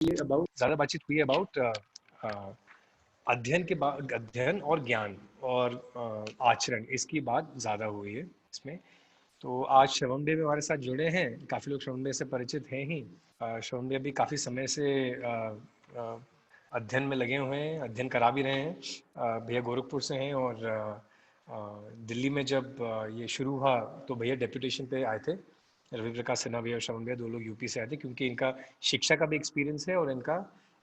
ज़्यादा बातचीत हुई अबाउट अध्ययन और ज्ञान और आचरण, इसकी बात ज़्यादा हुई है इसमें। तो आज श्रवण देव हमारे साथ जुड़े हैं। काफ़ी लोग श्रवण देव से परिचित हैं ही। श्रवण देव भी काफ़ी समय से अध्ययन में लगे हुए हैं, अध्ययन करा भी रहे हैं। भैया गोरखपुर से हैं और दिल्ली में जब ये शुरू हुआ तो भैया डेपुटेशन पे आए थे। रवि प्रकाश सिन्हा भैया और श्रवण भैया 2 लोग यूपी से आए थे, क्योंकि इनका शिक्षा का भी एक्सपीरियंस है और इनका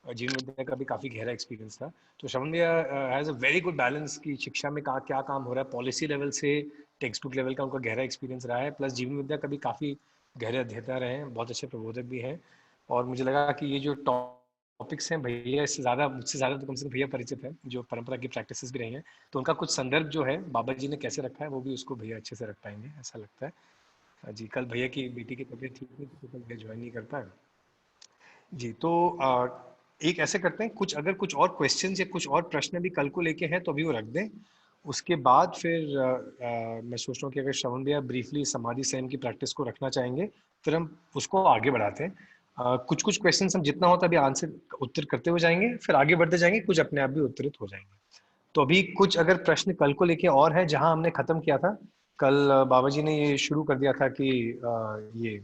जीवन विद्या का भी काफ़ी गहरा एक्सपीरियंस था। तो श्रवण भैया has a very good balance की शिक्षा में क्या काम हो रहा है, पॉलिसी लेवल से टेक्स्ट बुक लेवल का उनका गहरा एक्सपीरियंस रहा है, प्लस जीवन विद्या का भी काफ़ी गहरे अध्येता रहे हैं, बहुत अच्छे प्रबोधक भी हैं। और मुझे लगा कि ये जो टॉपिक्स हैं, भैया इससे ज़्यादा, मुझसे ज़्यादा तो कम से कम भैया परिचित है, जो परंपरा की प्रैक्टिसेस भी रही हैं। तो उनका कुछ संदर्भ जो है बाबा जी ने कैसे रखा है, वो भी उसको भैया अच्छे से रख पाएंगे, ऐसा लगता है। जी, कल भैया की बेटी की तबीयत ठीक नहीं थी तो कल भैया ज्वाइन नहीं कर पाए। जी, तो एक ऐसे करते हैं, कुछ अगर कुछ और क्वेश्चंस या कुछ और प्रश्न भी कल को लेके हैं तो अभी वो रख दें। उसके बाद फिर मैं सोच रहा हूँ कि अगर श्रवण भैया ब्रीफली समाधि संयम की प्रैक्टिस को रखना चाहेंगे, फिर हम उसको आगे बढ़ाते हैं। कुछ कुछ क्वेश्चंस हम जितना होता अभी आंसर उत्तर करते हुए जाएंगे, फिर आगे बढ़ते जाएंगे, कुछ अपने आप भी उत्तरित हो जाएंगे। तो अभी कुछ अगर प्रश्न कल को लेके और है, जहां हमने खत्म किया था कल, बाबा जी ने ये शुरू कर दिया था कि ये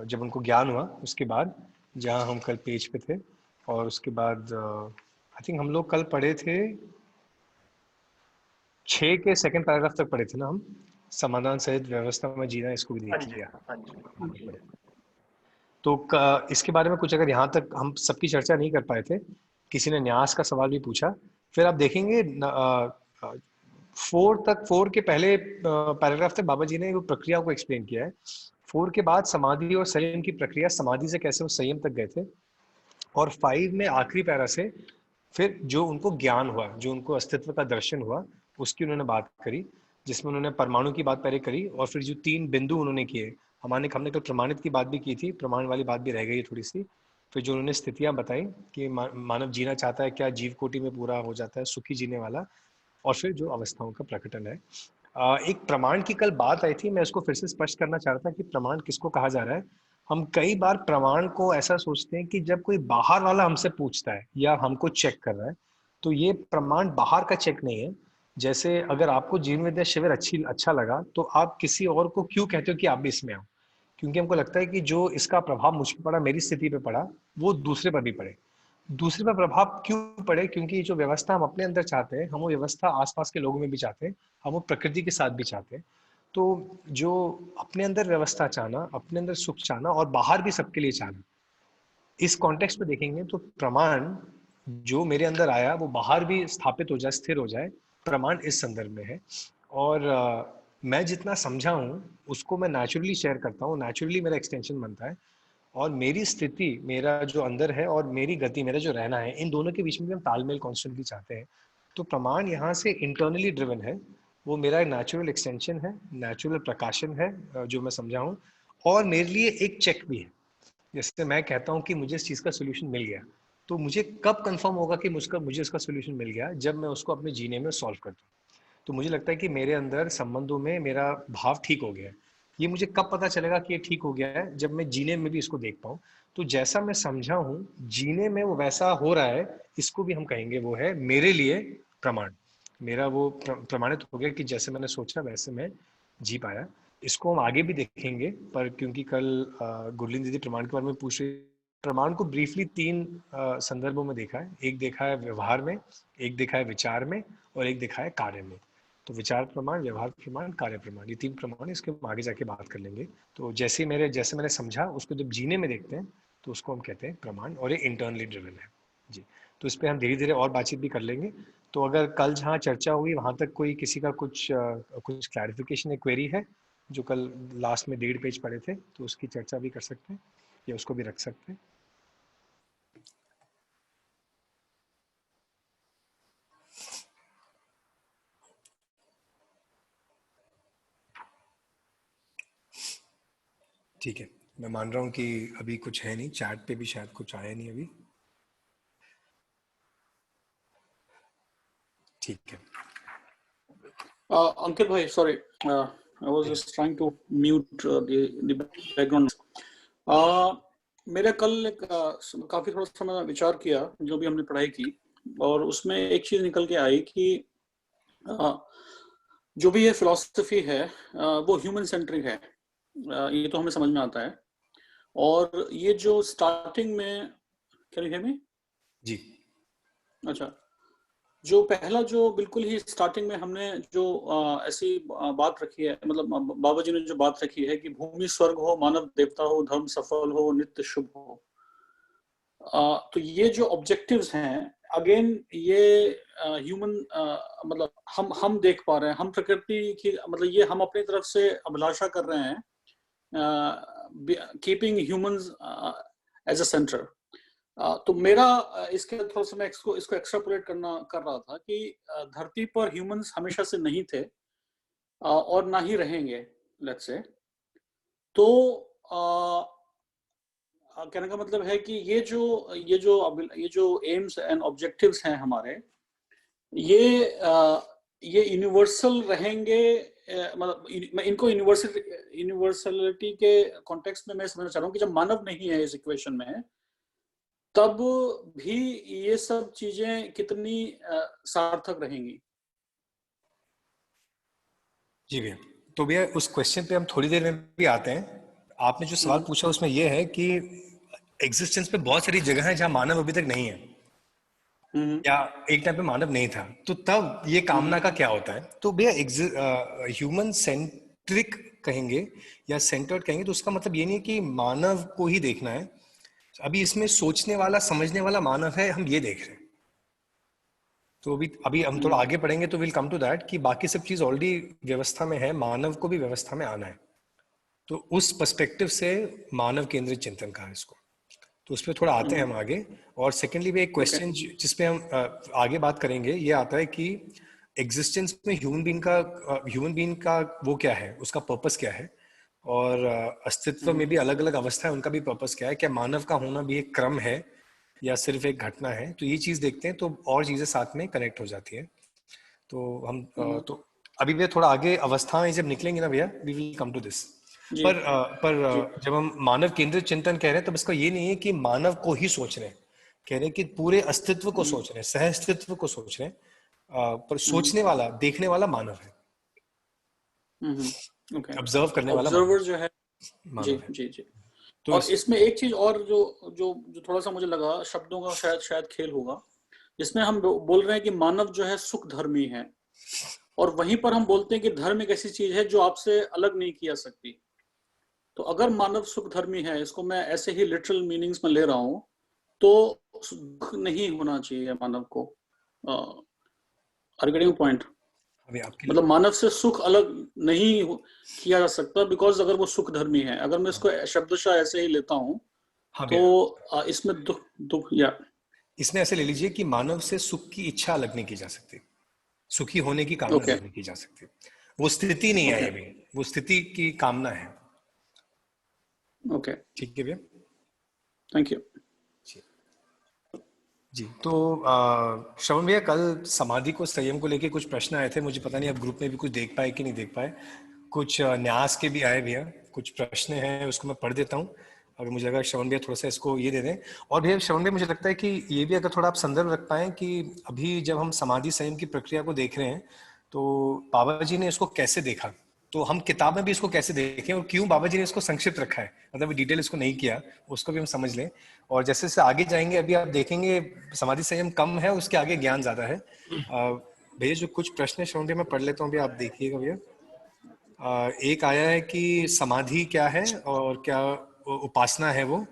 जब उनको ज्ञान हुआ उसके बाद, जहाँ हम कल पेज पे थे, और उसके बाद आई थिंक हम लोग कल पढ़े थे 6 के सेकंड पैराग्राफ तक पढ़े थे ना हम। समाधान सहित व्यवस्था में जीना, इसको भी देख लिया। तो इसके बारे में कुछ अगर यहाँ तक हम सबकी चर्चा नहीं कर पाए थे, किसी ने न्यास का सवाल भी पूछा, फिर आप देखेंगे 4 के पहले पैराग्राफ तक बाबा जी ने वो प्रक्रिया को एक्सप्लेन किया है। 4 के बाद समाधि और संयम की प्रक्रिया, समाधि से कैसे वो संयम तक गए थे, और 5 में आखिरी पैरा से फिर जो उनको ज्ञान हुआ, जो उनको अस्तित्व का दर्शन हुआ, उसकी उन्होंने बात करी, जिसमें उन्होंने परमाणु की बात पहले करी, और फिर जो 3 बिंदु उन्होंने किए, हमने कल प्रमाणित की बात भी की थी, प्रमाण वाली बात भी रह गई थोड़ी सी। फिर जो उन्होंने स्थितियां बताई कि मानव जीना चाहता है, क्या जीव कोटि में पूरा हो जाता है सुखी जीने वाला, और फिर जो अवस्थाओं का प्रकटन है। एक प्रमाण की कल बात आई थी, मैं उसको फिर से स्पष्ट करना चाहता कि प्रमाण किसको कहा जा रहा है। हम कई बार प्रमाण को ऐसा सोचते हैं कि जब कोई बाहर वाला हमसे पूछता है या हमको चेक कर रहा है, तो ये प्रमाण बाहर का चेक नहीं है। जैसे अगर आपको जीवन विद्या शिविर अच्छा लगा, तो आप किसी और को क्यों कहते हो कि आप भी इसमें आओ? क्योंकि हमको लगता है कि जो इसका प्रभाव मुझ पर पड़ा, मेरी स्थिति पे पड़ा, वो दूसरे पर भी पड़े। दूसरे पर प्रभाव क्यों पड़े? क्योंकि जो व्यवस्था हम अपने अंदर चाहते हैं, हम वो व्यवस्था आसपास के लोगों में भी चाहते हैं, हम वो प्रकृति के साथ भी चाहते हैं। तो जो अपने अंदर व्यवस्था चाहना, अपने अंदर सुख चाहना और बाहर भी सबके लिए चाहना, इस कॉन्टेक्स्ट में देखेंगे तो प्रमाण जो मेरे अंदर आया वो बाहर भी स्थापित हो जाए, स्थिर हो जाए, प्रमाण इस संदर्भ में है। और मैं जितना समझा हूँ उसको मैं नेचुरली शेयर करता हूँ, नेचुरली मेरा एक्सटेंशन बनता है। और मेरी स्थिति, मेरा जो अंदर है और मेरी गति, मेरा जो रहना है, इन दोनों के बीच में भी हम तालमेल कॉन्स्टेंटली चाहते हैं। तो प्रमाण यहाँ से इंटरनली ड्रिवन है, वो मेरा नेचुरल एक्सटेंशन है, नेचुरल प्रकाशन है, जो मैं समझा हूँ। और मेरे लिए एक चेक भी है। जैसे मैं कहता हूँ कि मुझे इस चीज़ का सोल्यूशन मिल गया, तो मुझे कब कंफर्म होगा कि मुझे इसका सोल्यूशन मिल गया? जब मैं उसको अपने जीने में सॉल्व कर दूँ। तो मुझे लगता है कि मेरे अंदर संबंधों में मेरा भाव ठीक हो गया है। ये मुझे कब पता चलेगा कि ये ठीक हो गया है? जब मैं जीने में भी इसको देख पाऊँ। तो जैसा मैं समझा हूँ, जीने में वो वैसा हो रहा है, इसको भी हम कहेंगे वो है मेरे लिए प्रमाण। मेरा वो प्रमाणित हो गया कि जैसे मैंने सोचा वैसे मैं जी पाया। इसको हम आगे भी देखेंगे, पर क्योंकि कल गुरलीन दीदी प्रमाण के बारे में पूछ रही, प्रमाण को ब्रीफली 3 संदर्भों में देखा है। एक देखा है व्यवहार में, एक देखा है विचार में, और एक देखा है कार्य में। तो विचार प्रमाण, व्यवहार प्रमाण, कार्य प्रमाण, ये 3 प्रमाण, इसके हम आगे जाके बात कर लेंगे। तो जैसे मैंने समझा, उसको जब जीने में देखते हैं तो उसको हम कहते हैं प्रमाण, और ये इंटरनली ड्रिवन है। जी, तो इस पर हम धीरे धीरे और बातचीत भी कर लेंगे। तो अगर कल जहाँ चर्चा हुई वहाँ तक कोई किसी का कुछ क्लैरिफिकेशन या क्वेरी है, जो कल लास्ट में 1.5 पेज पढ़े थे, तो उसकी चर्चा भी कर सकते हैं या उसको भी रख सकते हैं। ठीक है, मैं मान रहा हूँ कि अभी कुछ है नहीं, चैट पे भी शायद कुछ आया नहीं अभी। ठीक है। Ankit bhai, sorry, I was just trying to mute the background. मेरा कल काफी थोड़ा सा मैंने विचार किया जो भी हमने पढ़ाई की, और उसमें एक चीज निकल के आई कि जो भी ये फिलॉसफी है वो ह्यूमन सेंट्रिक है। ये तो हमें समझ में आता है। और ये जो स्टार्टिंग में, कैन यू हियर मी? जी। अच्छा, जो पहला जो बिल्कुल ही स्टार्टिंग में हमने जो ऐसी बात रखी है, मतलब बाबा जी ने जो बात रखी है कि भूमि स्वर्ग हो, मानव देवता हो, धर्म सफल हो, नित्य शुभ हो। तो ये जो ऑब्जेक्टिव्स हैं, अगेन ये ह्यूमन, मतलब हम देख पा रहे हैं, हम प्रकृति की, मतलब ये हम अपनी तरफ से अभिलाषा कर रहे हैं, keeping humans as a centre. तो मेरा इसके थोड़ा सा मैं इसको एक्सट्रापोलेट कर रहा था कि धरती पर ह्यूमंस हमेशा से नहीं थे, और ना ही रहेंगे, लेट्स से। तो कहने का मतलब है कि ये जो एम्स एंड ऑब्जेक्टिव्स हैं हमारे, ये ये यूनिवर्सल रहेंगे। मतलब मैं इनको यूनिवर्सलिटी के कॉन्टेक्स्ट में मैं समझना चाह रहा हूँ कि जब मानव नहीं है इस इक्वेशन में, तब भी ये सब चीजें कितनी सार्थक रहेंगी। जी भैया, तो भैया उस क्वेश्चन पे हम थोड़ी देर में भी आते हैं। आपने जो सवाल पूछा उसमें यह है कि एग्जिस्टेंस पे बहुत सारी जगह है जहां मानव अभी तक नहीं है, या एक टाइम पे मानव नहीं था, तो तब ये कामना का क्या होता है? तो भैया ह्यूमन सेंट्रिक कहेंगे या सेंटर्ड कहेंगे तो उसका मतलब ये नहीं है कि मानव को ही देखना है। अभी इसमें सोचने वाला समझने वाला मानव है, हम ये देख रहे हैं। तो अभी अभी हम थोड़ा आगे पढ़ेंगे तो विल कम टू दैट कि बाकी सब चीज ऑलरेडी व्यवस्था में है, मानव को भी व्यवस्था में आना है। तो उस पर्सपेक्टिव से मानव केंद्रित चिंतन कहा है इसको। तो उस पर थोड़ा आते हैं हम आगे। और सेकेंडली भी एक ओके। क्वेश्चन जिसपे हम आगे बात करेंगे, ये आता है कि एग्जिस्टेंस में ह्यूमन बीइंग का वो क्या है, उसका पर्पस क्या है, और अस्तित्व में भी अलग अलग अवस्था है, उनका भी पर्पस क्या है, क्या मानव का होना भी एक क्रम है या सिर्फ एक घटना है? तो ये चीज देखते हैं तो और चीजें साथ में कनेक्ट हो जाती है। तो हम तो अभी भी थोड़ा आगे अवस्थाएं जब निकलेंगे ना भैया, we will come to this. जी जी। पर जब हम मानव केंद्रित चिंतन कह रहे हैं, तब इसका ये नहीं है कि मानव को ही सोच रहे हैं, कह रहे हैं कि पूरे अस्तित्व को सोच रहे हैं, सह अस्तित्व को सोच रहे हैं। पर सोचने वाला, देखने वाला मानव है, ओके। ऑब्जर्व करने वाला ऑब्जर्वर जो है। जी मानव है। जी जी। तो और इस इसमें एक चीज और जो जो जो थोड़ा सा मुझे लगा, शब्दों का शायद शायद खेल होगा, जिसमें हम बोल रहे हैं कि मानव जो है सुख धर्मी है, और वहीं पर हम बोलते हैं कि धर्म एक ऐसी चीज है जो आपसे अलग नहीं की जा सकती। तो अगर मानव सुख धर्मी है, इसको मैं ऐसे ही लिटरल मीनिंग्स में ले रहा हूं, तो सुख नहीं होना चाहिए मानव को। Are getting point? अभी आपके लिए। मतलब मानव से सुख अलग नहीं किया जा सकता, बिकॉज अगर वो सुख धर्मी है, अगर मैं इसको शब्दशः ऐसे ही लेता हूं, हाँ तो भैया, इसमें दुख दुख या इसमें ऐसे ले लीजिए कि मानव से सुख की इच्छा अलग नहीं की जा सकती, सुखी होने की कामना ओके अलग नहीं की जा सकती। वो स्थिति नहीं है, ओके ये भी वो स्थिति की कामना है। ओके। ठीक है भैया। Thank you. जी। जी, तो श्रवण भैया, कल समाधि को, संयम को लेके कुछ प्रश्न आए थे, मुझे पता नहीं आप ग्रुप में भी कुछ देख पाए कि नहीं देख पाए। कुछ न्यास के भी आए भैया, कुछ प्रश्न हैं, उसको मैं पढ़ देता हूँ। अगर मुझे लगा श्रवण भैया थोड़ा सा इसको ये दे दें। और भैया श्रवण भैया, मुझे लगता है कि ये भी अगर थोड़ा आप संदर्भ रख पाएं कि अभी जब हम समाधि संयम की प्रक्रिया को देख रहे हैं, तो बाबा जी ने इसको कैसे देखा, तो हम किताब में भी इसको कैसे देखें, और क्यों बाबा जी ने इसको संक्षिप्त रखा है, मतलब डिटेल इसको नहीं किया, उसको भी हम समझ लें। और जैसे जैसे आगे जाएंगे, अभी आप देखेंगे समाधि संयम कम है, उसके आगे ज्ञान ज्यादा है। भैया जो कुछ प्रश्न है श्रवण भैया, मैं पढ़ लेता हूँ भैया, आप देखिएगा भैया। एक आया है कि समाधि क्या है और क्या उपासना है वो।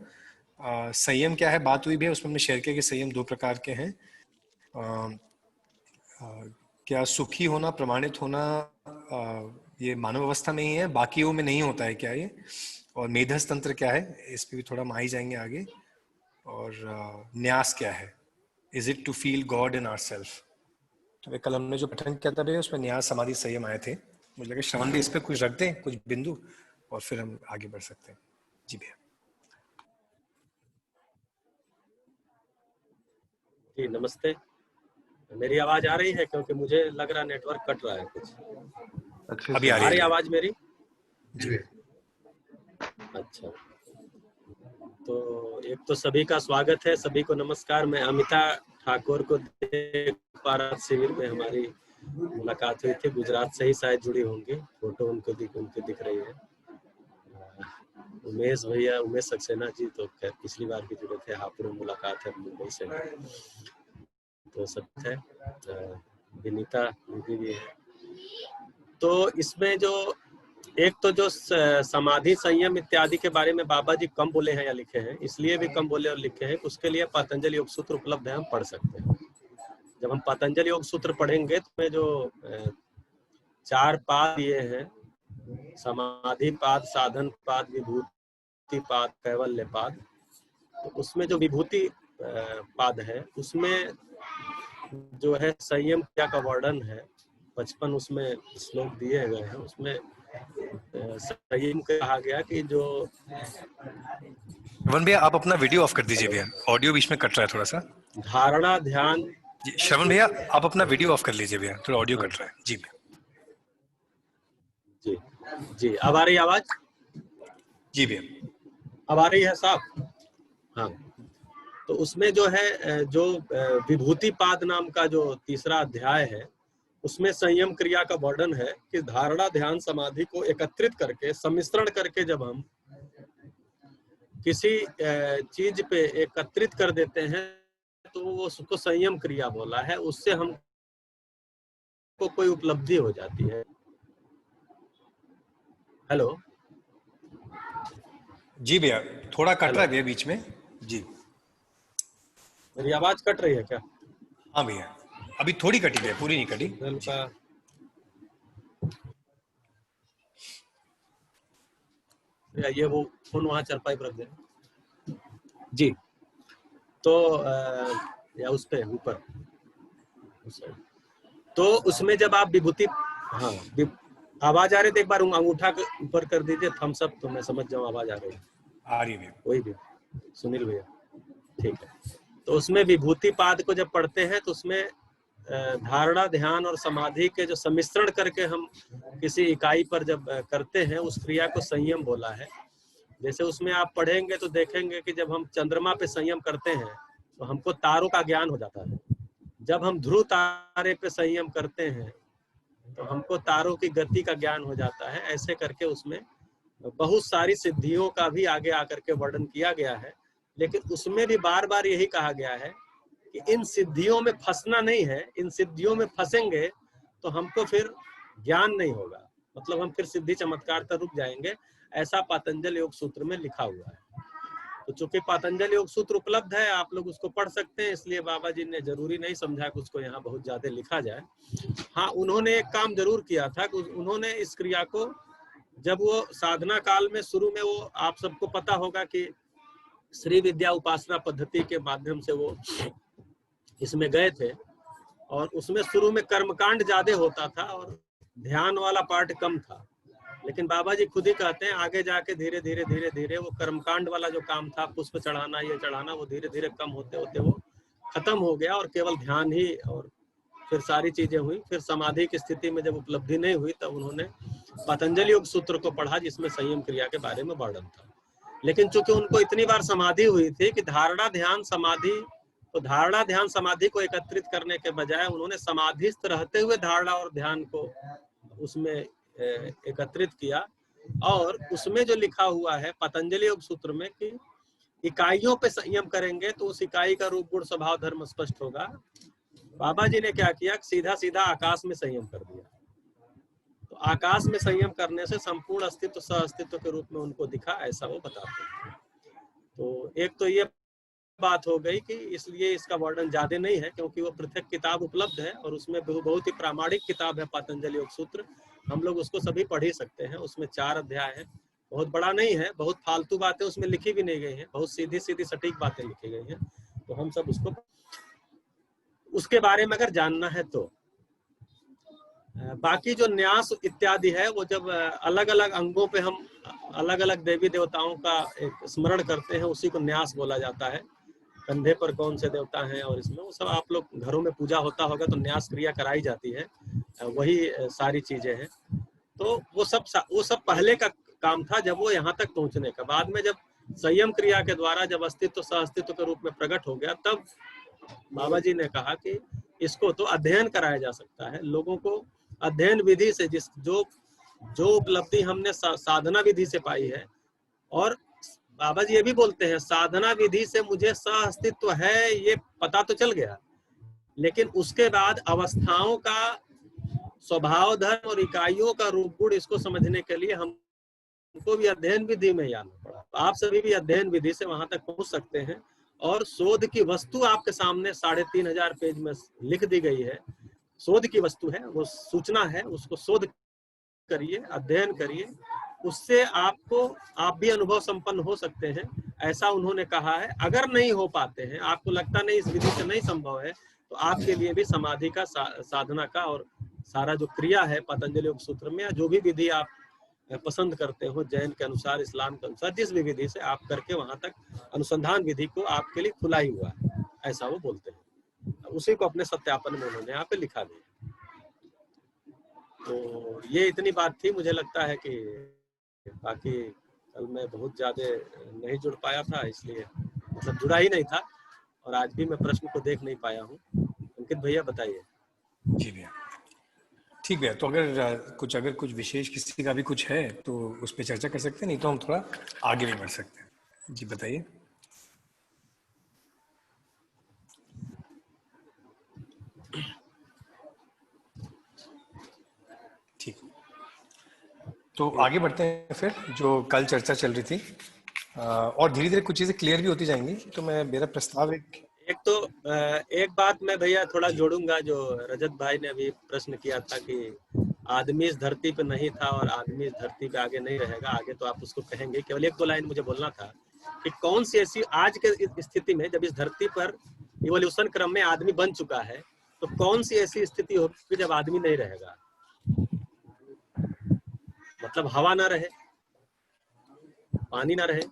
संयम क्या है, बात हुई भी है, उसमें हमने शेयर किया कि संयम दो प्रकार के हैं। अ, क्या सुखी होना, प्रमाणित होना, ये मानव अवस्था में ही है, बाकियों में नहीं होता है क्या ये? और मेधस तंत्र क्या है, इस पे भी थोड़ा हम आ ही जाएंगे आगे। और न्यास क्या है, is it to feel God in our self? तो कल हमने जो पठन किया था भैया, उसमें न्यास समाधि संयम आए थे। मुझे लगा श्रवण भी इस पे कुछ रख दें, कुछ बिंदु, और फिर हम आगे बढ़ सकते हैं। जी भैया। जी नमस्ते। मेरी आवाज आ रही है? क्योंकि मुझे लग रहा नेटवर्क कट रहा है कुछ। अच्छे अभी से आ रही आ है रही भैया। आवाज मेरी? जी भैया। अच्छा। तो एक तो सभी का स्वागत है, सभी को नमस्कार। मैं अमिता ठाकुर को देख पा रहा, शिविर में हमारी मुलाकात हुई थी, गुजरात से ही शायद जुड़ी होंगी, फोटो उनकी दिख रही है। उमेश भैया, उमेश सक्सेना जी तो खैर पिछली बार भी जुड़े थे, हापुड़ में मुलाकात है मुंबई से, तो सब है। विनीता दीदी भी है। तो इसमें जो एक तो जो समाधि, संयम इत्यादि के बारे में बाबा जी कम बोले हैं या लिखे हैं, इसलिए भी कम बोले और लिखे हैं, उसके लिए पतंजलि योग सूत्र उपलब्ध है, हम पढ़ सकते हैं। जब हम पतंजलि योग सूत्र पढ़ेंगे तो जो 4 पाद ये हैं, समाधि पाद, साधन पाद, विभूति पाद, कैवल्य पाद, तो उसमें जो विभूति पाद है उसमें जो है संयम क्रिया का वर्णन है, 55 उसमें श्लोक दिए गए हैं। उसमें संयम कहा गया कि जो श्रवण भैया आप अपना वीडियो ऑफ कर दीजिए भैया, ऑडियो बीच में कट रहा है थोड़ा सा। धारणा ध्यान। श्रवण भैया आप अपना वीडियो ऑफ कर लीजिए भैया, थोड़ा ऑडियो कट रहा है। जी जी जी, अब आ रही आवाज? जी भैया अब आ रही है साफ? हाँ, तो उसमें जो है, जो विभूति पाद नाम का जो तीसरा अध्याय है, उसमें संयम क्रिया का वर्णन है कि धारणा ध्यान समाधि को एकत्रित करके, सम्मिश्रण करके जब हम किसी चीज पे एकत्रित कर देते हैं तो वो उसको संयम क्रिया बोला है, उससे हमको कोई उपलब्धि हो जाती है। हेलो जी भैया, थोड़ा कट रहा है भैया बीच में। जी मेरी आवाज कट रही है क्या? हाँ भैया, अभी थोड़ी कटी है, पूरी नहीं कटी। ये वो फोन वहां चरपाई पर रख दे जी। तो या उस पे ऊपर, तो उसमें जब आप विभूति, हाँ आवाज आ रही है तो एक बार अंगूठा ऊपर कर दीजिए, थम्स अप, तो मैं समझ जाऊँ आवाज आ रही है। आ रही है वही भी सुनील भैया, ठीक है। तो उसमें विभूति पाद को जब पढ़ते हैं तो उसमें धारणा ध्यान और समाधि के जो सम्मिश्रण करके हम किसी इकाई पर जब करते हैं, उस क्रिया को संयम बोला है। जैसे उसमें आप पढ़ेंगे तो देखेंगे कि जब हम चंद्रमा पे संयम करते हैं तो हमको तारों का ज्ञान हो जाता है। जब हम ध्रुव तारे पे संयम करते हैं तो हमको तारों की गति का ज्ञान हो जाता है। ऐसे करके उसमें बहुत सारी सिद्धियों का भी आगे आकर के वर्णन किया गया है, लेकिन उसमें भी बार बार यही कहा गया है कि इन सिद्धियों में फंसना नहीं है। इन सिद्धियों में फंसेंगे तो हमको फिर ज्ञान नहीं होगा, मतलब हम फिर सिद्धि चमत्कार तक रुक जाएंगे। ऐसा पतंजलि योग सूत्र में लिखा हुआ है। तो चूंकि पतंजलि योग सूत्र उपलब्ध है, आप लोग उसको पढ़ सकते हैं, इसलिए बाबा जी ने जरूरी नहीं समझा कि उसको यहाँ बहुत ज्यादा लिखा जाए। हाँ, उन्होंने एक काम जरूर किया था कि उन्होंने इस क्रिया को, जब वो साधना काल में शुरू में, वो आप सबको पता होगा कि श्री विद्या उपासना पद्धति के माध्यम से वो इसमें गए थे, और उसमें शुरू में कर्मकांड ज्यादा होता था और ध्यान वाला पार्ट कम था। लेकिन बाबा जी खुद ही कहते हैं आगे जाके धीरे धीरे वो कर्मकांड वाला जो काम था, पुष्प चढ़ाना, ये चढ़ाना, वो धीरे धीरे कम होते होते वो खत्म हो गया और केवल ध्यान ही, और फिर सारी चीजें हुई। फिर समाधि की स्थिति में जब उपलब्धि नहीं हुई तब उन्होंने पतंजलि योग सूत्र को पढ़ा, जिसमें संयम क्रिया के बारे में वर्णन था। लेकिन चूंकि उनको इतनी बार समाधि हुई थी कि धारणा ध्यान समाधि, तो धारणा ध्यान समाधि को एकत्रित करने के बजाय उन्होंने समाधिस्थ रहते हुए धारणा और ध्यान को उसमें एकत्रित किया। और उसमें जो लिखा हुआ है पतंजलि योग सूत्र में कि इकाइयों पे संयम करेंगे तो उस इकाई का रूप गुण स्वभाव धर्म स्पष्ट होगा। बाबा जी ने क्या किया, सीधा सीधा आकाश में संयम कर दिया। तो आकाश में संयम करने से संपूर्ण अस्तित्व सह अस्तित्व के रूप में उनको दिखा, ऐसा वो बताते हैं। तो एक तो ये बात हो गई कि इसलिए इसका वर्णन ज्यादा नहीं है, क्योंकि वो पृथक किताब उपलब्ध है और उसमें बहुत ही प्रामाणिक किताब है पतंजलि योग सूत्र। हम लोग उसको सभी पढ़ ही सकते हैं। उसमें 4 अध्याय है, बहुत बड़ा नहीं है, बहुत फालतू बातें उसमें लिखी भी नहीं गई हैं, बहुत सीधी सीधी सटीक बातें लिखी गई हैं। तो हम सब उसको, उसके बारे में अगर जानना है तो बाकी जो न्यास इत्यादि है, वो जब अलग अलग अंगों पे हम अलग अलग देवी देवताओं का एक स्मरण करते हैं, उसी को न्यास बोला जाता है। कंधे पर कौन से देवता हैं और इसमें वो सब आप लोग घरों में पूजा होता होगा तो न्यास क्रिया कराई जाती है, वही सारी चीजें हैं। तो वो सब पहले का काम था जब वो यहाँ तक पहुंचने का। बाद में जब संयम क्रिया के द्वारा जब अस्तित्व सह अस्तित्व के रूप में प्रकट हो गया, तब बाबा जी ने कहा कि इसको तो अध्ययन कराया जा सकता है। लोगों को अध्ययन विधि से जो उपलब्धि हमने साधना विधि से पाई है, और बाबा जी ये भी बोलते हैं साधना विधि से मुझे सह अस्तित्व है ये पता तो चल गया, लेकिन उसके बाद अवस्थाओं का स्वभाव धर्म और इकाइयों का रूप गुण इसको समझने के लिए हमको भी अध्ययन विधि में आना पड़ा। आप सभी भी अध्ययन विधि से वहां तक पहुंच सकते हैं, और शोध की वस्तु आपके सामने 3500 पेज में लिख दी गई है। शोध की वस्तु है, वो सूचना है, उसको शोध करिए, अध्ययन करिए, उससे आप भी अनुभव संपन्न हो सकते हैं, ऐसा उन्होंने कहा है। अगर नहीं हो पाते हैं, आपको लगता नहीं इस विधि से नहीं संभव है, तो आपके लिए भी समाधि का साधना का और सारा जो क्रिया है पतंजलि योग सूत्र में, या जो भी विधि आप पसंद करते हो, जैन के अनुसार, इस्लाम के अनुसार, जिस भी विधि से आप करके वहां तक अनुसंधान विधि को आपके लिए खुला ही हुआ है, ऐसा वो बोलते हैं। उसी को अपने सत्यापन में उन्होंने यहाँ पे लिखा दिया। तो ये इतनी बात थी। मुझे लगता है कि बाकी कल मैं बहुत ज्यादा नहीं जुड़ पाया था, इसलिए मतलब जुड़ा ही नहीं था, और आज भी मैं प्रश्न को देख नहीं पाया हूँ। अंकित भैया बताइए। जी भैया, ठीक भैया। तो अगर कुछ विशेष किसी का भी कुछ है तो उस पर चर्चा कर सकते हैं, नहीं तो हम थोड़ा आगे भी बढ़ सकते हैं। जी बताइए। ठीक, तो आगे बढ़ते हैं फिर, जो कल चर्चा चल रही थी, और धीरे धीरे कुछ चीजें क्लियर भी होती जाएंगी। तो मेरा प्रस्ताव एक बात मैं भैया थोड़ा जोड़ूंगा, जो रजत भाई ने अभी प्रश्न किया था कि आदमी इस धरती पे नहीं था और आदमी इस धरती पे आगे नहीं रहेगा। आगे तो आप उसको कहेंगे, केवल 1-2 लाइन मुझे बोलना था कि कौन सी ऐसी आज के स्थिति में, जब इस धरती पर इवोल्यूशन क्रम में आदमी बन चुका है, तो कौन सी ऐसी स्थिति होगी जब आदमी नहीं रहेगा? मतलब हवा ना रहे, पानी ना रहे,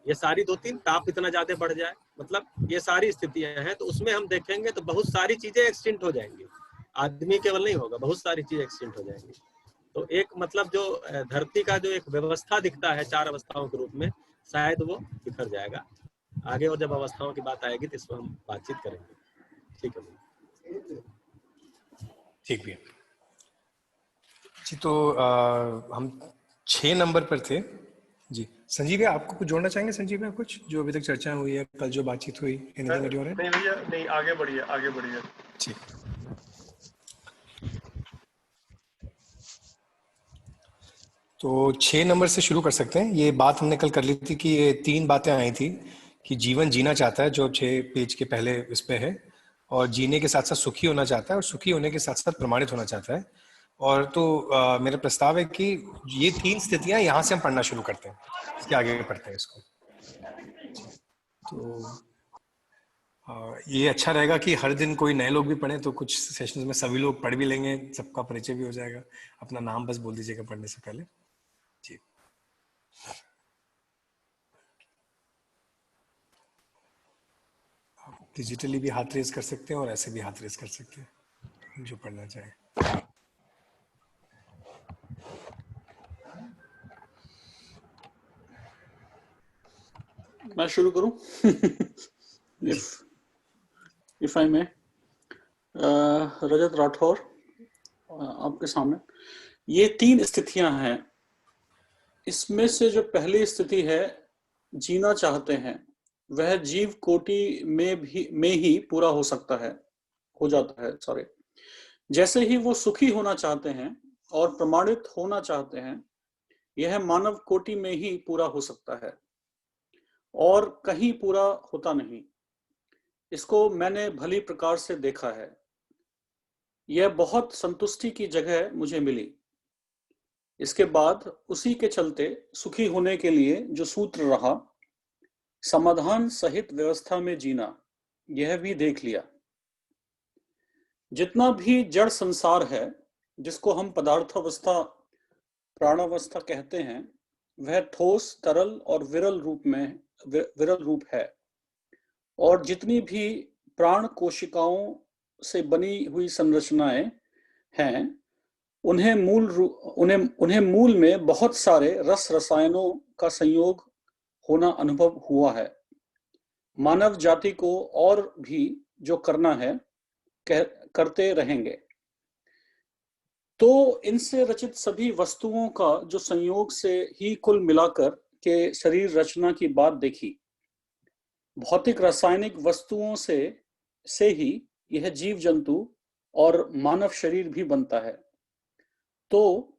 ये सारी 2-3, ताप इतना ज्यादा बढ़ जाए, मतलब ये सारी स्थितियां हैं। तो उसमें हम देखेंगे तो बहुत सारी चीजें एक्सटिंक्ट हो जाएंगी। आदमी केवल नहीं होगा, बहुत सारी चीजें एक्सटिंक्ट हो जाएंगी। तो एक मतलब जो धरती का जो एक व्यवस्था दिखता है 4 अवस्थाओं के रूप में, शायद वो बिखर जाएगा आगे, और जब अवस्थाओं की बात आएगी तो इस पर हम बातचीत करेंगे। ठीक है, ठीक भी है जी। तो हम 6 नंबर पर थे जी। संजीव भैया, आपको कुछ जोड़ना चाहेंगे? संजीव भैया, कुछ जो अभी तक चर्चा हुई है, कल जो बातचीत हुई, नहीं भैया, नहीं, आगे बढ़िए। ठीक। तो 6 नंबर से शुरू कर सकते हैं। ये बात हमने कल कर ली थी कि ये 3 बातें आई थी कि जीवन जीना चाहता है, जो 6 पेज के पहले इस पे है, और जीने के साथ साथ सुखी होना चाहता है, और सुखी होने के साथ साथ प्रमाणित होना चाहता है। और तो मेरा प्रस्ताव है कि ये 3 स्थितियां यहाँ से हम पढ़ना शुरू करते हैं, इसके आगे पढ़ते हैं इसको। तो ये अच्छा रहेगा कि हर दिन कोई नए लोग भी पढ़ें, तो कुछ सेशंस में सभी लोग पढ़ भी लेंगे, सबका परिचय भी हो जाएगा। अपना नाम बस बोल दीजिएगा पढ़ने से पहले जी। डिजिटली भी हाथ रेज कर सकते हैं और ऐसे भी हाथ रेज कर सकते हैं, जो पढ़ना चाहे। मैं शुरू करूं? इफ आई मे। रजत राठौर आपके सामने। ये 3 स्थितियां हैं। इसमें से जो पहली स्थिति है, जीना चाहते हैं, वह जीव कोटि में ही पूरा हो जाता है। सॉरी, जैसे ही वो सुखी होना चाहते हैं और प्रमाणित होना चाहते हैं, यह मानव कोटि में ही पूरा हो सकता है और कहीं पूरा होता नहीं। इसको मैंने भली प्रकार से देखा है। यह बहुत संतुष्टि की जगह मुझे मिली। इसके बाद उसी के चलते सुखी होने के लिए जो सूत्र रहा, समाधान सहित व्यवस्था में जीना, यह भी देख लिया। जितना भी जड़ संसार है, जिसको हम पदार्थावस्था, प्राणावस्था कहते हैं, वह ठोस, तरल और विरल रूप है। और जितनी भी प्राण कोशिकाओं से बनी हुई संरचनाएं हैं, उन्हें मूल में बहुत सारे रसायनों का संयोग होना अनुभव हुआ है। मानव जाति को और भी जो करना है करते रहेंगे। तो इनसे रचित सभी वस्तुओं का जो संयोग से ही कुल मिलाकर के शरीर रचना की बात देखी। भौतिक रासायनिक वस्तुओं से ही यह जीव जंतु और मानव शरीर भी बनता है। तो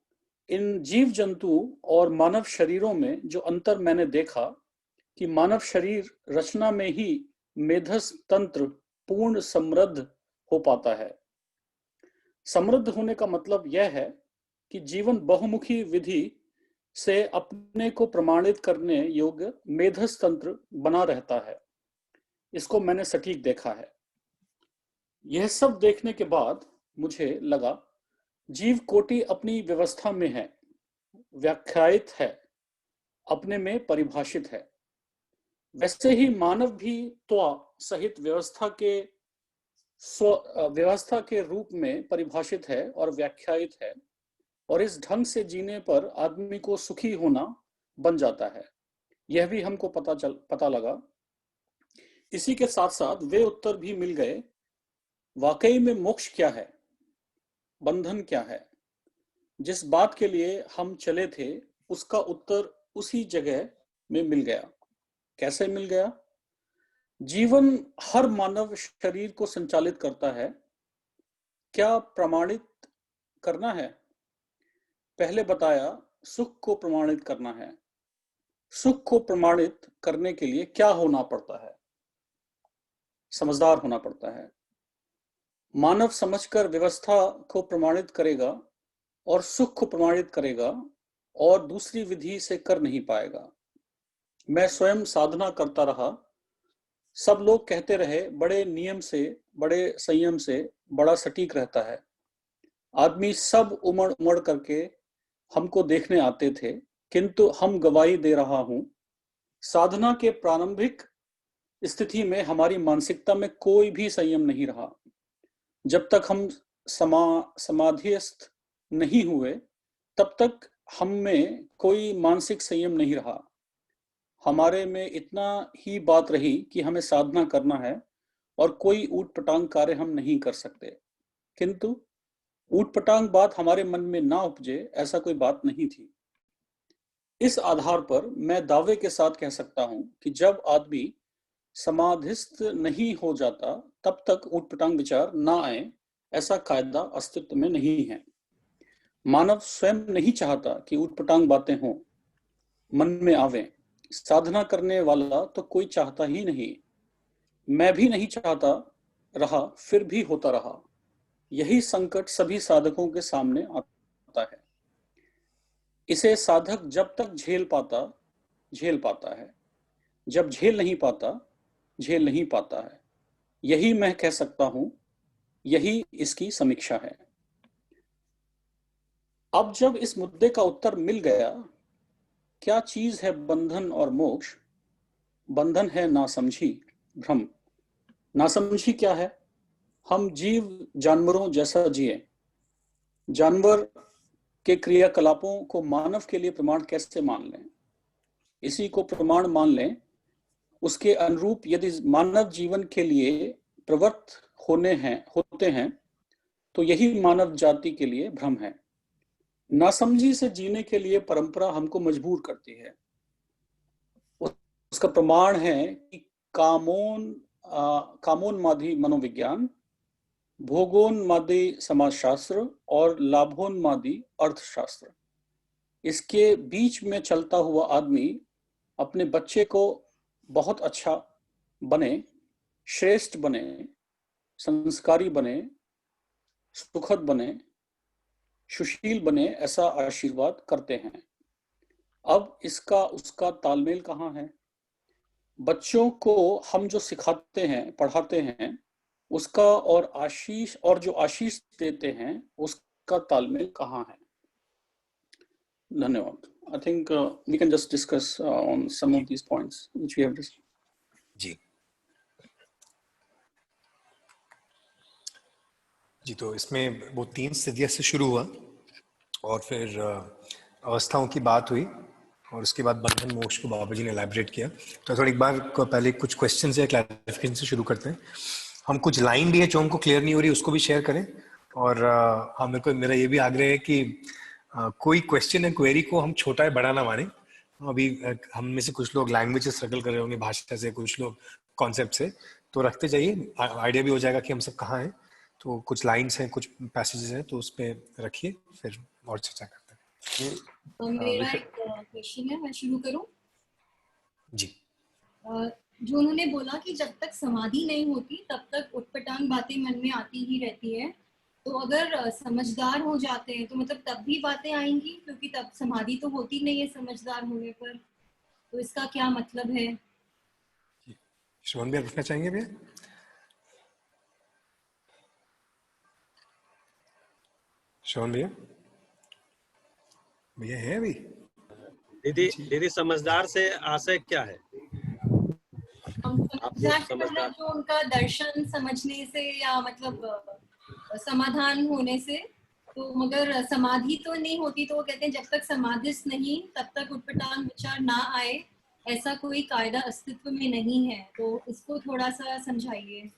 इन जीव जंतु और मानव शरीरों में जो अंतर मैंने देखा कि मानव शरीर रचना में ही मेधस तंत्र पूर्ण समृद्ध हो पाता है। समृद्ध होने का मतलब यह है कि जीवन बहुमुखी विधि से अपने को प्रमाणित करने योग्य मेधस तंत्र बना रहता है। इसको मैंने सटीक देखा है। यह सब देखने के बाद मुझे लगा जीव कोटि अपनी व्यवस्था में है, व्याख्यायित है, अपने में परिभाषित है। वैसे ही मानव भी त्वा सहित व्यवस्था के रूप में परिभाषित है और व्याख्यायित है, और इस ढंग से जीने पर आदमी को सुखी होना बन जाता है। यह भी हमको पता लगा। इसी के साथ साथ वे उत्तर भी मिल गए, वाकई में मोक्ष क्या है, बंधन क्या है। जिस बात के लिए हम चले थे उसका उत्तर उसी जगह में मिल गया। कैसे मिल गया? जीवन हर मानव शरीर को संचालित करता है। क्या प्रमाणित करना है? पहले बताया सुख को प्रमाणित करना है। सुख को प्रमाणित करने के लिए क्या होना पड़ता है? समझदार होना पड़ता है। मानव समझकर व्यवस्था को प्रमाणित करेगा और सुख को प्रमाणित करेगा और दूसरी विधि से कर नहीं पाएगा। मैं स्वयं साधना करता रहा। सब लोग कहते रहे बड़े नियम से, बड़े संयम से बड़ा सटीक रहता है। आदमी सब उमड़ उमड़ करके हमको देखने आते थे, किंतु हम गवाही दे रहा हूं, साधना के प्रारंभिक स्थिति में हमारी मानसिकता में कोई भी संयम नहीं रहा। जब तक हम समाधिस्थ नहीं हुए तब तक हम में कोई मानसिक संयम नहीं रहा। हमारे में इतना ही बात रही कि हमें साधना करना है और कोई ऊटपटांग कार्य हम नहीं कर सकते। किंतु ऊटपटांग बात हमारे मन में ना उपजे, ऐसा कोई बात नहीं थी। इस आधार पर मैं दावे के साथ कह सकता हूं कि जब आदमी समाधिस्थ नहीं हो जाता तब तक ऊटपटांग विचार ना आए, ऐसा कायदा अस्तित्व में नहीं है। मानव स्वयं नहीं चाहता कि ऊटपटांग बातें हों, मन में आवें। साधना करने वाला तो कोई चाहता ही नहीं। मैं भी नहीं चाहता रहा, फिर भी होता रहा। यही संकट सभी साधकों के सामने आता है। इसे साधक जब तक झेल पाता है। जब झेल नहीं पाता है। यही मैं कह सकता हूं, यही इसकी समीक्षा है। अब जब इस मुद्दे का उत्तर मिल गया, क्या चीज है बंधन और मोक्ष? बंधन है नासमझी, भ्रम। नासमझी क्या है? हम जीव जानवरों जैसा जिए। जानवर के क्रियाकलापों को मानव के लिए प्रमाण कैसे मान लें? इसी को प्रमाण मान लें। उसके अनुरूप यदि मानव जीवन के लिए प्रवृत्त होते हैं तो यही मानव जाति के लिए भ्रम है। नासमझी से जीने के लिए परंपरा हमको मजबूर करती है। उसका प्रमाण है कि कामोन्मादी मनोविज्ञान, भोगोन्मादी समाजशास्त्र और लाभोन्मादी अर्थशास्त्र, इसके बीच में चलता हुआ आदमी अपने बच्चे को बहुत अच्छा बने, श्रेष्ठ बने, संस्कारी बने, सुखद बने, सुशील बने, ऐसा आशीर्वाद करते हैं। अब इसका उसका तालमेल कहाँ है? बच्चों को हम जो सिखाते हैं, पढ़ाते हैं, उसका और जो आशीष देते हैं उसका तालमेल कहाँ है? धन्यवाद। I think we can just discuss on some of these points which we have discussed. जी, तो इसमें वो 3 स्थितियों से शुरू हुआ और फिर अवस्थाओं की बात हुई और उसके बाद बंधन मोक्ष को बाबा जी ने एलैबोरेट किया। तो थोड़ा एक बार पहले कुछ क्वेश्चन या क्लैरिफिकेशन से शुरू करते हैं। हम कुछ लाइन भी है जो हमको क्लियर नहीं हो रही उसको भी शेयर करें। और हाँ, मेरा ये भी आग्रह है कि कोई क्वेश्चन या क्वेरी को हम छोटा है बड़ा ना माने। अभी हम में से कुछ लोग लैंग्वेज से स्ट्रगल कर रहे होंगे, भाषा से, कुछ लोग कॉन्सेप्ट से, तो रखते जाइए, आइडिया भी हो जाएगा कि हम सब कहाँ हैं। तो कुछ लाइन्स हैं, कुछ पैसेजेस हैं, तो उस पर रखिए, फिर और चर्चा करते हैं। तो मेरा एक क्वेश्चन है, मैं शुरू करूं? जी। जो उन्होंने बोला कि जब तक समाधि नहीं होती तब तक उटपटांग बातें मन में आती ही रहती है, तो अगर समझदार हो जाते हैं तो मतलब तब भी बातें आएंगी, क्योंकि तब समाधि तो होती नहीं है समझदार होने पर, तो इसका क्या मतलब है? श्रवण भैया पूछना चाहेंगे भैया? श्रवण भैया, भैया है अभी? दीदी समझदार से आशय क्या है? समझदार जो उनका दर्शन समझने से या मतलब समाधान होने से, तो मगर समाधि तो नहीं होती, तो वो कहते हैं जब तक समाधिस्थ नहीं तब तक उटपटांग विचार ना आए, ऐसा कोई कायदा अस्तित्व में नहीं है। तो इसको थोड़ा सा समझाइए।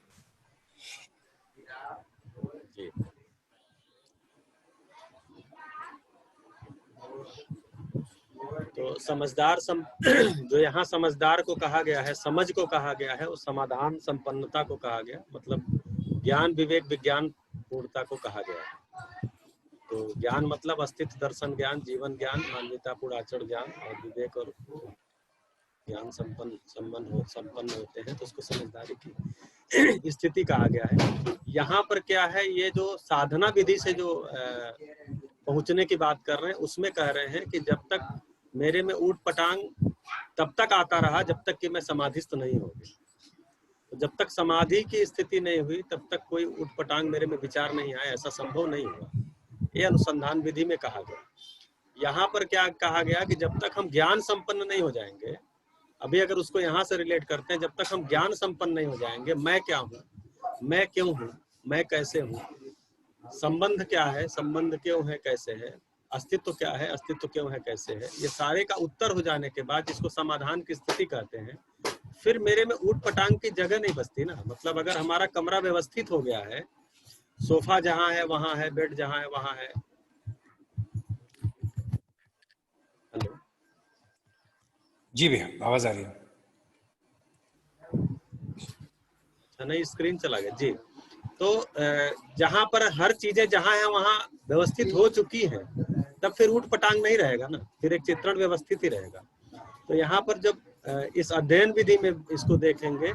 तो समझदार जो यहाँ समझदार को कहा गया है, समझ को कहा गया है, वो समाधान संपन्नता को कहा गया, मतलब ज्ञान विवेक विज्ञान पूर्णता को कहा गया है। तो ज्ञान मतलब अस्तित्व दर्शन ज्ञान, जीवन ज्ञान, मानवीयता पूर्ण आचरण ज्ञान, और विवेक और ज्ञान संपन्न होते हैं तो उसको समझदारी की स्थिति कहा गया है। यहाँ पर क्या है, ये जो साधना विधि से जो पहुंचने की बात कर रहे हैं, उसमें कह रहे हैं कि जब तक मेरे में ऊट पटांग तब तक आता रहा जब तक कि मैं समाधिस्थ नहीं हो गया। तो जब तक समाधि की स्थिति नहीं हुई तब तक कोई ऊट पटांग मेरे में विचार नहीं आया, ऐसा संभव नहीं हुआ। ये अनुसंधान विधि में कहा गया। यहाँ पर क्या कहा गया कि जब तक हम ज्ञान संपन्न नहीं हो जाएंगे, अभी अगर उसको यहाँ से रिलेट करते हैं, जब तक हम ज्ञान संपन्न नहीं हो जाएंगे, मैं क्या हूँ, मैं क्यों हूँ, मैं कैसे हूँ, संबंध क्या है, संबंध क्यों है, कैसे है, अस्तित्व क्या है, अस्तित्व क्यों है, कैसे है, ये सारे का उत्तर हो जाने के बाद, जिसको समाधान की स्थिति कहते हैं, फिर मेरे में ऊट पटांग की जगह नहीं बचती ना। मतलब अगर हमारा कमरा व्यवस्थित हो गया है, सोफा जहाँ है वहां है, बेड जहाँ है वहां है। हेलो जी भैया, आवाज आ रही है? नहीं, स्क्रीन चला गया जी। तो जहां पर हर चीजें जहां है वहां व्यवस्थित हो चुकी है, तब फिर ऊट पटांग नहीं रहेगा ना, फिर एक चित्रण व्यवस्थित ही रहेगा। तो यहाँ पर जब इस अध्ययन विधि में इसको देखेंगे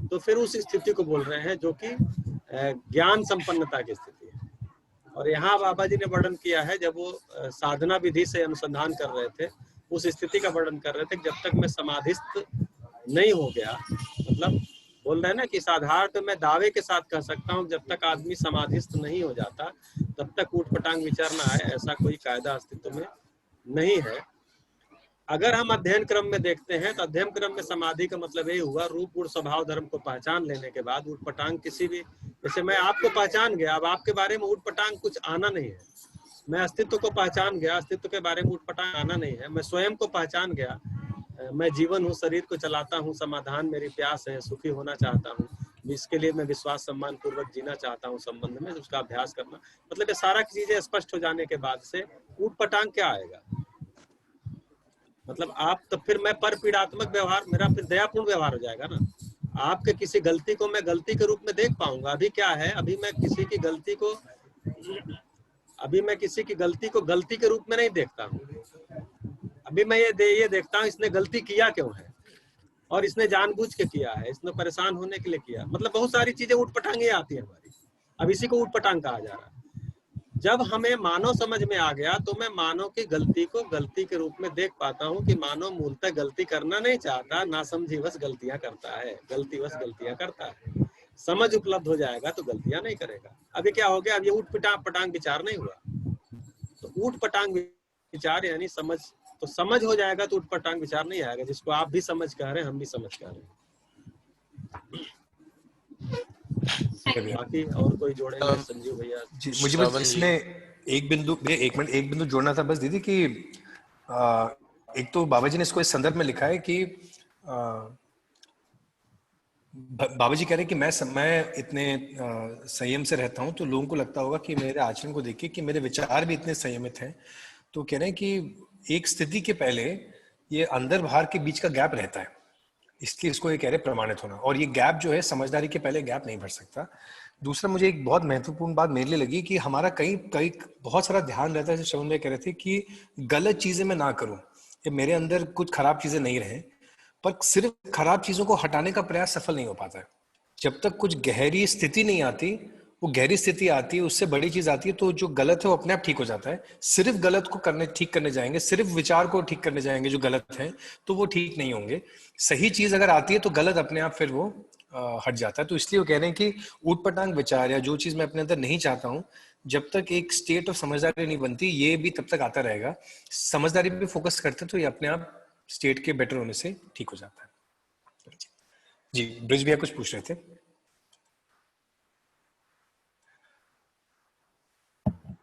तो फिर उस स्थिति को बोल रहे हैं जो कि ज्ञान संपन्नता की स्थिति है। और यहाँ बाबा जी ने वर्णन किया है, जब वो साधना विधि से अनुसंधान कर रहे थे, उस स्थिति का वर्णन कर रहे थे, जब तक मैं समाधिस्थ नहीं हो गया, मतलब बोल रहे हैं ना कि साधारण मैं दावे के साथ कह सकता हूँ, जब तक आदमी समाधिस्थ नहीं हो जाता तब तक ऊट पटांग विचार ना आए, ऐसा कोई कायदा अस्तित्व में नहीं है। अगर हम अध्ययन क्रम में देखते हैं तो अध्ययन क्रम में समाधि का मतलब यही हुआ, रूप गुण स्वभाव धर्म को पहचान लेने के बाद ऊट पटांग किसी भी, जैसे मैं आपको पहचान गया, अब आपके बारे में ऊट पटांग कुछ आना नहीं है। मैं अस्तित्व को पहचान गया, अस्तित्व के बारे में ऊट पटांग आना नहीं है। मैं स्वयं को पहचान गया, मैं जीवन हूँ, शरीर को चलाता हूँ, समाधान मेरी प्यास है, सुखी होना चाहता हूँ, इसके लिए मैं विश्वास सम्मान पूर्वक जीना चाहता हूँ, संबंध में उसका अभ्यास करना, मतलब ये सारा चीजें स्पष्ट हो जाने के बाद से ऊट पटांग क्या आएगा, मतलब आप तो फिर मैं पर पीड़ात्मक व्यवहार, मेरा फिर दयापूर्ण व्यवहार हो जाएगा ना। आपके किसी गलती को मैं गलती के रूप में देख पाऊंगा। अभी क्या है, अभी मैं किसी की गलती को गलती के रूप में नहीं देखता हूँ। अभी मैं ये देखता हूँ इसने गलती किया क्यों है, और इसने जानबूझ के किया है, इसने परेशान होने के लिए किया, मतलब बहुत सारी चीजें ऊट पटांग आती है हमारी। अब इसी को ऊट पटांग कहा जा रहा है। जब हमें मानव समझ में आ गया तो मैं मानव की गलती को गलती के रूप में देख पाता हूँ कि मानव मूलतः गलती करना नहीं चाहता, नासमझीवश गलतियां करता है, गलतीवश गलतियां करता है। समझ उपलब्ध हो जाएगा तो गलतियां नहीं करेगा। अभी क्या हो गया, अब ये ऊट पटांग विचार नहीं हुआ, तो ऊट पटांग विचार यानी समझ, तो समझ हो जाएगा तो ऊट पटांग विचार नहीं आएगा, जिसको आप भी समझ कह रहे हैं, हम भी समझ कह रहे हैं। बाकी और कोई जोड़ेंगे? संजीव भैया जी, मुझे इसमें एक बिंदु जोड़ना था बस दीदी, कि एक तो बाबा जी ने इसको इस संदर्भ में लिखा है कि बाबा जी कह रहे हैं कि मैं इतने संयम से रहता हूं तो लोगों को लगता होगा कि मेरे आचरण को देखिए कि मेरे विचार भी इतने संयमित हैं। तो कह रहे हैं कि एक स्थिति के पहले ये अंदर बाहर के बीच का गैप रहता है, इसलिए इसको ये कह रहे प्रमाणित होना, और ये गैप जो है समझदारी के पहले गैप नहीं भर सकता। दूसरा मुझे एक बहुत महत्वपूर्ण बात मेरे लिए लगी कि हमारा कई कई बहुत सारा ध्यान रहता है, जैसे श्रवण भाई कह रहे थे कि गलत चीजें मैं ना करूं, कि मेरे अंदर कुछ खराब चीजें नहीं रहे, पर सिर्फ खराब चीजों को हटाने का प्रयास सफल नहीं हो पाता है। जब तक कुछ गहरी स्थिति नहीं आती, वो गहरी स्थिति आती है, उससे बड़ी चीज आती है, तो जो गलत है वो अपने आप ठीक हो जाता है। सिर्फ गलत को ठीक करने जाएंगे, सिर्फ विचार को ठीक करने जाएंगे जो गलत है, तो वो ठीक नहीं होंगे। सही चीज अगर आती है तो गलत अपने आप फिर वो हट जाता है। तो इसलिए वो कह रहे हैं कि ऊटपटांग विचार या जो चीज मैं अपने अंदर नहीं चाहता हूँ, जब तक एक स्टेट ऑफ समझदारी नहीं बनती, ये भी तब तक आता रहेगा। समझदारी पे फोकस करते तो ये अपने आप स्टेट के बेटर होने से ठीक हो जाता है। जी, ब्रिज भैया कुछ पूछ रहे थे।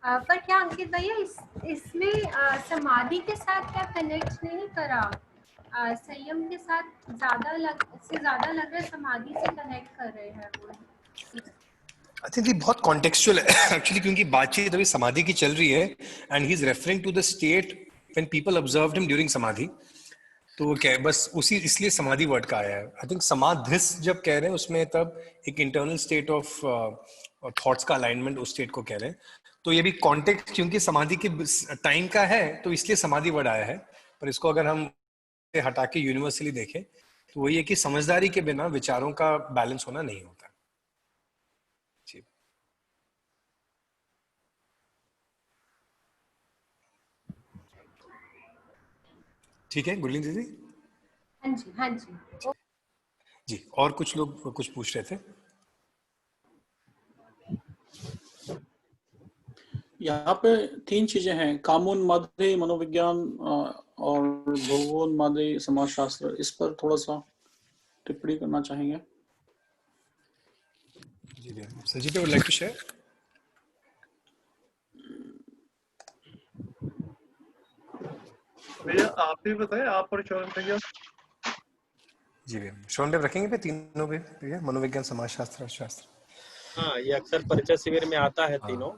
पर क्या अंकित भैया इसमें समाधि के साथ क्या कनेक्ट नहीं करा? संयम के साथ ज्यादा लग रहा है, समाधि से कनेक्ट कर रहे हैं वो। आई थिंक ये बहुत कॉन्टेक्चुअल है एक्चुअली, क्योंकि बातचीत अभी समाधि की चल रही है and he is referring to the state when people observed him during samadhi. तो क्या बस उसी इसलिए समाधि वर्ड का आया है। आई थिंक समाधिस जब कह रहे हैं उसमें तब एक इंटरनल स्टेट ऑफ थॉट्स का अलाइनमेंट उस स्टेट को कह रहे हैं। तो ये भी कॉन्टेक्स्ट क्योंकि समाधि के टाइम का है तो इसलिए समाधि वर्ड आया है, पर इसको अगर हम हटा के यूनिवर्सली देखें तो वही है कि समझदारी के बिना विचारों का बैलेंस होना नहीं होता। ठीक है गुरलीन दीदी। हाँ जी, हाँ जी जी। और कुछ लोग कुछ पूछ रहे थे। यहाँ पे 3 चीजें हैं, कामोन्मादी मनोविज्ञान और भोगोन्मादी समाजशास्त्र। इस पर थोड़ा सा टिप्पणी करना चाहेंगे। जी Sanjeev would like to share. भैया आप ही बताएं, आप और शोन भैया। जी भैया शोन देव रखेंगे पे तीनों पे भैया, मनोविज्ञान, समाजशास्त्र और शास्त्र। हाँ, ये अक्सर परिचय शिविर में आता है तीनों।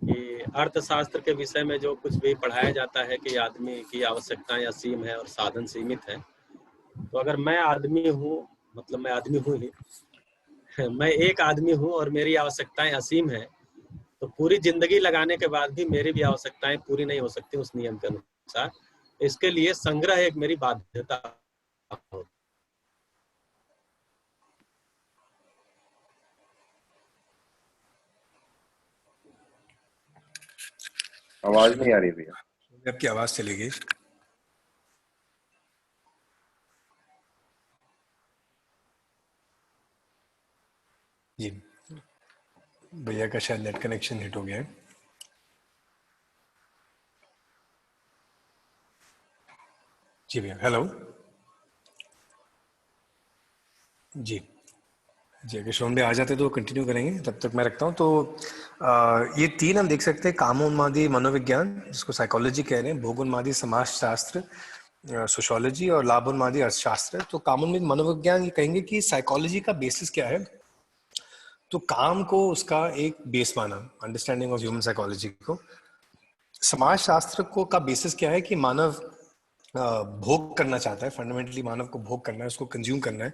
कि अर्थशास्त्र के विषय में जो कुछ भी पढ़ाया जाता है कि आदमी की आवश्यकताएं असीम है और साधन सीमित है। तो अगर मैं आदमी हूँ, मतलब मैं आदमी हूँ ही, मैं एक आदमी हूँ और मेरी आवश्यकताएं असीम है, तो पूरी जिंदगी लगाने के बाद भी मेरी भी आवश्यकताएं पूरी नहीं हो सकती उस नियम के अनुसार। इसके लिए संग्रह एक मेरी बाध्यता हो। आवाज नहीं आ रही भैया, आपकी आवाज चली गई। जी भैया का शायद नेट कनेक्शन हिट हो गया है। जी भैया हेलो। जी जी अगर शोन भैया आ जाते तो कंटिन्यू करेंगे, तब तक मैं रखता हूँ। तो ये 3 हम देख सकते हैं, कामोन्मादी मनोविज्ञान जिसको साइकोलॉजी कह रहे हैं, भोगोन्मादी समाजशास्त्र सोशियोलॉजी और लाभोन्मादी अर्थशास्त्र। तो कामोन्मादी मनोविज्ञान ये कहेंगे कि साइकोलॉजी का बेसिस क्या है। तो काम को उसका एक बेस माना, अंडरस्टैंडिंग ऑफ ह्यूमन साइकोलॉजी को। समाजशास्त्र को का बेसिस क्या है कि मानव भोग करना चाहता है, फंडामेंटली मानव को भोग करना है, उसको कंज्यूम करना है,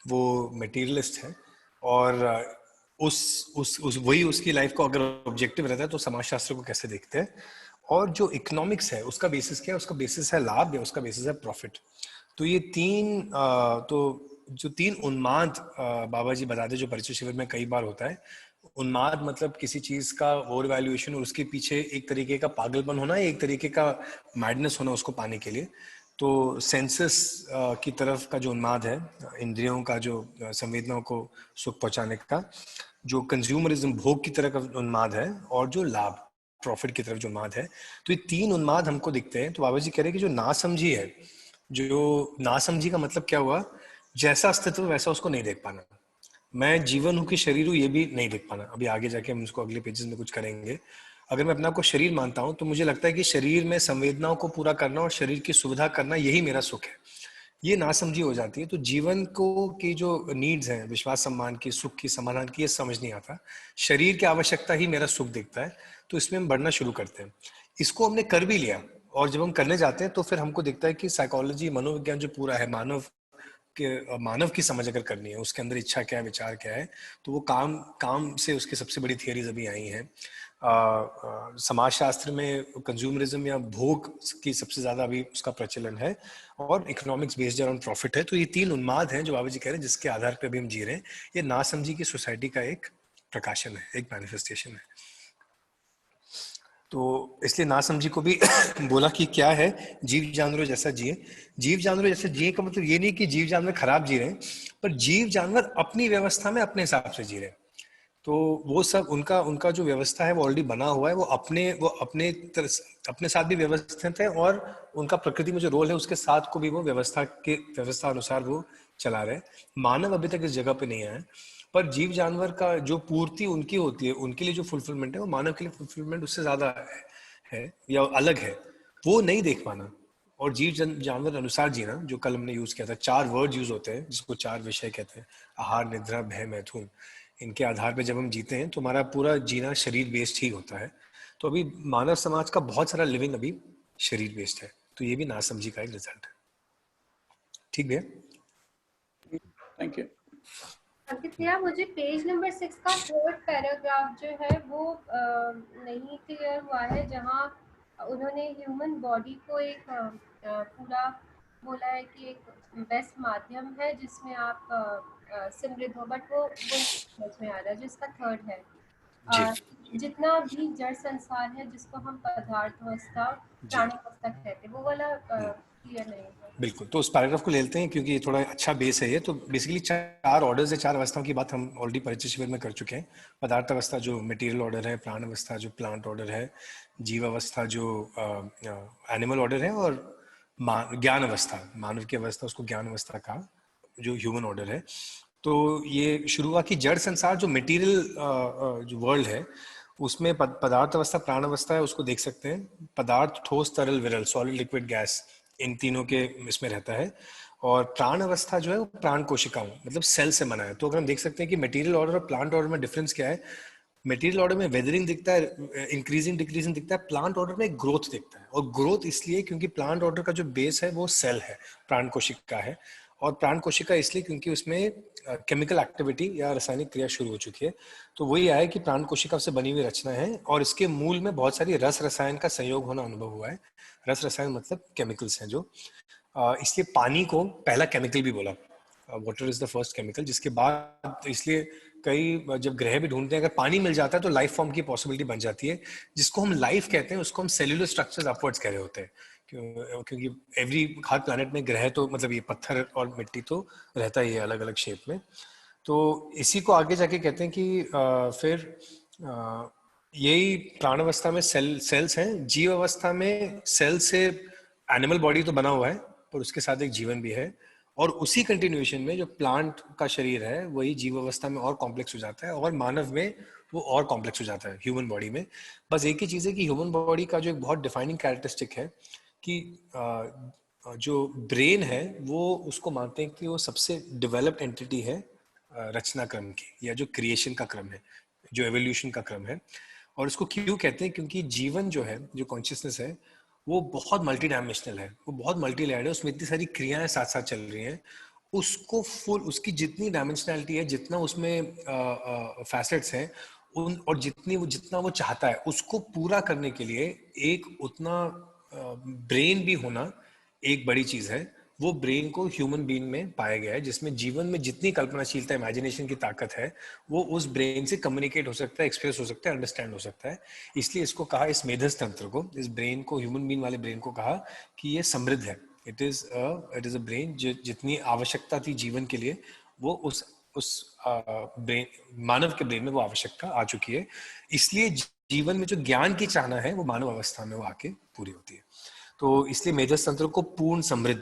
वो मटेरियलिस्ट है और उस वही उसकी लाइफ को अगर ऑब्जेक्टिव रहता है तो समाजशास्त्र को कैसे देखते हैं। और जो इकोनॉमिक्स है उसका बेसिस क्या है, उसका बेसिस है लाभ या उसका बेसिस है प्रॉफिट। तो ये 3 उन्माद बाबा जी बताते जो परिचय शिविर में कई बार होता है। उन्माद मतलब किसी चीज का ओवर वैल्यूएशन और उसके पीछे एक तरीके का पागलपन होना, एक तरीके का मैडनेस होना उसको पाने के लिए। तो सेंसस की तरफ का जो उन्माद है, इंद्रियों का जो संवेदनाओं को सुख पहुंचाने का, जो कंज्यूमरिज्म भोग की तरफ का उन्माद है, और जो लाभ प्रॉफिट की तरफ जो उन्माद है। तो ये 3 उन्माद हमको दिखते हैं। तो बाबा जी कह रहे हैं कि जो नासमझी है, जो नासमझी का मतलब क्या हुआ, जैसा अस्तित्व वैसा उसको नहीं देख पाना। मैं जीवन हूं कि शरीर हूं ये भी नहीं देख पाना। अभी आगे जाके हम उसको अगले पेजेस में कुछ करेंगे। अगर मैं अपने आप को शरीर मानता हूँ तो मुझे लगता है कि शरीर में संवेदनाओं को पूरा करना और शरीर की सुविधा करना यही मेरा सुख है। ये नासमझी हो जाती है। तो जीवन को की जो नीड्स हैं, विश्वास, सम्मान की, सुख की, समाधान की, ये समझ नहीं आता। शरीर की आवश्यकता ही मेरा सुख दिखता है। तो इसमें हम बढ़ना शुरू करते हैं। इसको हमने कर भी लिया और जब हम करने जाते हैं तो फिर हमको दिखता है कि साइकोलॉजी, मनोविज्ञान जो पूरा है, मानव की समझ अगर करनी है, उसके अंदर इच्छा क्या है, विचार क्या है, तो वो काम से उसकी सबसे बड़ी थियरीज अभी आई हैं। समाजशास्त्र में कंज्यूमरिज्म या भोग की सबसे ज्यादा अभी उसका प्रचलन है, और इकोनॉमिक्स बेस्ड अराउंड प्रॉफिट है। तो ये 3 उन्माद हैं जो बाबा जी कह रहे हैं, जिसके आधार पे अभी हम जी रहे हैं। ये नासमझी की सोसाइटी का एक प्रकाशन है, एक मैनिफेस्टेशन है। तो इसलिए नासमझी को भी बोला कि क्या है, जीव जानवरों जैसा जिए। जीव जानवरों जैसे जिए का मतलब ये नहीं कि जीव जानवर खराब जी रहे हैं, पर जीव जानवर अपनी व्यवस्था में अपने हिसाब से जी रहे हैं। तो वो सब उनका जो व्यवस्था है वो ऑलरेडी बना हुआ है। वो अपने साथ भी व्यवस्थित है, और उनका प्रकृति में जो रोल है उसके साथ को भी वो व्यवस्था अनुसार वो चला रहे हैं। मानव अभी तक इस जगह पे नहीं आया, पर जीव जानवर का जो पूर्ति उनकी होती है, उनके लिए जो फुलफिलमेंट है, वो मानव के लिए फुलफिलमेंट उससे ज्यादा है या अलग है, वो नहीं देख पाना। और जीव जानवर अनुसार जीना, जो कल हमने यूज किया था, 4 वर्ड यूज होते हैं जिसको 4 विषय कहते हैं: आहार, निद्रा, भय, मैथुन। इनके आधार पे जब हम जीते हैं तो हमारा पूरा जीना शरीर बेस्ड ही होता है। तो अभी मानव समाज का बहुत सारा लिविंग अभी शरीर बेस्ड है। तो ये भी नासमझी का एक रिजल्ट है। ठीक है, थैंक यू। आदित्य, मुझे पेज नंबर 6 का 3rd पैराग्राफ जो है वो नहीं क्लियर हुआ है, जहाँ उन्होंने ह्यूमन बॉडी को एक पूरा बोला है कि एक बेस्ट माध्यम है जिसमें आप समृद्ध हो, बट वो समझ में आ रहा है जिसका 3rd है। जितना भी जड़ संसार है जिसको हम पदार्थावस्था, प्राणावस्था कहते हैं, वो वाला क्लियर नहीं है। बिल्कुल, तो उस पैराग्राफ को ले लेते हैं क्योंकि ये थोड़ा अच्छा बेस है। ये तो बेसिकली 4 ऑर्डर्स है, 4 अवस्थाओं की बात हम ऑलरेडी परिचय शिविर में कर चुके हैं। पदार्थ अवस्था जो मटेरियल ऑर्डर है, प्राण अवस्था जो प्लांट ऑर्डर है, जीव अवस्था जो एनिमल ऑर्डर है, और ज्ञान अवस्था, मानव की अवस्था, उसको ज्ञान अवस्था का जो ह्यूमन ऑर्डर है। तो ये शुरू हुआ कि जड़ संसार जो मटेरियल जो वर्ल्ड है, उसमें पदार्थ अवस्था, प्राण अवस्था है, उसको देख सकते हैं। पदार्थ, ठोस, तरल, विरल, सॉलिड, लिक्विड, गैस, इन तीनों के इसमें रहता है। और प्राण अवस्था जो है वो प्राण कोशिकाओं मतलब सेल से बना है। तो अगर हम देख सकते हैं कि मटेरियल ऑर्डर और प्लांट ऑर्डर में डिफरेंस क्या है। मटेरियल ऑर्डर में वेदरिंग दिखता है, इंक्रीजिंग डिक्रीजिंग दिखता है। प्लांट ऑर्डर में ग्रोथ दिखता है, और ग्रोथ इसलिए क्योंकि प्लांट ऑर्डर का जो बेस है वो सेल है, प्राण कोशिका है। और प्राण कोशिका इसलिए क्योंकि उसमें केमिकल एक्टिविटी या रासायनिक क्रिया शुरू हो चुकी है। तो वही आया कि प्राण कोशिका से बनी हुई रचना है, और इसके मूल में बहुत सारी रस रसायन का संयोग होना अनुभव हुआ है। रस रसायन मतलब केमिकल्स हैं जो, इसलिए पानी को पहला केमिकल भी बोला, water is the first chemical. जिसके बाद इसलिए कई जब ग्रह भी ढूंढते हैं, अगर पानी मिल जाता है तो लाइफ फॉर्म की पॉसिबिलिटी बन जाती है। जिसको हम लाइफ कहते हैं उसको हम सेल्यूलर स्ट्रक्चर्स अपवर्ड्स कह रहे होते हैं, क्योंकि हर प्लैनेट में ग्रह तो मतलब ये पत्थर और मिट्टी तो रहता ही है अलग अलग शेप में। तो इसी को आगे जाके कहते हैं कि फिर यही प्राण अवस्था में सेल्स हैं। जीव अवस्था में सेल से एनिमल बॉडी तो बना हुआ है, पर उसके साथ एक जीवन भी है। और उसी कंटिन्यूएशन में जो प्लांट का शरीर है वही जीव अवस्था में और कॉम्प्लेक्स हो जाता है, और मानव में वो और कॉम्प्लेक्स हो जाता है ह्यूमन बॉडी में। बस एक ही चीज़ है कि ह्यूमन बॉडी का जो एक बहुत डिफाइनिंग कैरेक्टरिस्टिक है कि जो ब्रेन है वो उसको मानते हैं कि वो सबसे डेवलप्ड एंटिटी है रचना क्रम की, या जो क्रिएशन का क्रम है, जो एवोल्यूशन का क्रम है। और इसको क्यों कहते हैं? क्योंकि जीवन जो है, जो कॉन्शियसनेस है, वो बहुत मल्टी डायमेंशनल है, वो बहुत मल्टी लेयर्ड है। उसमें इतनी सारी क्रियाएं साथ साथ चल रही हैं। उसको फुल, उसकी जितनी डायमेंशनैलिटी है, जितना उसमें फैसेट्स हैं, और जितना वो चाहता है उसको पूरा करने के लिए एक उतना ब्रेन भी होना एक बड़ी चीज है। वो ब्रेन को ह्यूमन बीइंग में पाया गया है, जिसमें जीवन में जितनी कल्पनाशीलता, इमेजिनेशन की ताकत है, वो उस ब्रेन से कम्युनिकेट हो सकता है, एक्सप्रेस हो सकता है, अंडरस्टैंड हो सकता है। इसलिए इसको कहा, इस मेधस तंत्र को, इस ब्रेन को, ह्यूमन बीइंग वाले ब्रेन को कहा कि ये समृद्ध है। इट इज अ ब्रेन जितनी आवश्यकता थी जीवन के लिए, वो उस ब्रेन, मानव के ब्रेन में वो आवश्यकता आ चुकी है। इसलिए जीवन में जो ज्ञान की चाहना है वो मानव अवस्था में वो आके पूरी होती है। तो इसलिए मेधस तंत्र को पूर्ण समृद्ध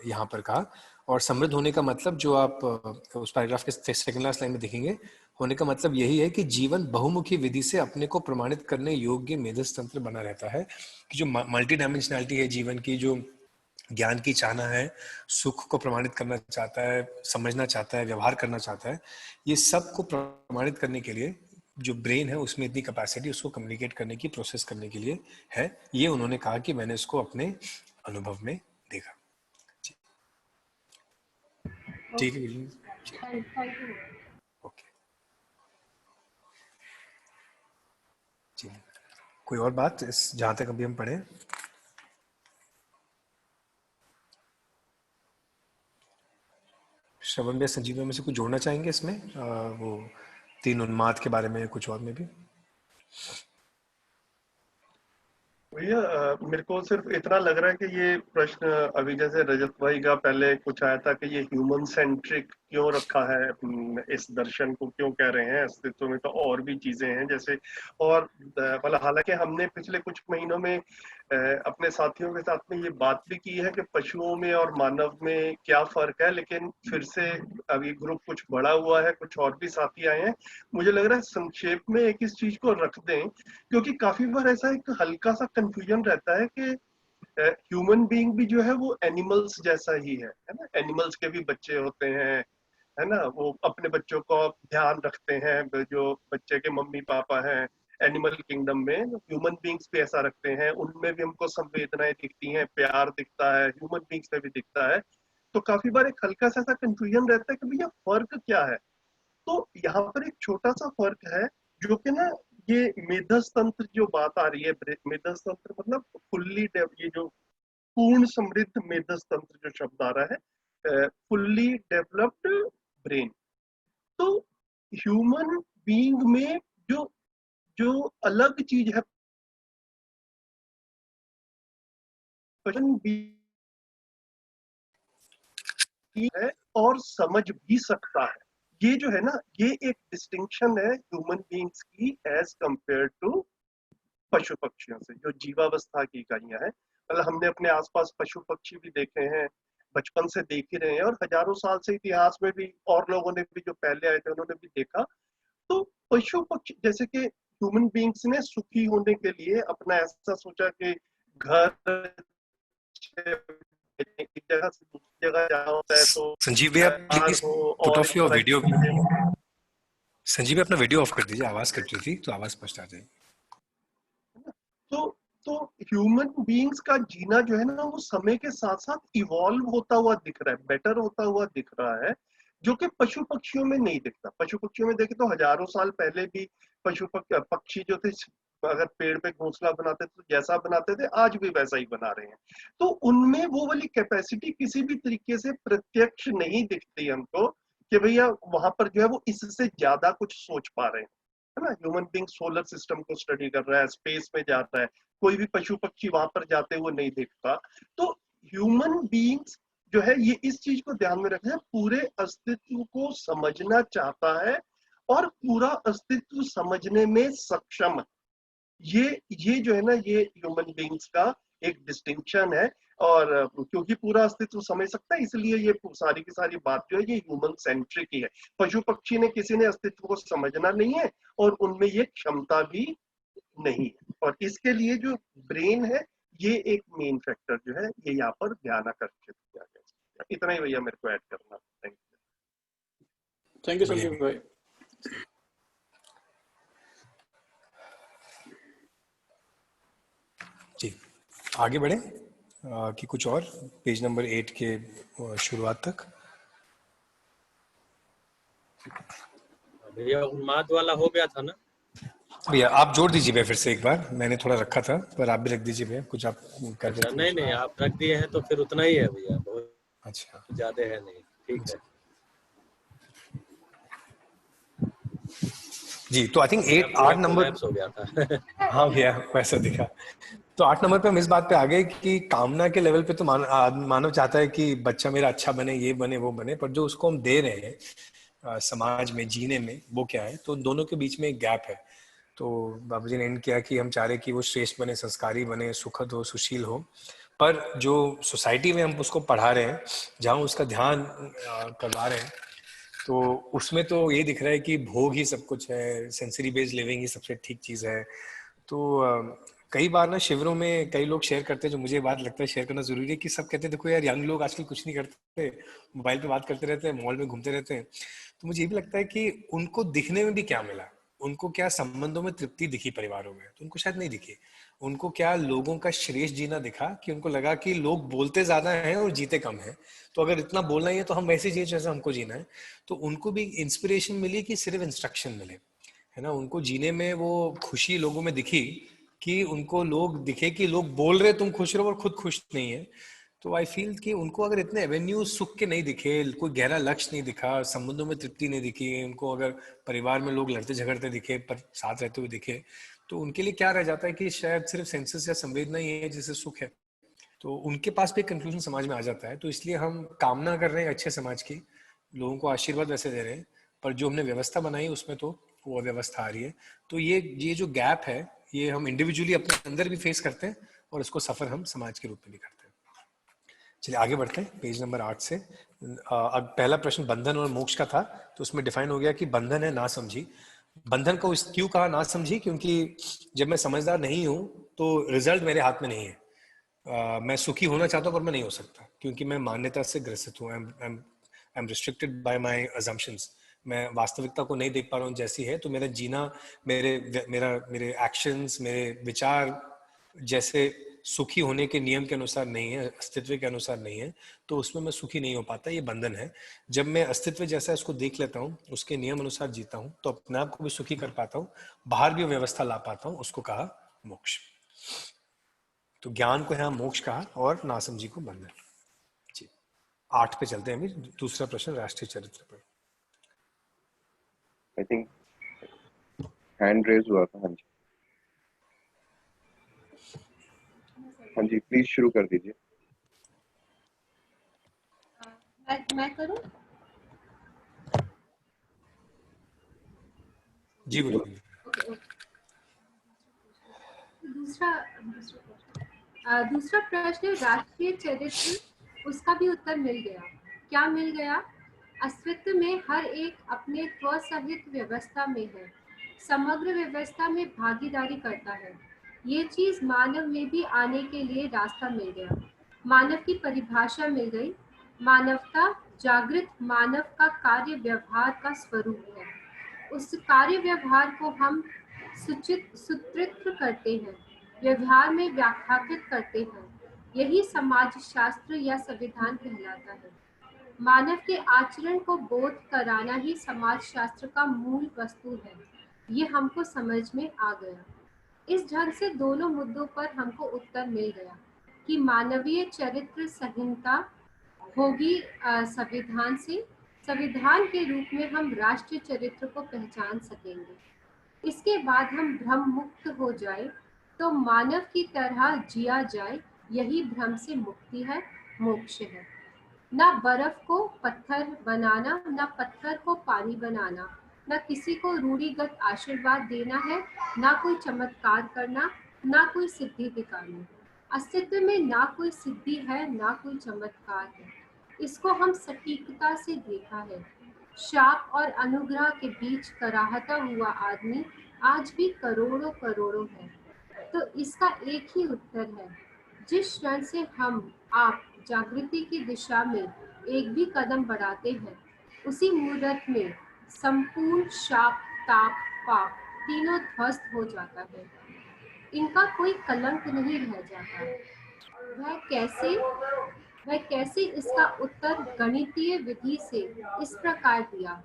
यहाँ पर कहा। और समृद्ध होने का मतलब जो आप उस पैराग्राफ के सेकंड लास्ट लाइन में देखेंगे, होने का मतलब यही है कि जीवन बहुमुखी विधि से अपने को प्रमाणित करने योग्य मेधस तंत्र बना रहता है, कि जो मल्टी डायमेंशनलिटी है जीवन की, जो ज्ञान की चाहना है, सुख को प्रमाणित करना चाहता है, समझना चाहता है, व्यवहार करना चाहता है, ये सब को प्रमाणित करने के लिए जो ब्रेन है उसमें इतनी कैपेसिटी, उसको कम्युनिकेट करने की, प्रोसेस करने के लिए है। ये उन्होंने कहा कि मैंने इसको अपने अनुभव में देखा। ठीक है गुरु जी, ओके जी। कोई और बात इस जहां तक अभी हम पढ़े? श्रवण में, संजीव में से कुछ जोड़ना चाहेंगे इसमें? वो 3 उन्माद के बारे में, कुछ और में भी? भैया मेरे को सिर्फ इतना लग रहा है कि ये प्रश्न अभी जैसे रजत भाई का पहले कुछ आया था कि ये ह्यूमन सेंट्रिक क्यों रखा है, इस दर्शन को क्यों कह रहे हैं, अस्तित्व में तो और भी चीजें हैं जैसे, और मतलब हालांकि हमने पिछले कुछ महीनों में अपने साथियों के साथ में ये बात भी की है कि पशुओं में और मानव में क्या फर्क है, लेकिन फिर से अभी ग्रुप कुछ बड़ा हुआ है, कुछ और भी साथी आए हैं। मुझे लग रहा है संक्षेप में एक इस चीज को रख दें, क्योंकि काफी बार ऐसा एक हल्का सा कंफ्यूजन रहता है कि ह्यूमन बीइंग भी जो है वो एनिमल्स जैसा ही है ना। एनिमल्स के भी बच्चे होते हैं, है ना, वो अपने बच्चों को ध्यान रखते हैं, जो बच्चे के मम्मी पापा हैं एनिमल किंगडम में, ह्यूमन बीइंग्स भी ऐसा रखते हैं, उनमें भी हमको संवेदनाएं दिखती हैं, प्यार दिखता है, ह्यूमन बीइंग्स में भी दिखता है। तो काफी बार एक हल्का सा कंफ्यूजन रहता है कि भैया फर्क क्या है। तो यहाँ पर एक छोटा सा फर्क है, जो कि ना ये मेधस तंत्र जो बात आ रही है, मेधस तंत्र मतलब फुल्ली, ये जो पूर्ण समृद्ध मेधस तंत्र जो शब्द आ रहा है, फुल्ली डेवलप्ड ब्रेन। तो ह्यूमन बीइंग में जो जो अलग चीज है, है और समझ भी सकता है। ये जो है ना, ये एक डिस्टिंक्शन है ह्यूमन बीइंग्स की एज कंपेयर टू पशु पक्षियों से, जो जीवावस्था की इकाइयां हैं। मतलब हमने अपने आसपास पशु पक्षी भी देखे हैं, बचपन से देख ही रहे हैं, और हजारों साल से इतिहास में भी और लोगों ने भी जो पहले आए थे उन्होंने भी देखा। तो पशु पक्षी जैसे कि ह्यूमन बीइंग्स ने सुखी होने के लिए अपना ऐसा सोचा कि घर एक जगह से दूसरी जगह जाना होता है तो संजीव भैया प्लीज पुट और ऑफ योर वीडियो। संजीव भैया अपना वीडियो ऑफ कर दीजिए, आवाज कट रही थी, तो आवाज स्पष्ट आ जाएगी। तो ह्यूमन बीइंग्स का जीना जो है ना, वो समय के साथ साथ इवॉल्व होता हुआ दिख रहा है, बेटर होता हुआ दिख रहा है, जो कि पशु पक्षियों में नहीं दिखता। पशु पक्षियों में देखे तो हजारों साल पहले भी पशु पक्षी जो थे, अगर पेड़ पे घोंसला बनाते थे तो जैसा बनाते थे आज भी वैसा ही बना रहे हैं। तो उनमें वो वाली कैपेसिटी किसी भी तरीके से प्रत्यक्ष नहीं दिखती हमको कि भैया वहां पर जो है वो इससे ज्यादा कुछ सोच पा रहे हैं, है ना। ह्यूमन बीइंग सोलर सिस्टम को स्टडी कर रहा है, स्पेस में जाता है, कोई भी पशु पक्षी वहां पर जाते हुए नहीं देखता। तो ह्यूमन बीइंग्स जो है ये इस चीज को ध्यान में रखना है, पूरे अस्तित्व को समझना चाहता है और पूरा अस्तित्व समझने में सक्षम है। ये जो है ना, ये ह्यूमन बीइंग्स का एक डिस्टिंक्शन है। और क्योंकि पूरा अस्तित्व समझ सकता है, इसलिए ये सारी की सारी बात जो है ये ह्यूमन सेंट्रिक ही है। पशु पक्षी ने किसी ने अस्तित्व को समझना नहीं है और उनमें ये क्षमता भी नहीं है। और इसके लिए जो ब्रेन है, ये एक मेन फैक्टर जो है ये यहाँ पर ध्यान आकर्षित किया गया। इतना ही भैया मेरे को ऐड करना। थैंक यू संजीव भाई। जी आगे बढ़े कि कुछ और पेज नंबर 8 के शुरुआत तक। भैया उन्माद वाला हो गया था ना भैया, आप जोड़ दीजिए भैया फिर से एक बार, मैंने थोड़ा रखा था पर आप भी रख दीजिए भैया, कुछ आप कर अच्छा, नहीं आप रख दिए हैं तो फिर उतना ही है भैया, बहुत अच्छा ज्यादा है नहीं, ठीक है जी। तो आई थिंक 8 नंबर हो गया था हाँ भैया वैसा दिखा। तो 8 नंबर पे हम इस बात पे आ गए कि कामना के लेवल पे तो मानव चाहता है कि बच्चा मेरा अच्छा बने, ये बने वो बने, पर जो उसको हम दे रहे हैं समाज में जीने में, वो क्या है। तो दोनों के बीच में एक गैप है। तो बाबूजी ने एंड किया कि हम चाह रहे कि वो श्रेष्ठ बने, संस्कारी बने, सुखद हो, सुशील हो, पर जो सोसाइटी में हम उसको पढ़ा रहे हैं, जहाँ उसका ध्यान करवा रहे हैं, तो उसमें तो ये दिख रहा है कि भोग ही सब कुछ है, सेंसरी बेस्ड लिविंग ही सबसे ठीक चीज है। तो कई बार ना शिविरों में कई लोग शेयर करते हैं, जो मुझे बात लगता है शेयर करना जरूरी है, कि सब कहते हैं देखो यार यंग लोग आजकल कुछ नहीं करते, मोबाइल पे बात करते रहते हैं, मॉल में घूमते रहते हैं। तो मुझे ये भी लगता है कि उनको दिखने में भी क्या मिला, उनको क्या संबंधों में तृप्ति दिखी परिवारों में, तो उनको शायद नहीं दिखी। उनको क्या लोगों का श्रेष्ठ जीना दिखा, कि उनको लगा कि लोग बोलते ज्यादा हैं और जीते कम हैं, तो अगर इतना बोलना ही है तो हम वैसे जिए जैसे हमको जीना है। तो उनको भी इंस्पिरेशन मिली कि सिर्फ इंस्ट्रक्शन मिले, है ना। उनको जीने में वो खुशी लोगों में दिखी, कि उनको लोग दिखे कि लोग बोल रहे तुम खुश रहो और खुद खुश नहीं है। तो आई फील कि उनको अगर इतने एवेन्यू सुख के नहीं दिखे, कोई गहरा लक्ष्य नहीं दिखा, संबंधों में तृप्ति नहीं दिखी, उनको अगर परिवार में लोग लड़ते झगड़ते दिखे पर साथ रहते हुए दिखे, तो उनके लिए क्या रह जाता है कि शायद सिर्फ सेंसेस या संवेदना ही है जिससे सुख है। तो उनके पास भी कंक्लूजन समाज में आ जाता है। तो इसलिए हम कामना कर रहे हैं अच्छे समाज की, लोगों को आशीर्वाद वैसे दे रहे हैं, पर जो हमने व्यवस्था बनाई उसमें तो वो अव्यवस्था आ रही है। तो ये जो गैप है, ये हम इंडिविजुअली अपने अंदर भी फेस करते हैं और इसको सफर हम समाज के रूप में भी करते हैं। चलिए आगे बढ़ते हैं पेज नंबर 8 से। अब पहला प्रश्न बंधन और मोक्ष का था, तो उसमें डिफाइन हो गया कि बंधन है ना समझी। बंधन को क्यों कहा ना समझी, क्योंकि जब मैं समझदार नहीं हूं तो रिजल्ट मेरे हाथ में नहीं है। मैं सुखी होना चाहता हूं पर मैं नहीं हो सकता, क्योंकि मैं मान्यता से ग्रसित हूं। I am restricted by my assumptions. मैं वास्तविकता को नहीं देख पा रहा हूं जैसी है, तो मेरा जीना, मेरे एक्शंस, मेरे विचार जैसे सुखी होने के नियम के अनुसार नहीं है, अस्तित्व के अनुसार नहीं है, तो उसमें मैं सुखी नहीं हो पाता। ये बंधन है। जब मैं अस्तित्व जैसा इसको देख लेता हूँ, उसके नियम अनुसार जीता हूँ, तो अपने आप को भी सुखी कर पाता हूँ, बाहर भी व्यवस्था ला पाता हूँ, उसको कहा मोक्ष। तो ज्ञान को यहाँ मोक्ष कहा और नासमझी को बंधन। जी 8 पे चलते हैं अभी, दूसरा प्रश्न राष्ट्रीय चरित्र पर। आई थिंक हैंड रेज हुआ था। हाँ जी, हाँ जी, प्लीज शुरू कर दीजिए। मैं करूं? जी बोलिए। दूसरा प्रश्न राष्ट्रीय चरित्र, उसका भी उत्तर मिल गया। क्या मिल गया? अस्तित्व में हर एक अपने स्वसहित व्यवस्था में है, समग्र व्यवस्था में भागीदारी करता है। ये चीज मानव में भी आने के लिए रास्ता मिल गया। मानव की परिभाषा मिल गई। मानवता जागृत मानव का कार्य व्यवहार का स्वरूप है। उस कार्य व्यवहार को हम सूत्रित करते हैं, व्यवहार में व्याख्यात करते हैं। यही समाजशास्त्र या संविधान कहलाता है। मानव के आचरण को बोध कराना ही समाजशास्त्र का मूल वस्तु है। ये हमको समझ में आ गया। इस ढंग से दोनों मुद्दों पर हमको उत्तर मिल गया कि मानवीय चरित्र संहिता होगी संविधान से। संविधान के रूप में हम राष्ट्रीय चरित्र को पहचान सकेंगे। इसके बाद हम भ्रम मुक्त हो जाए तो मानव की तरह जिया जाए, यही भ्रम से मुक्ति है, मोक्ष है। ना बर्फ को पत्थर बनाना, ना पत्थर को पानी बनाना, ना किसी को रूढ़िगत आशीर्वाद देना है, ना कोई चमत्कार करना, ना कोई सिद्धि दिखानी। अस्तित्व में ना कोई सिद्धि है, ना कोई चमत्कार है। इसको हम सटीकता से देखा है। शाप और अनुग्रह के बीच कराहता हुआ आदमी आज भी करोड़ों करोड़ों है। तो इसका एक ही उत्तर है, जिस क्षण से हम आप जागृति की दिशा में एक भी कदम बढ़ाते हैं, उसी मुहूर्त में संपूर्ण शाप, ताप, पाप तीनों ध्वस्त हो जाता है। इनका कोई कलंक नहीं रह जाता। वह कैसे इसका उत्तर गणितीय विधि से इस प्रकार दिया,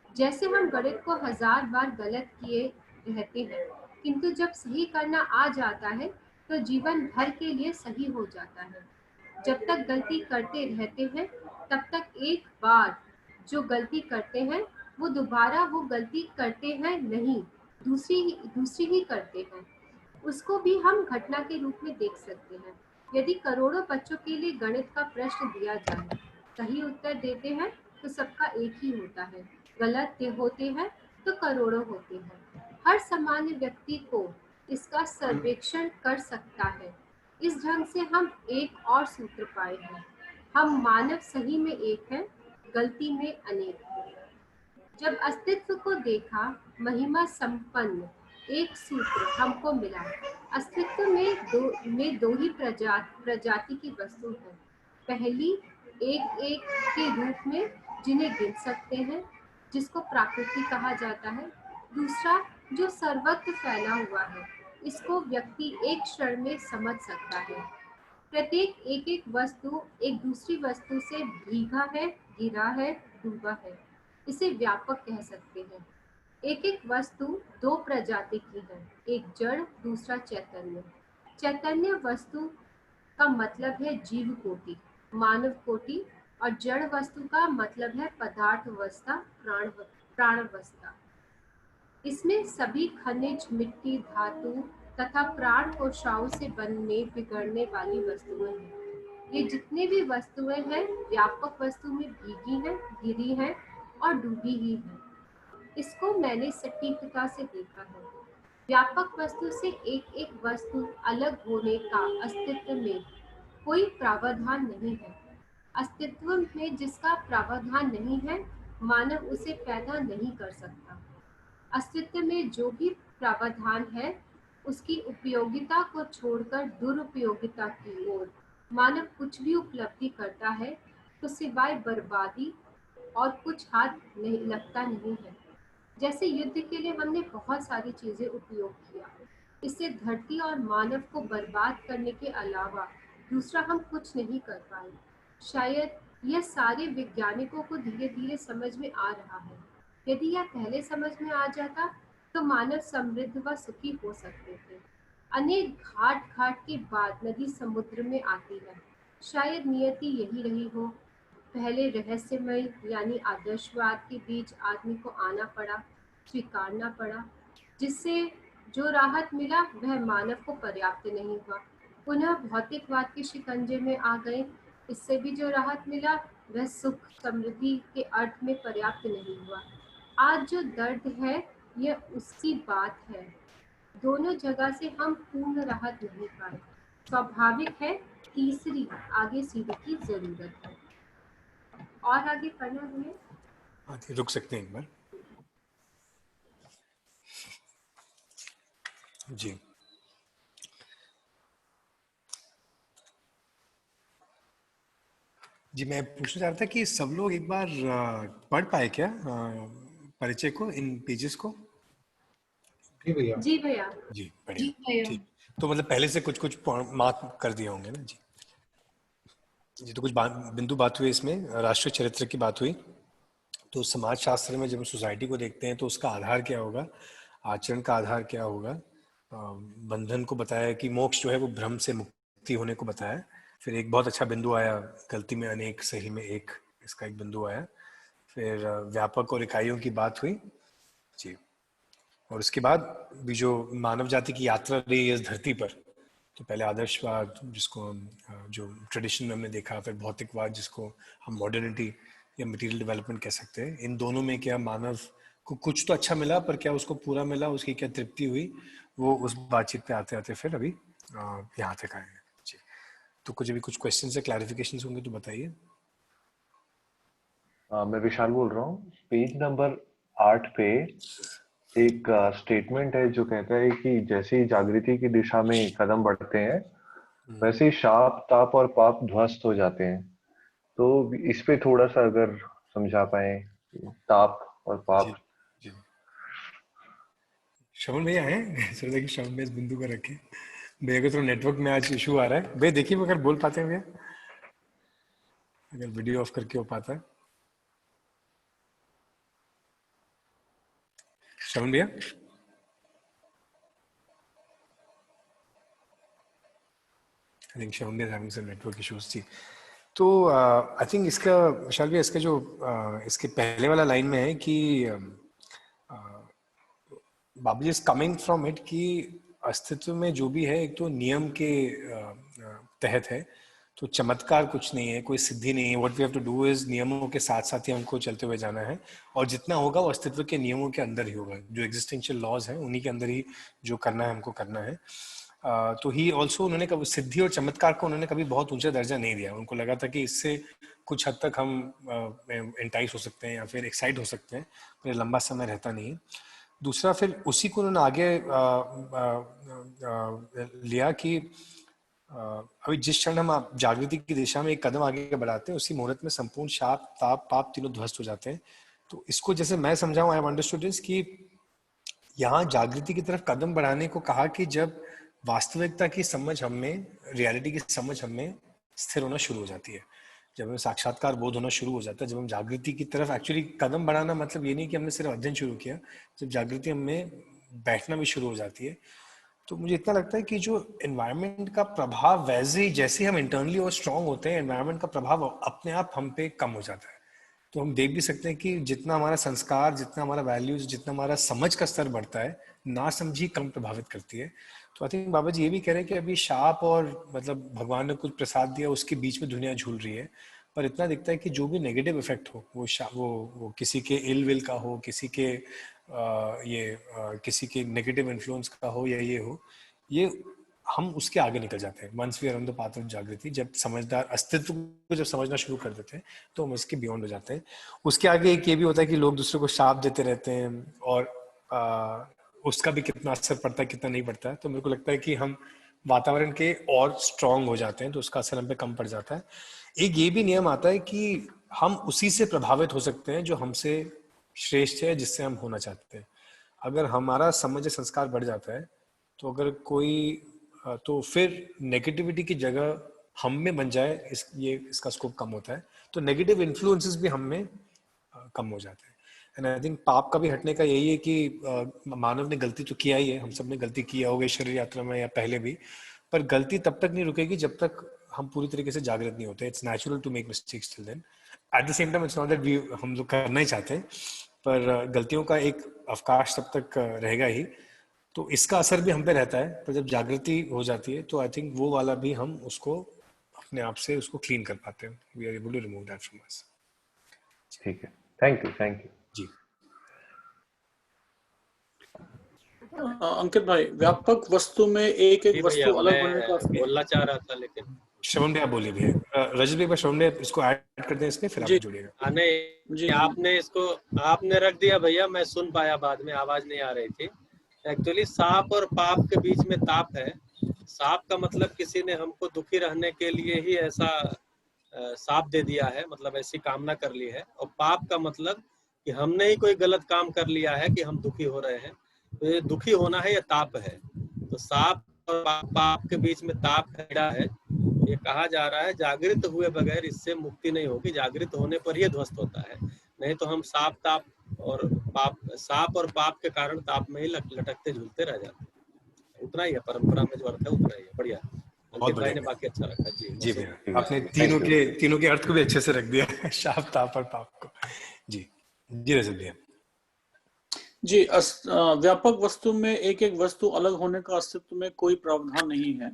जैसे हम गणित को 1000 बार गलत किए रहते हैं, किंतु जब सही करना आ जाता है तो जीवन भर के लिए सही हो जाता है। जब तक गलती करते रहते हैं, तब तक एक बार जो गलती करते हैं वो दोबारा वो गलती करते हैं नहीं, दूसरी ही करते हैं। उसको भी हम घटना के रूप में देख सकते हैं। यदि करोड़ों बच्चों के लिए गणित का प्रश्न दिया जाए, सही उत्तर देते हैं तो सबका एक ही होता है, गलत होते हैं तो करोड़ों होते हैं। हर सामान्य व्यक्ति को इसका सर्वेक्षण कर सकता है। इस ढंग से हम एक और सूत्र पाए हैं, हम मानव सही में एक हैं, गलती में अनेक हैं। जब अस्तित्व को देखा, महिमा संपन्न एक सूत्र हमको मिला। अस्तित्व में दो ही प्रजाति की वस्तु है। पहली एक एक के रूप में जिन्हें गिन सकते हैं, जिसको प्रकृति कहा जाता है। दूसरा जो सर्वत्र फैला हुआ है, इसको व्यक्ति एक क्षण में समझ सकता है। प्रत्येक एक एक वस्तु एक दूसरी वस्तु से भीगा है, गिरा है, डूबा है। इसे व्यापक कह सकते हैं। एक एक वस्तु दो प्रजाति की है, एक जड़, दूसरा चैतन्य। चैतन्य वस्तु का मतलब है जीव कोटि, मानव कोटि, और जड़ वस्तु का मतलब है पदार्थ अवस्था, प्राण अवस्था। इसमें सभी खनिज, मिट्टी, धातु तथा प्राण कोशाओं से बनने बिगड़ने वाली वस्तुएं हैं। ये जितने भी वस्तुएं हैं, व्यापक वस्तु में भीगी हैं, गिरी हैं और डूबी ही हैं। इसको मैंने सटीकता से देखा है। व्यापक वस्तु से एक एक वस्तु अलग होने का अस्तित्व में कोई प्रावधान नहीं है। अस्तित्व में जिसका प्रावधान नहीं है, मानव उसे पैदा नहीं कर सकता। अस्तित्व में जो भी प्रावधान है, उसकी उपयोगिता को छोड़कर दुरुपयोगिता की ओर मानव कुछ भी उपलब्धि करता है तो सिवाय बर्बादी और कुछ हाथ नहीं लगता नहीं है। जैसे युद्ध के लिए हमने बहुत सारी चीजें उपयोग किया, इससे धरती और मानव को बर्बाद करने के अलावा दूसरा हम कुछ नहीं कर पाए। शायद यह सारे वैज्ञानिकों को धीरे धीरे समझ में आ रहा है। यदि यह पहले समझ में आ जाता तो मानव समृद्ध व सुखी हो सकते थे। अनेक घाट घाट के बाद नदी समुद्र में आती है। शायद नियति यही रही हो। पहले रहस्यमय यानी आदर्शवाद के बीच आदमी को आना पड़ा, स्वीकारना पड़ा, जिससे जो राहत मिला वह मानव को पर्याप्त नहीं हुआ। पुनः भौतिकवाद के शिकंजे में आ गए, इससे भी जो राहत मिला वह सुख समृद्धि के अर्थ में पर्याप्त नहीं हुआ। आज जो दर्द है यह उसकी बात है। दोनों जगह से हम पूर्ण राहत नहीं पाए। स्वाभाविक है तीसरी आगे सीढ़ी की जरूरत है। और आगे पढ़ना है। हाँ, रुक सकते हैं एक बार जी। जी मैं पूछना चाह रहा था कि सब लोग एक बार पढ़ पाए क्या परिचय को, इन पेजेस को? जी भैया। जी भैया। जी बढ़िया, ठीक। तो मतलब पहले से कुछ कुछ मार्क कर दिए होंगे ना जी? जी तो कुछ बिंदु बात हुई इसमें, राष्ट्रीय चरित्र की बात हुई। तो समाज शास्त्र में जब सोसाइटी को देखते हैं तो उसका आधार क्या होगा, आचरण का आधार क्या होगा। बंधन को बताया कि मोक्ष जो है वो भ्रम से मुक्ति होने को बताया। फिर एक बहुत अच्छा बिंदु आया, गलती में अनेक सही में एक, इसका एक बिंदु आया। फिर व्यापक और इकाइयों की बात हुई जी। और उसके बाद भी जो मानव जाति की यात्रा रही है इस धरती पर, तो पहले आदर्शवाद जिसको जो ट्रेडिशन में हमने देखा, फिर भौतिकवाद जिसको हम मॉडर्निटी या मटेरियल डेवलपमेंट कह सकते हैं। इन दोनों में क्या मानव को कुछ तो अच्छा मिला, पर क्या उसको पूरा मिला, उसकी क्या तृप्ति हुई, वो उस बातचीत पे आते आते फिर अभी यहाँ तक आए जी। तो कुछ क्वेश्चन से क्लैरिफिकेशन होंगे तो बताइए। मैं विशाल बोल रहा हूँ। पेज नंबर 8 पे एक स्टेटमेंट है जो कहता है कि जैसे ही जागृति की दिशा में कदम बढ़ते हैं वैसे ही शाप, ताप और पाप ध्वस्त हो जाते हैं। तो इस पे थोड़ा सा अगर समझा पाए, ताप और पाप। जी। श्रवण भैया हैं? सोचा कि श्रवण भैया इस बिंदु को रखें। भैया को थोड़ा नेटवर्क में आज इशू आ रहा है। भैया देखिए अगर बोल पाते हैं भैया, अगर वीडियो ऑफ करके हो पाता है। श्रवण भैया आई थिंक श्रवण भैया हैविंग सम नेटवर्क इश्यूज थी। तो आई थिंक इसका विशाल भैया, इसका जो इसके पहले वाला लाइन में है कि बाबू जी इज कमिंग फ्रॉम इट कि अस्तित्व में जो भी है एक तो नियम के तहत है, तो चमत्कार कुछ नहीं है, कोई सिद्धि नहीं है। What we have to do is नियमों के साथ साथ ही हमको चलते हुए जाना है, और जितना होगा वो अस्तित्व के नियमों के अंदर ही होगा। जो एग्जिस्टेंशियल लॉज हैं उन्हीं के अंदर ही जो करना है हमको करना है। तो ही ऑल्सो उन्होंने कभी सिद्धि और चमत्कार को उन्होंने कभी बहुत ऊंचा दर्जा नहीं दिया। उनको लगा था कि इससे कुछ हद तक हम एंटाइस हो सकते हैं या फिर एक्साइट हो सकते हैं, पर लंबा समय रहता नहीं है। दूसरा फिर उसी को उन्होंने आगे लिया कि अभी जिस क्षण हम जागृति की दिशा में एक कदम आगे बढ़ाते हैं, उसी मुहूर्त में संपूर्ण शाप ताप पाप तीनों ध्वस्त हो जाते हैं। तो इसको जैसे मैं समझाऊं, आई हैव अंडरस्टूड दिस कि यहाँ जागृति की तरफ कदम बढ़ाने को कहा कि जब वास्तविकता की समझ हमें, रियलिटी की समझ हमें स्थिर होना शुरू हो जाती है, जब हमें साक्षात्कार बोध होना शुरू हो जाता है, जब हम जागृति की तरफ एक्चुअली कदम बढ़ाना मतलब ये नहीं कि हमने सिर्फ अध्ययन शुरू किया, जब जागृति हमें बैठना भी शुरू हो जाती है। तो मुझे इतना लगता है कि जो एनवायरनमेंट का प्रभाव, वैसे ही जैसे हम इंटरनली और स्ट्रांग होते हैं, एनवायरनमेंट का प्रभाव अपने आप हम पे कम हो जाता है। तो हम देख भी सकते हैं कि जितना हमारा संस्कार, जितना हमारा वैल्यूज, जितना हमारा समझ का स्तर बढ़ता है, ना समझी कम प्रभावित करती है। तो आई थिंक बाबा जी ये भी कह रहे हैं कि अभी शाप और मतलब भगवान ने कुछ प्रसाद दिया, उसके बीच में दुनिया झूल रही है। पर इतना दिखता है कि जो भी नेगेटिव इफेक्ट हो, वो किसी के इल विल का हो, किसी के किसी के नेगेटिव इन्फ्लुएंस का हो या ये हो, ये हम उसके आगे निकल जाते हैं। Once we are on the path of jagriti, जब समझदार अस्तित्व को जब समझना शुरू कर देते हैं तो हम इसके बियॉन्ड हो जाते हैं। उसके आगे एक ये भी होता है कि लोग दूसरे को शाप देते रहते हैं और उसका भी कितना असर पड़ता है, कितना नहीं पड़ता है। तो मेरे को लगता है कि हम वातावरण के और स्ट्रांग हो जाते हैं तो उसका असर हम पे कम पड़ जाता है। एक ये भी नियम आता है कि हम उसी से प्रभावित हो सकते हैं जो हमसे श्रेष्ठ है, जिससे हम होना चाहते हैं। अगर हमारा समझ संस्कार बढ़ जाता है तो अगर कोई तो फिर नेगेटिविटी की जगह हम में बन जाए, इसका स्कोप कम होता है। तो नेगेटिव इन्फ्लुएंसेस भी हम में कम हो जाते हैं। एंड आई थिंक पाप का भी हटने का यही है कि मानव ने गलती तो किया ही है, हम सब ने गलती किया होगी शरीर यात्रा में या पहले भी, पर गलती तब तक नहीं रुकेगी जब तक हम पूरी तरीके से जागृत नहीं होते। It's natural to make mistakes till then. At the same time it's not that हम लोग करना ही चाहते हैं, पर गलतियों का एक अवकाश तब तक रहेगा ही। तो इसका असर भी हम पे रहता है, पर जब जागृति हो जाती है तो आई थिंक वो वाला भी हम उसको अपने आप से उसको क्लीन कर पाते हैं। We are able to remove that from us. ठीक है, थैंक यू जी। अंकित भाई, व्यापक वस्तु में एक एक वस्तु अलग होने का बोलना चाह रहा था, लेकिन श्रवण भैया बोलिए भैया। रजत भैया, श्रवण भैया इसको ऐड कर दें इसमें, फिर आप जुड़िएगा। नहीं, आपने रख दिया भैया, मैं सुन पाया, बाद में आवाज नहीं आ रही थी। एक्चुअली सांप और पाप के बीच में ताप है। सांप का मतलब किसी ने हमको दुखी रहने के लिए ही ऐसा सांप दे दिया है, मतलब ऐसी कामना कर ली है। और पाप का मतलब कि हमने ही कोई गलत काम कर लिया है कि हम दुखी हो रहे हैं। तो ये दुखी होना है या ताप है। तो सांप और पाप के बीच में ताप है। ये कहा जा रहा है जागृत हुए बगैर इससे मुक्ति नहीं होगी, जागृत होने पर ही ध्वस्त होता है। नहीं तो हम सांप और पाप के कारण ताप में ही लटकते झूलते रह जाते हैं। उतना ही है, परंपरा में जो अर्थ है उतना ही है। बढ़िया, अंकित भाई ने बाकी अच्छा रखा। जी भैया, आपने तीनों के अर्थ को भी अच्छे से रख दिया, शाप ताप और पाप को। जी रजत भैया। जी, व्यापक वस्तु में एक एक वस्तु अलग होने का अस्तित्व में कोई प्रावधान नहीं है।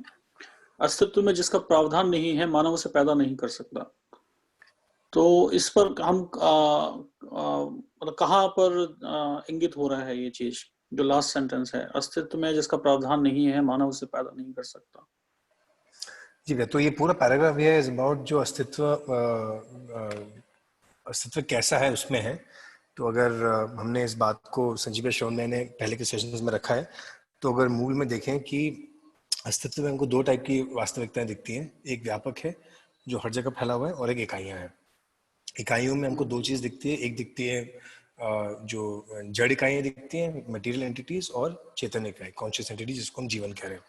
अस्तित्व में जिसका प्रावधान नहीं है, मानव उसे पैदा नहीं कर सकता। तो इस पर हम मतलब कहाँ पर इंगित हो रहा है ये चीज, जो लास्ट सेंटेंस है, अस्तित्व में जिसका प्रावधान नहीं है, मानव उसे पैदा नहीं कर सकता। जी भैया, तो ये पूरा पैराग्राफ है इज अबाउट जो अस्तित्व कैसा है उसमें है। तो अगर हमने इस बात को संजीव श्रवण ने पहले के सेशंस में रखा है, तो अगर मूल में देखें कि अस्तित्व में हमको दो टाइप की वास्तविकताएं दिखती हैं। एक व्यापक है जो हर जगह फैला हुआ है, और एक इकाइयां हैं। इकाइयों में हमको दो चीज दिखती है। एक दिखती है जो जड़ इकाइयां दिखती हैं, मटेरियल एंटिटीज, और चेतन इकाई, कॉन्शियस एंटिटी, जिसको हम जीवन कह रहे हैं।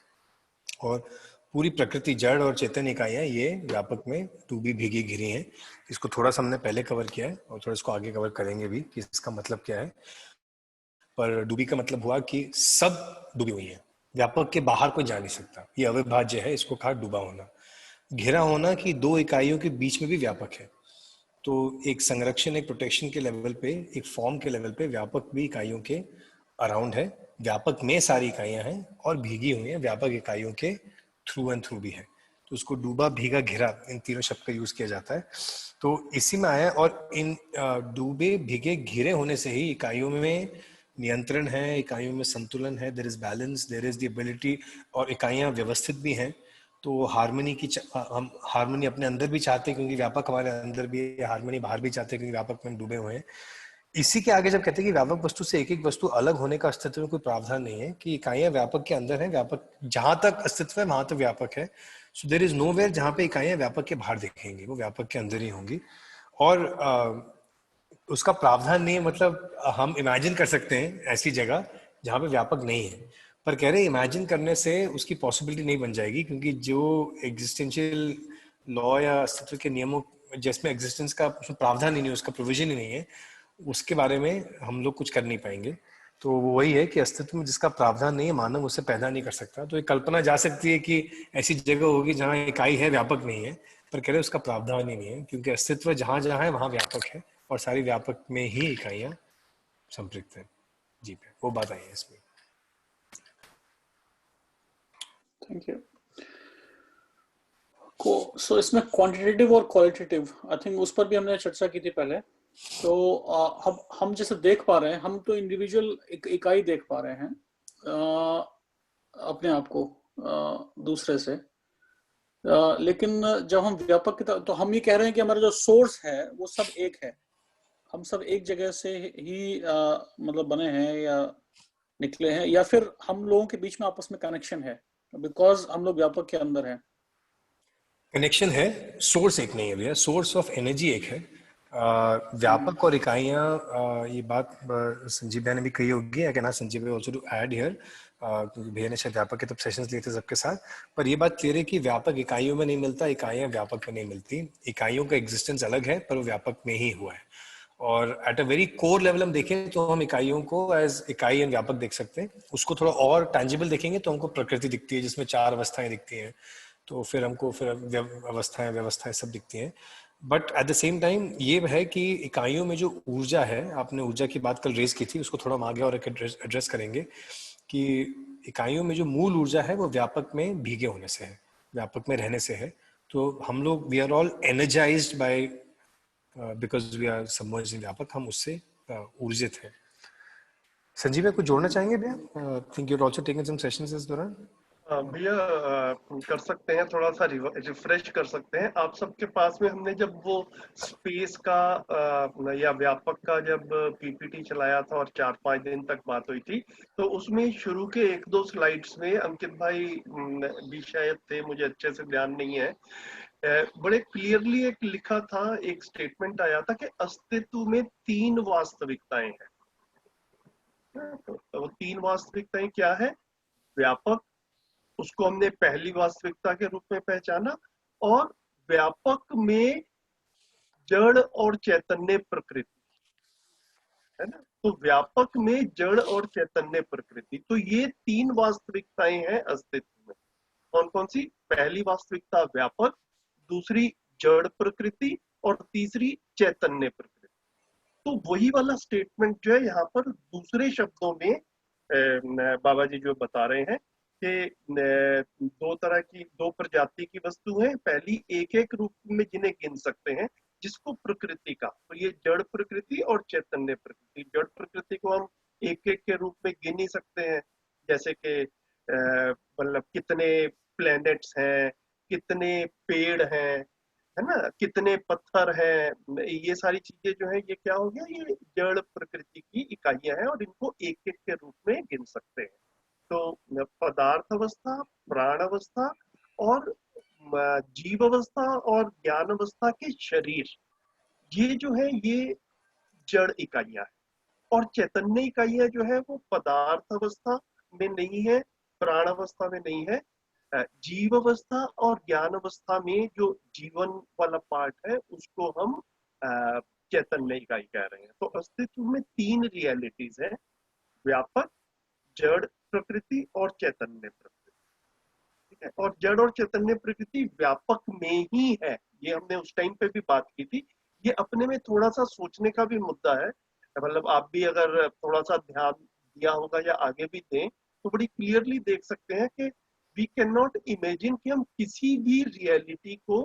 और पूरी प्रकृति, जड़ और चेतन इकाइयां ये व्यापक में डूबी भीगी घिरी हैं। इसको थोड़ा सा हमने पहले कवर किया है और थोड़ा इसको आगे कवर करेंगे भी कि इसका मतलब क्या है। पर डूबी का मतलब हुआ कि सब डूबी हुई है, व्यापक के बाहर कोई जा नहीं सकता। ये अविभाज्य है, इसको कहा डूबा होना। घिरा होना कि दो इकाइयों के बीच में भी व्यापक है। तो एक संरक्षण, एक प्रोटेक्शन के लेवल पे, एक फॉर्म के लेवल पे व्यापक भी इकाइयों के अराउंड है। व्यापक में सारी इकाइयां हैं और भीगी हुई हैं, व्यापक इकाइयों के थ्रू एंड थ्रू भी है। तो उसको डूबा, भीगा, घिरा, इन तीनों शब्द का यूज किया जाता है। तो इसी में आया। और इन डूबे, भीगे, घिरे होने से ही इकाइयों में नियंत्रण है, इकाइयों में संतुलन है, there is balance, there is the ability, और इकाइयां व्यवस्थित भी हैं, तो हार्मनी की हम हार्मनी अपने अंदर भी चाहते हैं क्योंकि व्यापक हमारे अंदर भी है, हार्मनी बाहर भी चाहते हैं क्योंकि व्यापक में हम डूबे हुए हैं। इसी के आगे जब कहते हैं कि व्यापक वस्तु से एक एक वस्तु अलग होने का अस्तित्व में कोई प्रावधान नहीं है, कि इकाइयां व्यापक के अंदर है, व्यापक जहां तक अस्तित्व है वहां तक व्यापक है। सो देयर इज नोवेयर जहां पे इकाइयां व्यापक के बाहर दिखेंगी, वो व्यापक के अंदर ही होंगी। और उसका प्रावधान नहीं है, मतलब हम इमेजिन कर सकते हैं ऐसी जगह जहां पे व्यापक नहीं है, पर कह रहे इमेजिन करने से उसकी पॉसिबिलिटी नहीं बन जाएगी, क्योंकि जो एग्जिस्टेंशियल लॉ या अस्तित्व के नियमों जिसमें एग्जिस्टेंस का प्रावधान ही नहीं है, उसका प्रोविजन ही नहीं है, उसके बारे में हम लोग कुछ कर नहीं पाएंगे। तो वही है कि अस्तित्व में जिसका प्रावधान नहीं है, मानव उसे पैदा नहीं कर सकता। तो एक कल्पना जा सकती है कि ऐसी जगह होगी जहां इकाई है, व्यापक नहीं है, पर कह रहे उसका प्रावधान ही नहीं है, क्योंकि अस्तित्व जहां जहां है वहां व्यापक है, और सारी व्यापक में ही इकाइयां संपृक्त है। जी पे वो बात आई है इसमें। Thank you. सो इसमें क्वांटिटेटिव और क्वालिटेटिव, आई थिंक उस पर भी हमने चर्चा की थी पहले। तो हम जैसे देख पा रहे हैं, हम तो इंडिविजुअल इकाई देख पा रहे हैं अपने आप को दूसरे से, लेकिन जब हम व्यापक की तो हम ये कह रहे हैं कि हमारा जो सोर्स है वो सब एक है, हम सब एक जगह से ही मतलब बने हैं या निकले हैं, या फिर हम लोगों के बीच में आपस में कनेक्शन है बिकॉज हम लोग व्यापक के अंदर हैं। कनेक्शन है, सोर्स एक नहीं है भैया, सोर्स ऑफ एनर्जी एक है। व्यापक और इकाइयां, ये बात संजीव भैया ने भी कही होगी, आई कैन आस्क संजीव भैया आल्सो टू ऐड हियर, क्योंकि भैया ने शायद व्यापक के तब सेशंस लिए थे सबके साथ, पर ये बात क्लियर है कि व्यापक इकाइयों में नहीं मिलता, इकाइयां व्यापक में नहीं मिलती। इकाइयों का एग्जिस्टेंस अलग है, पर वो व्यापक में ही हुआ है। और at a very core level हम देखें तो हम इकाइयों को एज इकाई एंड व्यापक देख सकते हैं। उसको थोड़ा और टैंजिबल देखेंगे तो हमको प्रकृति दिखती है, जिसमें 4 अवस्थाएं दिखती हैं, तो फिर हमको फिर व्यवस्थाएं सब दिखती हैं। But at the same time ये है कि इकाइयों में जो ऊर्जा है, आपने ऊर्जा की बात कल रेज की थी, उसको थोड़ा हम आगे और एड्रेस करेंगे कि इकाइयों में जो मूल ऊर्जा है वो व्यापक में भीगे होने से है, व्यापक में रहने से है। तो हम लोग we are all energised by because we are submerged in vyapak, हम उससे ऊर्जित हैं। संजीव भैया कुछ जोड़ना चाहेंगे भैया? Think you are also taking some sessions इस दौरान। भैया कर सकते हैं, थोड़ा सा रिफ्रेश कर सकते हैं। आप सबके पास में हमने जब वो स्पेस का या व्यापक का जब पीपीटी चलाया था और 4-5 दिन तक बात हुई थी, तो उसमें शुरू के 1-2 स्लाइड्स में अंकित भाई भी शायद थे, मुझे अच्छे से ध्यान नहीं है, बड़े क्लियरली एक लिखा था, एक स्टेटमेंट आया था कि अस्तित्व में 3 वास्तविकताएं हैं। तो वो 3 वास्तविकताएं क्या है? व्यापक, उसको हमने पहली वास्तविकता के रूप में पहचाना, और व्यापक में जड़ और चैतन्य प्रकृति, है ना। तो व्यापक में जड़ और चैतन्य प्रकृति, तो ये 3 वास्तविकताएं हैं अस्तित्व में। कौन कौन सी? पहली वास्तविकता व्यापक, दूसरी जड़ प्रकृति, और तीसरी चैतन्य प्रकृति। तो वही वाला स्टेटमेंट जो है यहाँ पर दूसरे शब्दों में बाबा जी जो बता रहे हैं कि 2 प्रजाति की वस्तु है। पहली एक एक रूप में जिन्हें गिन सकते हैं, जिसको प्रकृति का, तो ये जड़ प्रकृति और चैतन्य प्रकृति। जड़ प्रकृति को हम एक एक के रूप में गिन ही सकते हैं, जैसे कि मतलब कितने प्लैनेट्स हैं, कितने पेड़ हैं, है ना, कितने पत्थर हैं, ये सारी चीजें जो है ये क्या हो गया, ये जड़ प्रकृति की इकाइयां हैं और इनको एक एक के रूप में गिन सकते हैं। तो पदार्थ अवस्था, प्राण अवस्था और जीव अवस्था और ज्ञान अवस्था के शरीर, ये जो है ये जड़ इकाइयां हैं। और चैतन्य इकाइयां जो है वो पदार्थ अवस्था में नहीं है, प्राण अवस्था में नहीं है, जीव अवस्था और ज्ञान अवस्था में जो जीवन वाला पार्ट है उसको हम चैतन्य इकाई कह रहे हैं। तो अस्तित्व में 3 रियलिटीज है, व्यापक, जड़ प्रकृति और चैतन्य प्रकृति, ठीक है। और जड़ और चैतन्य प्रकृति व्यापक में ही है, ये हमने उस टाइम पे भी बात की थी। ये अपने में थोड़ा सा सोचने का भी मुद्दा है, मतलब आप भी अगर थोड़ा सा ध्यान दिया होगा या आगे भी दें तो बड़ी क्लियरली देख सकते हैं कि वी कैन नॉट इमेजिन कि हम किसी भी रियलिटी को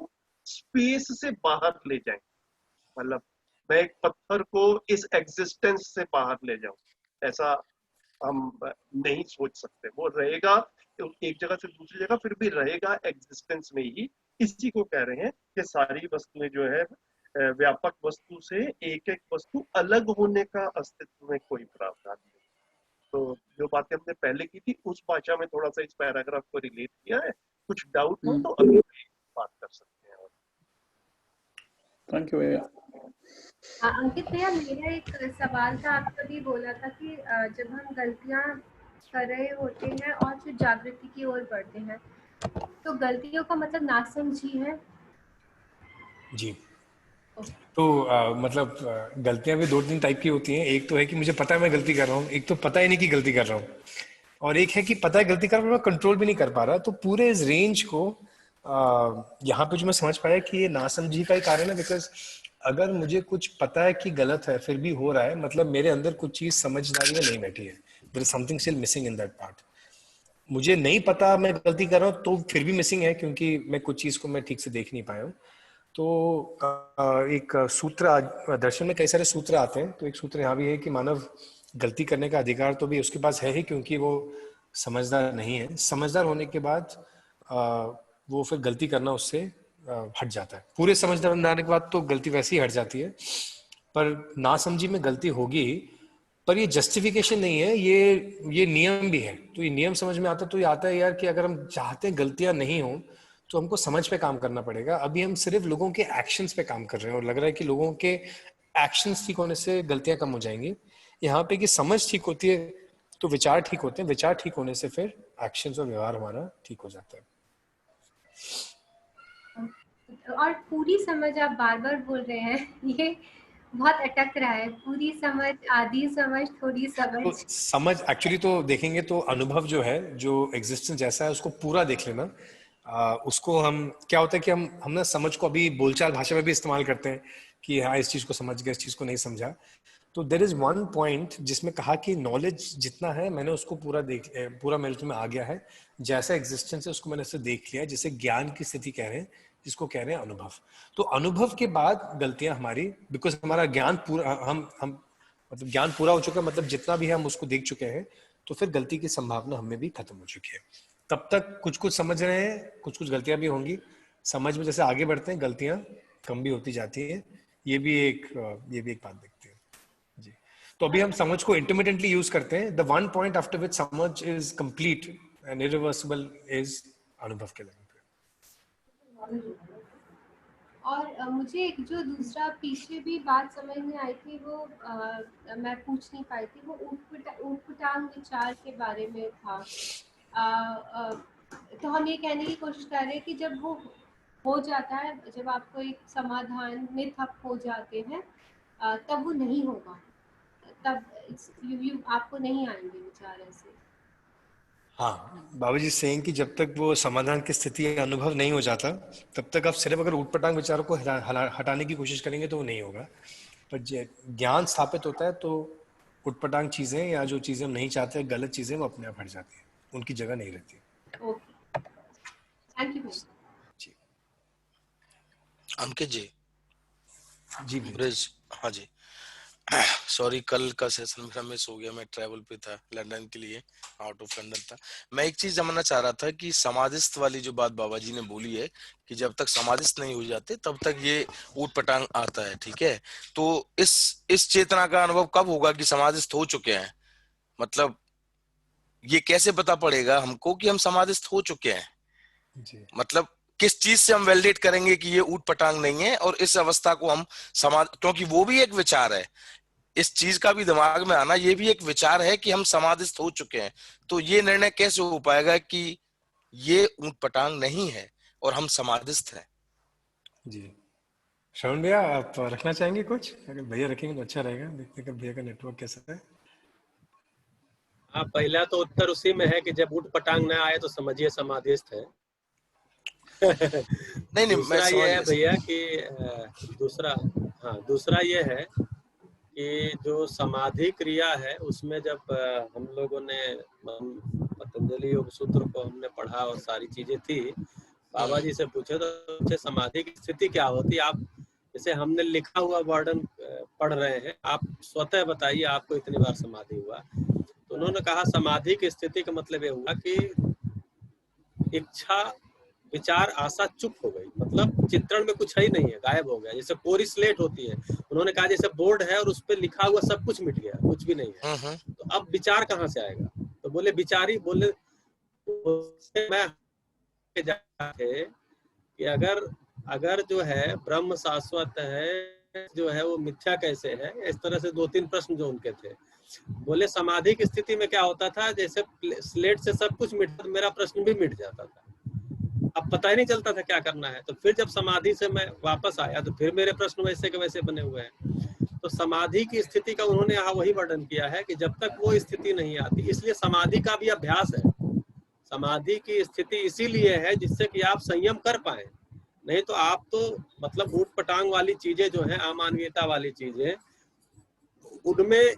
स्पेस से बाहर ले जाएं। मतलब मैं एक पत्थर को इस एग्जिस्टेंस से बाहर ले जाऊं, ऐसा हम नहीं सोच सकते। वो रहेगा एक जगह से दूसरी जगह, फिर भी रहेगा एग्जिस्टेंस में ही। इसी को कह रहे हैं कि सारी वस्तुएं जो है व्यापक वस्तु से एक एक वस्तु अलग होने का अस्तित्व में कोई प्रावधान नहीं। तो जो बातें हमने पहले की थी उस भाषा में थोड़ा सा इस पैराग्राफ को रिलेट किया है। कुछ डाउट हो तो अभी बात कर सकते हैं। थैंक यू भैया। अंकित भैया, मेरा एक सवाल था। आप कभी बोला था कि जब हम गलतियां कर रहे होते हैं और फिर जागृति की ओर बढ़ते हैं, तो गलतियों का मतलब नासमझी है। जी, तो मतलब गलतियां भी 2-3 टाइप की होती हैं। एक तो है कि मुझे पता है मैं गलती कर रहा हूँ, एक तो पता ही नहीं कि गलती कर रहा हूँ, और एक है कि पता है गलती कर रहा हूँ, मैं कंट्रोल भी नहीं कर पा रहा। तो पूरे इस रेंज को यहाँ पे जो मैं समझ पाया कि ये नासमझी का ही कारण है। बिकॉज अगर मुझे कुछ पता है कि गलत है फिर भी हो रहा है, मतलब मेरे अंदर कुछ चीज समझदारी में नहीं बैठी है। There is something still missing in that part. मुझे नहीं पता मैं गलती कर रहा हूँ तो फिर भी मिसिंग है, क्योंकि मैं कुछ चीज को मैं ठीक से देख नहीं पाया हूँ। तो एक सूत्र, दर्शन में कई सारे सूत्र आते हैं, तो एक सूत्र यहाँ भी है कि मानव गलती करने का अधिकार तो भी उसके पास है ही, क्योंकि वो समझदार नहीं है। समझदार होने के बाद वो फिर गलती करना उससे हट जाता है। पूरे समझदार होने के बाद तो गलती वैसे ही हट जाती है, पर नासमझी में गलती होगी। पर ये जस्टिफिकेशन नहीं है, ये नियम भी है। तो ये नियम समझ में आता तो ये आता है यार कि अगर हम चाहते हैं गलतियां नहीं हो तो हमको समझ पे काम करना पड़ेगा। अभी हम सिर्फ लोगों के एक्शंस पे काम कर रहे हैं और लग रहा है कि लोगों के एक्शंस ठीक होने से गलतियां कम हो जाएंगी। यहाँ पे कि समझ ठीक होती है तो विचार ठीक होते हैं, विचार ठीक होने से फिर एक्शंस और व्यवहार हमारा ठीक हो जाता है। और पूरी समझ आप बार बार बोल रहे हैं, ये बहुत अटक रहा है। पूरी समझ, आधी समझ, थोड़ी समझ। तो समझ एक्चुअली तो देखेंगे तो अनुभव जो है, जो एग्जिस्टेंस जैसा है उसको पूरा देख लेना। उसको हम क्या होता है कि हम ना समझ को अभी बोलचाल भाषा में भी इस्तेमाल करते हैं कि हाँ इस चीज को समझ गया, इस चीज को नहीं समझा। तो देयर इज वन पॉइंट जिसमें कहा कि नॉलेज जितना है मैंने उसको पूरा मेरे में आ गया है, जैसा एग्जिस्टेंस है उसको मैंने उससे देख लिया, जिसे ज्ञान की स्थिति कह रहे हैं, जिसको कह रहे हैं अनुभव। तो अनुभव के बाद गलतियां हमारी, बिकॉज हमारा ज्ञान पूरा, हम मतलब ज्ञान पूरा हो चुका है, मतलब जितना भी है हम उसको देख चुके हैं, तो फिर गलती की संभावना हमें भी खत्म हो चुकी है। तब तक कुछ कुछ समझ रहे हैं, कुछ कुछ गलतियां भी होंगी। समझ में जैसे आगे बढ़ते हैं गलतियां कम भी होती जाती है। ये भी एक बात देखते हैं जी। तो अभी हम समझ को इंटरमिटेंटली यूज करते हैं। The one point after which समझ is complete and irreversible is अनुभव के लेवल पे। और मुझे एक जो दूसरा पीछे भी बात समझ में आई थी, वो मैं पूछ नहीं पाई थी, वो ऊटपटांग विचार के बारे में था। तो हम ये कहने की कोशिश कर रहे हैं कि जब वो हो जाता है, जब आपको एक समाधान में थप हो जाते हैं, तब वो नहीं होगा, तब आपको नहीं आएंगे विचार ऐसे। हाँ, बाबूजी सेइंग कि जब तक वो समाधान की स्थिति या अनुभव नहीं हो जाता तब तक आप सिर्फ अगर ऊटपटांग विचारों को हटाने की कोशिश करेंगे तो वो नहीं होगा। पर ज्ञान स्थापित होता है तो ऊटपटांग चीजें या जो चीजें हम नहीं चाहते, गलत चीजें, वो अपने आप हट जाती हैं, उनकी जगह नहीं रहती। ओके, थैंक यू जी। अंकित जी। जी ब्रिज, हाँ जी। सॉरी, कल का सेशन मेरा मिस हो गया, मैं ट्रैवल पे था, लंदन के लिए, आउट ऑफ लंदन था। मैं एक चीज जानना चाह रहा था कि समाधिस्थ वाली जो बात बाबा जी ने बोली है कि जब तक समाधिस्थ नहीं हो जाते तब तक ये ऊट पटांग आता है, ठीक है। तो इस चेतना का अनुभव कब होगा कि समाधिस्थ हो चुके हैं? मतलब ये कैसे पता पड़ेगा हमको कि हम समाधिस्थ हो चुके हैं? जी। मतलब किस चीज से हम वैलिडेट करेंगे कि ये ऊट पटांग नहीं है और इस अवस्था को हम क्योंकि वो भी एक विचार है, इस चीज का भी दिमाग में आना ये भी एक विचार है कि हम समाधिस्थ हो चुके हैं। तो ये निर्णय कैसे हो पाएगा कि ये ऊट पटांग नहीं है और हम समाधिस्थ हैं? जी, श्रवण भैया आप रखना चाहेंगे कुछ? अगर भैया रखेंगे तो अच्छा रहेगा, देखते हैं भैया का नेटवर्क कैसा है। हाँ, पहला तो उत्तर उसी में है कि जब ऊट पटांग न आए तो समझिए समाधिस्थ है। नहीं, दूसरा ये है भैया कि दूसरा ये है कि जो समाधि क्रिया है उसमें जब हम लोगों ने पतंजलि योग सूत्र को हमने पढ़ा और सारी चीजें थी, बाबा जी से पूछे तो समाधि की स्थिति क्या होती है। आप जैसे हमने लिखा हुआ वर्णन पढ़ रहे हैं, आप स्वतः बताइए आपको इतनी बार समाधि हुआ। तो उन्होंने कहा समाधि की स्थिति का मतलब ये हुआ कि इच्छा विचार आशा चुप हो गई, मतलब चित्रण में कुछ है ही नहीं है, गायब हो गया, जैसे कोरी स्लेट होती है। उन्होंने कहा जैसे बोर्ड है और उस पर लिखा हुआ सब कुछ मिट गया, कुछ भी नहीं है, तो अब विचार कहाँ से आएगा? तो बोले विचारी बोले मैं जाके कि अगर जो है ब्रह्म शाश्वत है, जो है वो मिथ्या कैसे है, इस तरह से 2-3 प्रश्न जो उनके थे। बोले समाधि की स्थिति में क्या होता था, जैसे स्लेट से सब कुछ मिट, मेरा प्रश्न भी मिट जाता था, अब पता ही नहीं चलता था क्या करना है। तो फिर जब समाधि से मैं वापस आया तो फिर मेरे प्रश्न वैसे के वैसे बने हुए हैं। तो समाधि की स्थिति का उन्होंने यहाँ वही वर्णन किया है कि जब तक वो स्थिति नहीं आती, इसलिए समाधि का भी अभ्यास है। समाधि की स्थिति इसीलिए है जिससे कि आप संयम कर पाए, नहीं तो आप तो मतलब ऊट पटांग वाली चीजें जो है, अमानवीयता वाली चीजें, उनमें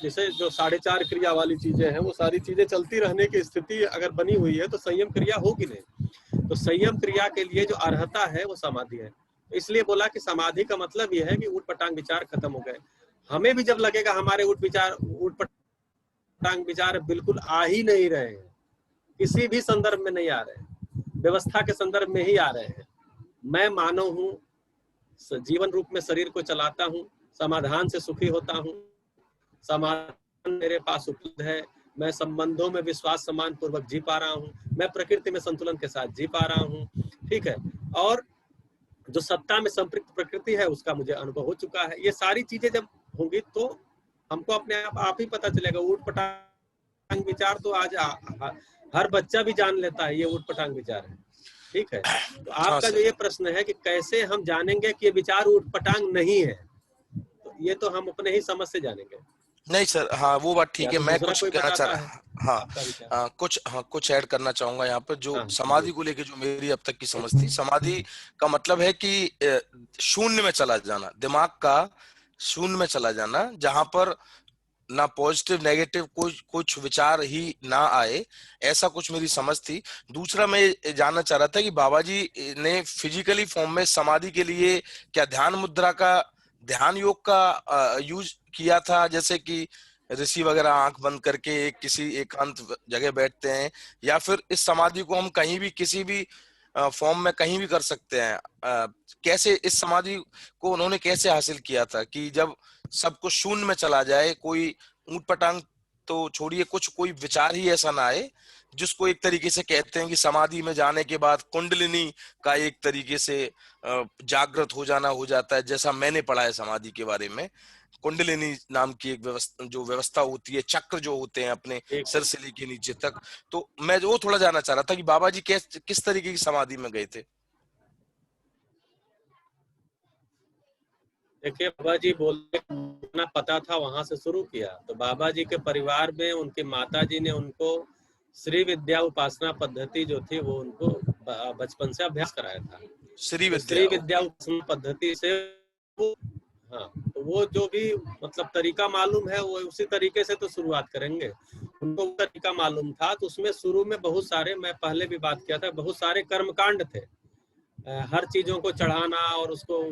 जैसे जो 4.5 क्रिया वाली चीजें हैं, वो सारी चीजें चलती रहने की स्थिति अगर बनी हुई है तो संयम क्रिया होगी नहीं। तो संयम क्रिया के लिए जो अर्हता है वो समाधि है। इसलिए बोला कि समाधि का मतलब यह है कि ऊट पटांग विचार खत्म हो गए। हमें भी जब लगेगा हमारे ऊट पटांग विचार बिल्कुल आ ही नहीं रहे हैं, किसी भी संदर्भ में नहीं आ रहे हैं, व्यवस्था के संदर्भ में ही आ रहे हैं, मैं मानव हूँ, जीवन रूप में शरीर को चलाता हूँ, समाधान से सुखी होता हूँ, समाधान मेरे पास उपलब्ध है, मैं संबंधों में विश्वास सम्मान पूर्वक जी पा रहा हूँ, मैं प्रकृति में संतुलन के साथ जी पा रहा हूँ, ठीक है, और जो सत्ता में संपृक्त प्रकृति है उसका मुझे अनुभव हो चुका है। ये सारी चीजें जब होंगी तो हमको अपने आप ही पता चलेगा। ऊट पटांग विचार तो आज हर बच्चा भी जान लेता है ये ऊट पटांग विचार है, ठीक है। तो आपका जो ये प्रश्न है कि कैसे हम जानेंगे कि ये विचार ऊट पटांग नहीं है, तो ये तो हम अपने ही समझ से जानेंगे। नहीं सर, हाँ वो बात ठीक है। तो मैं कुछ कहना चाह रहा, कुछ ऐड करना चाहूंगा यहाँ पर। जो समाधि को लेके जो मेरी अब तक की समझ थी, समाधि का मतलब है कि शून्य में चला जाना, दिमाग का शून्य में चला जाना, जहां पर ना पॉजिटिव नेगेटिव कुछ विचार ही ना आए, ऐसा कुछ मेरी समझ थी। दूसरा मैं जानना चाह रहा था कि बाबा जी ने फिजिकली फॉर्म में समाधि के लिए क्या ध्यान मुद्रा का, ध्यान योग का यूज किया था, जैसे कि ऋषि वगैरह आंख बंद करके किसी एकांत जगह बैठते हैं, या फिर इस समाधि को हम कहीं भी किसी भी फॉर्म में कहीं भी कर सकते हैं? कैसे इस समाधि को उन्होंने कैसे हासिल किया था कि जब सब कुछ शून्य में चला जाए, कोई ऊट पटांग तो छोड़िए, कोई विचार ही ऐसा ना आए, जिसको एक तरीके से कहते हैं कि समाधि में जाने के बाद कुंडलिनी का एक तरीके से जागृत हो जाना हो जाता है। जैसा मैंने पढ़ा है समाधि के बारे में, कुंडलिनी नाम की एक व्यवस्था होती है, चक्र जो होते हैं अपने सिर से लेके नीचे तक। तो मैं वो थोड़ा जानना चाह रहा था कि बाबा जी किस तरीके की समाधि में गए थे। देखिए, बाबा जी बोलते ना पता था, वहां से शुरू किया। तो बाबा जी के परिवार में उनके माता जी ने उनको श्री विद्या उपासना पद्धति जो थी वो उनको बचपन से अभ्यास कराया था। श्री विद्या उपासना पद्धति से तो वो जो भी मतलब तरीका मालूम है वो उसी तरीके से तो शुरुआत करेंगे। उनको वो तरीका मालूम था, तो उसमें शुरू में बहुत सारे, मैं पहले भी बात किया था, बहुत सारे कर्मकांड थे। हर चीजों को चढ़ाना और उसको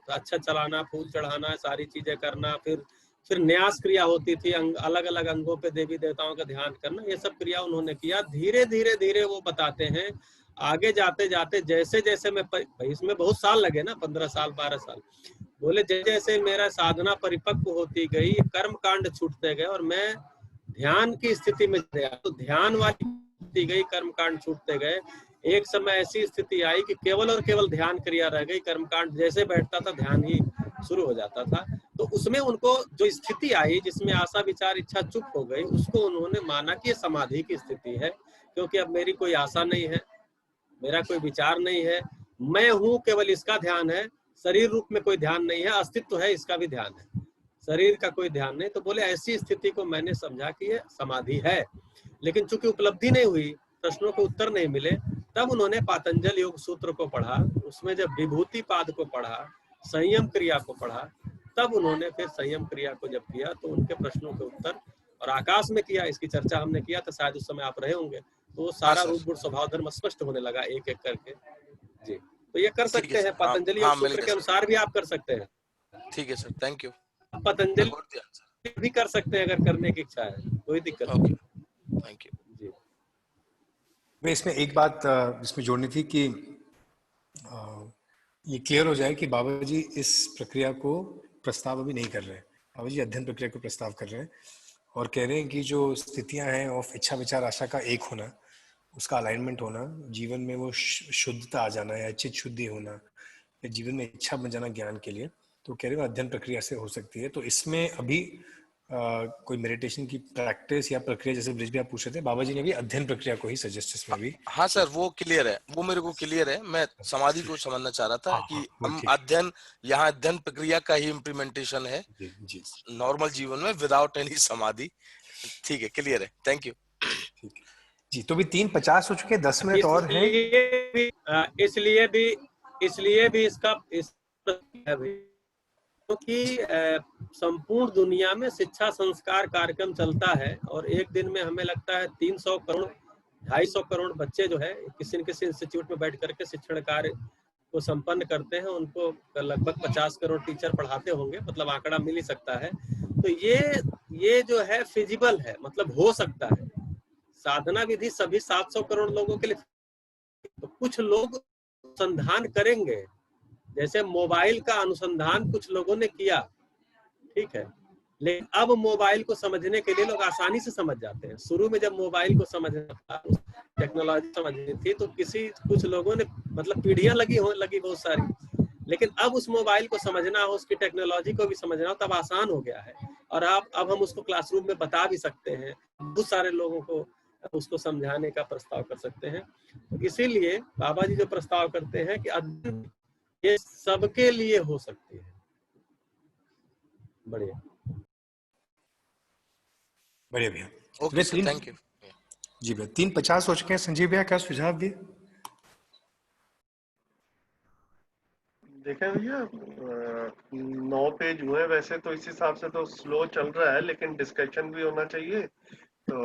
अच्छा चलाना, फूल चढ़ाना, सारी चीजें करना, फिर न्यास क्रिया होती थी, अलग अलग अंगों पे देवी देवताओं का ध्यान करना, ये सब क्रिया उन्होंने किया। धीरे धीरे वो बताते हैं आगे जाते जाते जैसे जैसे मैं, इसमें बहुत साल लगे ना, 15 साल 12 साल, बोले जैसे जैसे मेरा साधना परिपक्व होती गई, कर्म कांड छूटते गए और मैं ध्यान की स्थिति में गया, तो ध्यान वाली गई, कर्म कांड छूटते गए। एक समय ऐसी स्थिति आई कि केवल और केवल ध्यान क्रिया रह गई, कर्मकांड जैसे बैठता था ध्यान ही शुरू हो जाता था। तो उसमें उनको जो स्थिति आई जिसमें आशा विचार इच्छा चुप हो गई, उसको उन्होंने माना कि ये समाधि की स्थिति है, क्योंकि अब मेरी कोई आशा नहीं है, मेरा कोई विचार नहीं है, मैं हूँ, केवल इसका ध्यान है, शरीर रूप में कोई ध्यान नहीं है, अस्तित्व है इसका भी ध्यान है, शरीर का कोई ध्यान नहीं। तो बोले ऐसी स्थिति को मैंने समझा कि ये समाधि है। लेकिन चूंकि उपलब्धि नहीं हुई, प्रश्नों को उत्तर नहीं मिले, तब उन्होंने पातंजल योग सूत्र को पढ़ा, उसमें जब विभूति पाद को पढ़ा, संयम क्रिया को पढ़ा, तब उन्होंने फिर संयम क्रिया को जब किया तो उनके प्रश्नों के उत्तर, और आकाश में किया, इसकी चर्चा हमने किया था, शायद उस समय आप रहे होंगे, तो वो सारा रूप गुण स्वभाव धर्म स्पष्ट होने लगा एक एक करके जी। तो ये कर सकते हैं, पतंजलि योग सूत्र के अनुसार भी आप कर सकते हैं। ठीक है सर, थैंक यू। पतंजलि भी कर सकते हैं अगर करने की इच्छा है, कोई दिक्कत नहीं। थैंक यू जी। मैं इसमें एक बात इसमें जोड़नी थी कि ये क्लियर हो जाए कि बाबा जी इस प्रक्रिया को प्रस्ताव अभी नहीं कर रहे हैं। बाबा जी अध्ययन प्रक्रिया को प्रस्ताव कर रहे हैं और कह रहे हैं कि जो स्थितियां हैं ऑफ इच्छा विचार आशा का एक होना, उसका अलाइनमेंट होना, जीवन में वो शुद्धता आ जाना या चित्त शुद्धि होना या जीवन में इच्छा बन जाना ज्ञान के लिए, तो कह रहे हैं अध्ययन प्रक्रिया से हो सकती है। तो इसमें अभी कोई मेडिटेशन की प्रैक्टिस या प्रक्रिया, जैसे ब्रिज भी आप पूछ रहे थे, बाबा जी ने भी अध्ययन प्रक्रिया को ही सजेस्ट इसमें भी। हाँ सर, वो क्लियर है, वो मेरे को क्लियर है। मैं समाधि को समझना चाह रहा था कि हम अध्ययन, यहाँ अध्ययन प्रक्रिया का ही इम्प्लीमेंटेशन है नॉर्मल जीवन में विदाउट एनी समाधि। ठीक है, क्लियर है, थैंक यू। ठीक है जी। तो भी 3:50 हो चुके हैं, 10 मिनट और हैं। इसलिए भी इसका क्योंकि संपूर्ण दुनिया में शिक्षा संस्कार कार्यक्रम चलता है और एक दिन में हमें लगता है 300 करोड़ 250 करोड़ बच्चे जो है किसी न किसी इंस्टीट्यूट में बैठ करके शिक्षण कार्य को संपन्न करते हैं। उनको लगभग 50 करोड़ टीचर पढ़ाते होंगे, मतलब आंकड़ा मिल ही सकता है। तो ये जो है फिजिबल है, मतलब हो सकता है। साधना विधि सभी 700 करोड़ लोगों के लिए, तो कुछ लोग अनुसंधान करेंगे, जैसे मोबाइल का अनुसंधान कुछ लोगों ने किया, ठीक है, लेकिन अब मोबाइल को समझने के लिए लोग आसानी से समझ जाते हैं। शुरू में जब मोबाइल को समझना था, टेक्नोलॉजी समझनी थी, तो कुछ लोगों ने मतलब पीढ़ियां लगी बहुत सारी, लेकिन अब उस मोबाइल को समझना हो, उसकी टेक्नोलॉजी को भी समझना हो, तब आसान हो गया है। और अब हम उसको क्लासरूम में बता भी सकते हैं, बहुत सारे लोगों को उसको समझाने का प्रस्ताव कर सकते हैं। तो इसीलिए बाबा जी जो प्रस्ताव करते हैं कि अध्ययन ये सबके लिए हो सकती है। बढ़िया भैया। ओके सर, थैंक यू जी भैया। 3:50 हो चुके हैं। संजीव भैया क्या सुझाव दिए? देखें भैया, 9 पेज हुए वैसे तो इस हिसाब से तो स्लो चल रहा है, लेकिन डिस्कशन भी होना चाहिए। तो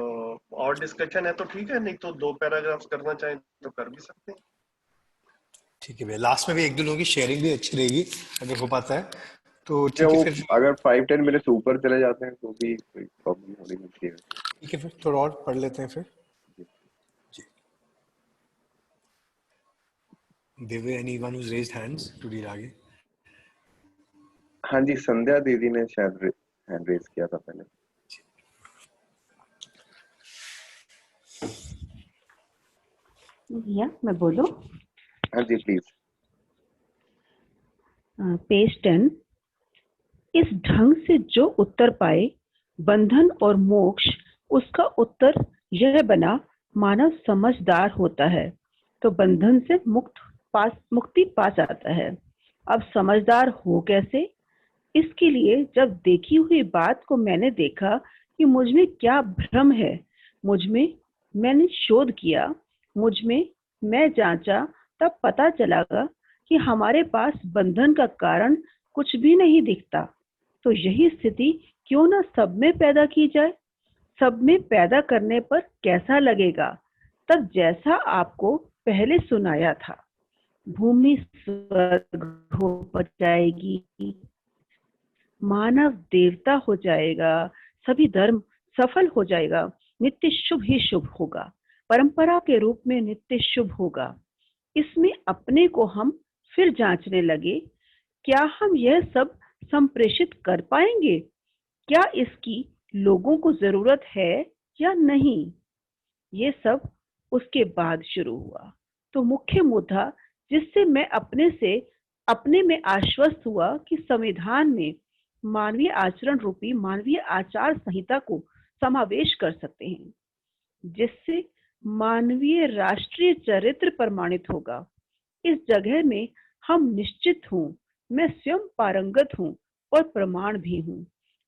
और डिस्कशन है तो ठीक है, नहीं तो 2 पैराग्राफ्स करना चाहें तो कर भी सकते हैं। ठीक है भैया, लास्ट में भी 1-2 लोगों की शेयरिंग भी अच्छी रहेगी अगर हो पाता है तो। ठीक है, फिर अगर 5-10 मिनट ऊपर चले जाते हैं तो भी कोई प्रॉब्लम होनी नहीं चाहिए। ठीक है, फिर थोड़ा और पढ़ लेते हैं फिर जी। Divya, anyone who raised hands to read आगे? हाँ जी, संध्या दीदी ने शायद हैंड रेज किया था पहले। भैया मैं बोलूं? हाँ जी प्लीज। पेज 10। इस ढंग से जो उत्तर पाए बंधन और मोक्ष, उसका उत्तर यह बना मानव समझदार होता है तो बंधन से मुक्ति पा जाता है। अब समझदार हो कैसे? इसके लिए जब देखी हुई बात को मैंने देखा कि मुझ में क्या भ्रम है, मुझ में मैंने शोध किया, मुझ में मैं जांचा, तब पता चलागा कि हमारे पास बंधन का कारण कुछ भी नहीं दिखता। तो यही स्थिति क्यों ना सब में पैदा की जाए? सब में पैदा करने पर कैसा लगेगा? तब जैसा आपको पहले सुनाया था, भूमि स्वर्ग हो जाएगी, मानव देवता हो जाएगा, सभी धर्म सफल हो जाएगा, नित्य शुभ ही शुभ होगा, परंपरा के रूप में नित्य शुभ होगा। इसमें अपने को हम फिर जांचने लगे, क्या हम यह सब संप्रेषित कर पाएंगे? क्या इसकी लोगों को जरूरत है या नहीं? ये सब उसके बाद शुरू हुआ। तो मुख्य मुद्दा जिससे मैं अपने में आश्वस्त हुआ कि संविधान में मानवीय आचरण रूपी मानवीय आचार संहिता को समावेश कर सकते हैं, जिससे मानवीय राष्ट्रीय चरित्र प्रमाणित होगा। इस जगह में हम निश्चित हूँ, मैं स्वयं पारंगत हूँ और प्रमाण भी हूँ।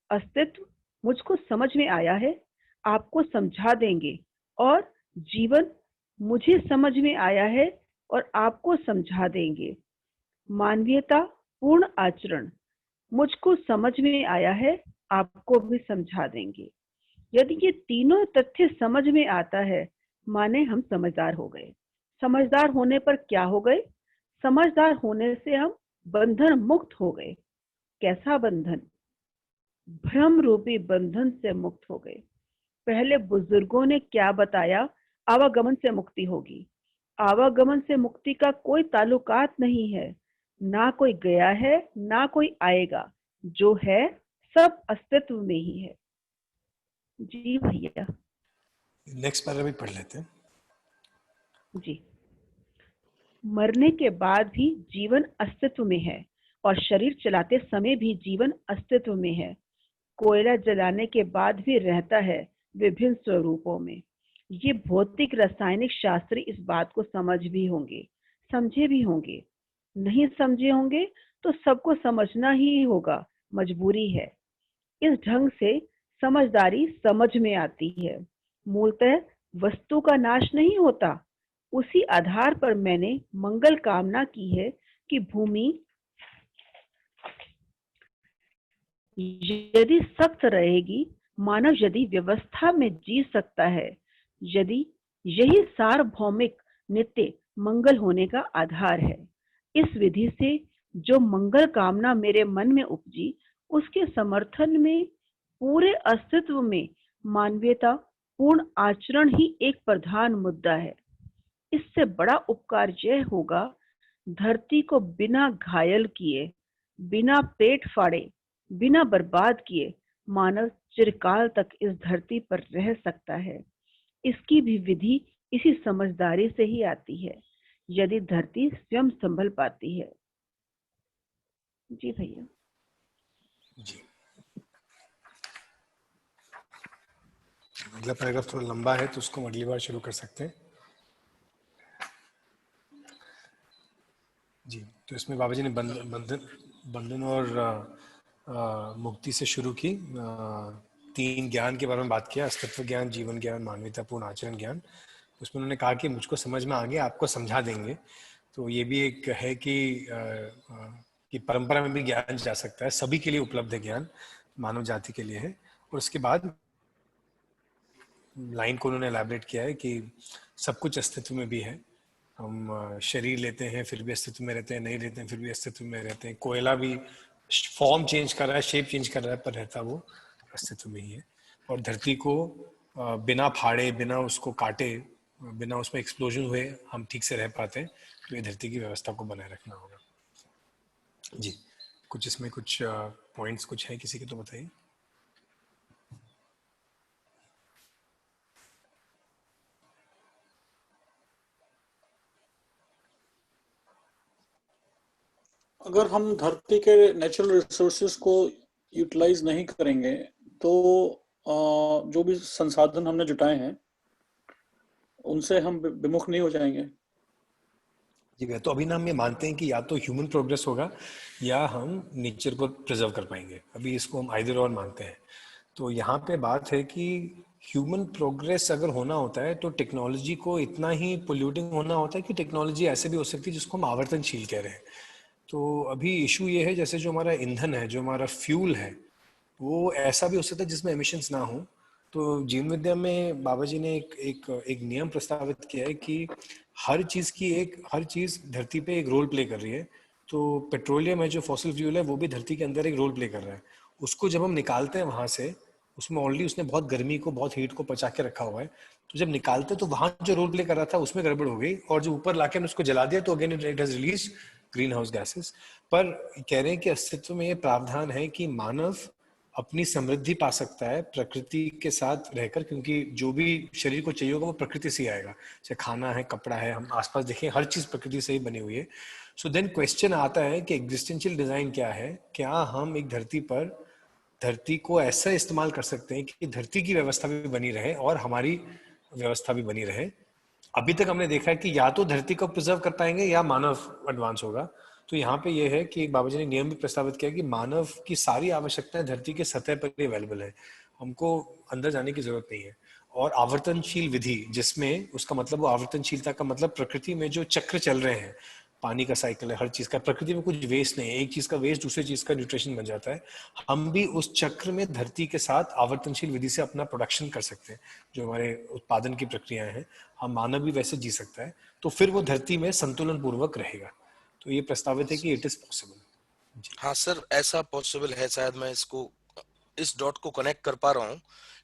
अस्तित्व मुझको समझ में आया है, आपको समझा देंगे, और जीवन मुझे समझ में आया है और आपको समझा देंगे। मानवीयता पूर्ण आचरण मुझको समझ में आया है, आपको भी समझा देंगे। यदि ये तीनों तथ्य समझ में आता है, माने हम समझदार हो गए। समझदार होने पर क्या हो गए? समझदार होने से हम बंधन मुक्त हो गए। कैसा बंधन? भ्रम रूपी बंधन से मुक्त हो गए। पहले बुजुर्गों ने क्या बताया? आवागमन से मुक्ति होगी। आवागमन से मुक्ति का कोई ताल्लुकात नहीं है, ना कोई गया है ना कोई आएगा, जो है सब अस्तित्व में ही है। जी भैया। नेक्स्ट पैरा भी पढ़ लेते हैं जी। मरने के बाद भी जीवन अस्तित्व में है और शरीर चलाते समय भी जीवन अस्तित्व में है। कोयला जलाने के बाद भी रहता है विभिन्न स्वरूपों में। ये भौतिक रासायनिक शास्त्री इस बात को समझ भी होंगे, समझे भी होंगे। नहीं समझे होंगे तो सबको समझना ही होगा, मजबूरी है। इस ढंग से समझदारी समझ में आती है। मूलतः वस्तु का नाश नहीं होता। उसी आधार पर मैंने मंगल कामना की है कि भूमि यदि सख्त रहेगी, मानव यदि व्यवस्था में जी सकता है, यदि यही सार्वभौमिक नित्य मंगल होने का आधार है। इस विधि से जो मंगल कामना मेरे मन में उपजी, उसके समर्थन में पूरे अस्तित्व में मानवीयता पूर्ण आचरण ही एक प्रधान मुद्दा है। इससे बड़ा उपकार यह होगा, धरती को बिना घायल किए, बिना पेट फाड़े, बिना बर्बाद किए मानव चिरकाल तक इस धरती पर रह सकता है। इसकी भी विधि इसी समझदारी से ही आती है, यदि धरती स्वयं संभल पाती है। जी भैया। जी। अगला पैराग्राफ थोड़ा लंबा है तो उसको अगली बार शुरू कर सकते हैं। जी, तो इसमें बाबा जी ने बंधन और मुक्ति से शुरू की। 3 ज्ञान के बारे में बात किया, अस्तित्व ज्ञान, जीवन ज्ञान, मानवीयतापूर्ण आचरण ज्ञान। उसमें उन्होंने कहा कि मुझको समझ में आ गया, आपको समझा देंगे। तो ये भी एक है कि परंपरा में भी ज्ञान जा सकता है, सभी के लिए उपलब्ध है ज्ञान, मानव जाति के लिए है। और उसके बाद लाइन को उन्होंने एलैबोरेट किया है कि सब कुछ अस्तित्व में भी है। हम शरीर लेते हैं फिर भी अस्तित्व में रहते हैं, नहीं लेते हैं फिर भी अस्तित्व में रहते हैं। कोयला भी फॉर्म चेंज कर रहा है, शेप चेंज कर रहा है, पर रहता वो अस्तित्व में ही है। और धरती को बिना फाड़े, बिना उसको काटे, बिना उसमें एक्सप्लोजन हुए हम ठीक से रह पाते हैं। तो ये धरती की व्यवस्था को बनाए रखना होगा। जी, कुछ इसमें कुछ पॉइंट्स कुछ है किसी के तो बताइए। अगर हम धरती के नेचुरल रिसोर्सेज को यूटिलाइज नहीं करेंगे तो जो भी संसाधन हमने जुटाए हैं उनसे हम विमुख नहीं हो जाएंगे। जी भैया, तो अभी ना हम ये मानते हैं कि या तो ह्यूमन प्रोग्रेस होगा या हम नेचर को प्रिजर्व कर पाएंगे। अभी इसको हम आइदर और मानते हैं। तो यहाँ पे बात है कि ह्यूमन प्रोग्रेस अगर होना होता है तो टेक्नोलॉजी को इतना ही पोल्यूटिंग होना होता है कि टेक्नोलॉजी ऐसे भी हो सकती है जिसको हम आवर्तनशील कह रहे हैं। तो अभी इशू ये है, जैसे जो हमारा ईंधन है, जो हमारा फ्यूल है, वो ऐसा भी हो सकता है जिसमें एमिशंस ना हो। तो जीवन विद्या में बाबा जी ने एक नियम प्रस्तावित किया है कि हर चीज धरती पे एक रोल प्ले कर रही है। तो पेट्रोलियम है, जो फॉसिल फ्यूल है, वो भी धरती के अंदर एक रोल प्ले कर रहा है। उसको जब हम निकालते हैं वहां से, उसमें ऑलरेडी उसने बहुत गर्मी को, बहुत हीट को पचा के रखा हुआ है। तो जब निकालते तो वहां जो रोल प्ले कर रहा था उसमें गड़बड़ हो गई, और जो ऊपर लाके उसको जला दिया तो again it has release green house gases. पर कह रहे हैं कि अस्तित्व में ये प्रावधान है कि मानव अपनी समृद्धि पा सकता है प्रकृति के साथ रहकर, क्योंकि जो भी शरीर को चाहिए होगा वो प्रकृति से ही आएगा। चाहे खाना है, कपड़ा है, हम आसपास देखें हर चीज प्रकृति से ही बनी हुई है। सो देन क्वेश्चन आता है कि एग्जिस्टेंशियल डिजाइन क्या है। क्या हम एक धरती को ऐसा इस्तेमाल कर सकते हैं कि धरती की व्यवस्था भी बनी रहे और हमारी व्यवस्था भी बनी रहे। अभी तक हमने देखा है कि या तो धरती को प्रिजर्व कर पाएंगे या मानव एडवांस होगा। तो यहाँ पे ये है कि बाबा जी ने नियम भी प्रस्तावित किया कि मानव की सारी आवश्यकताएं धरती के सतह पर ही अवेलेबल है, हमको अंदर जाने की जरूरत नहीं है। और आवर्तनशील विधि, जिसमें उसका मतलब, वो आवर्तनशीलता का मतलब प्रकृति में जो चक्र चल रहे हैं, पानी का साइकिल है, हर चीज का, प्रकृति में कुछ वेस्ट नहीं है। एक चीज का वेस्ट दूसरी चीज का न्यूट्रिशन बन जाता है। हम भी उस चक्र में धरती के साथ आवर्तनशील विधि से अपना प्रोडक्शन कर सकते हैं। जो हमारे उत्पादन की प्रक्रियाएं हैं, हम मानव भी वैसे जी सकता है। तो फिर वो धरती में संतुलन पूर्वक रहेगा। तो ये प्रस्तावित है कि इट इज पॉसिबल। हाँ सर, ऐसा पॉसिबल है, शायद मैं इसको इस डॉट को कनेक्ट कर पा रहा हूँ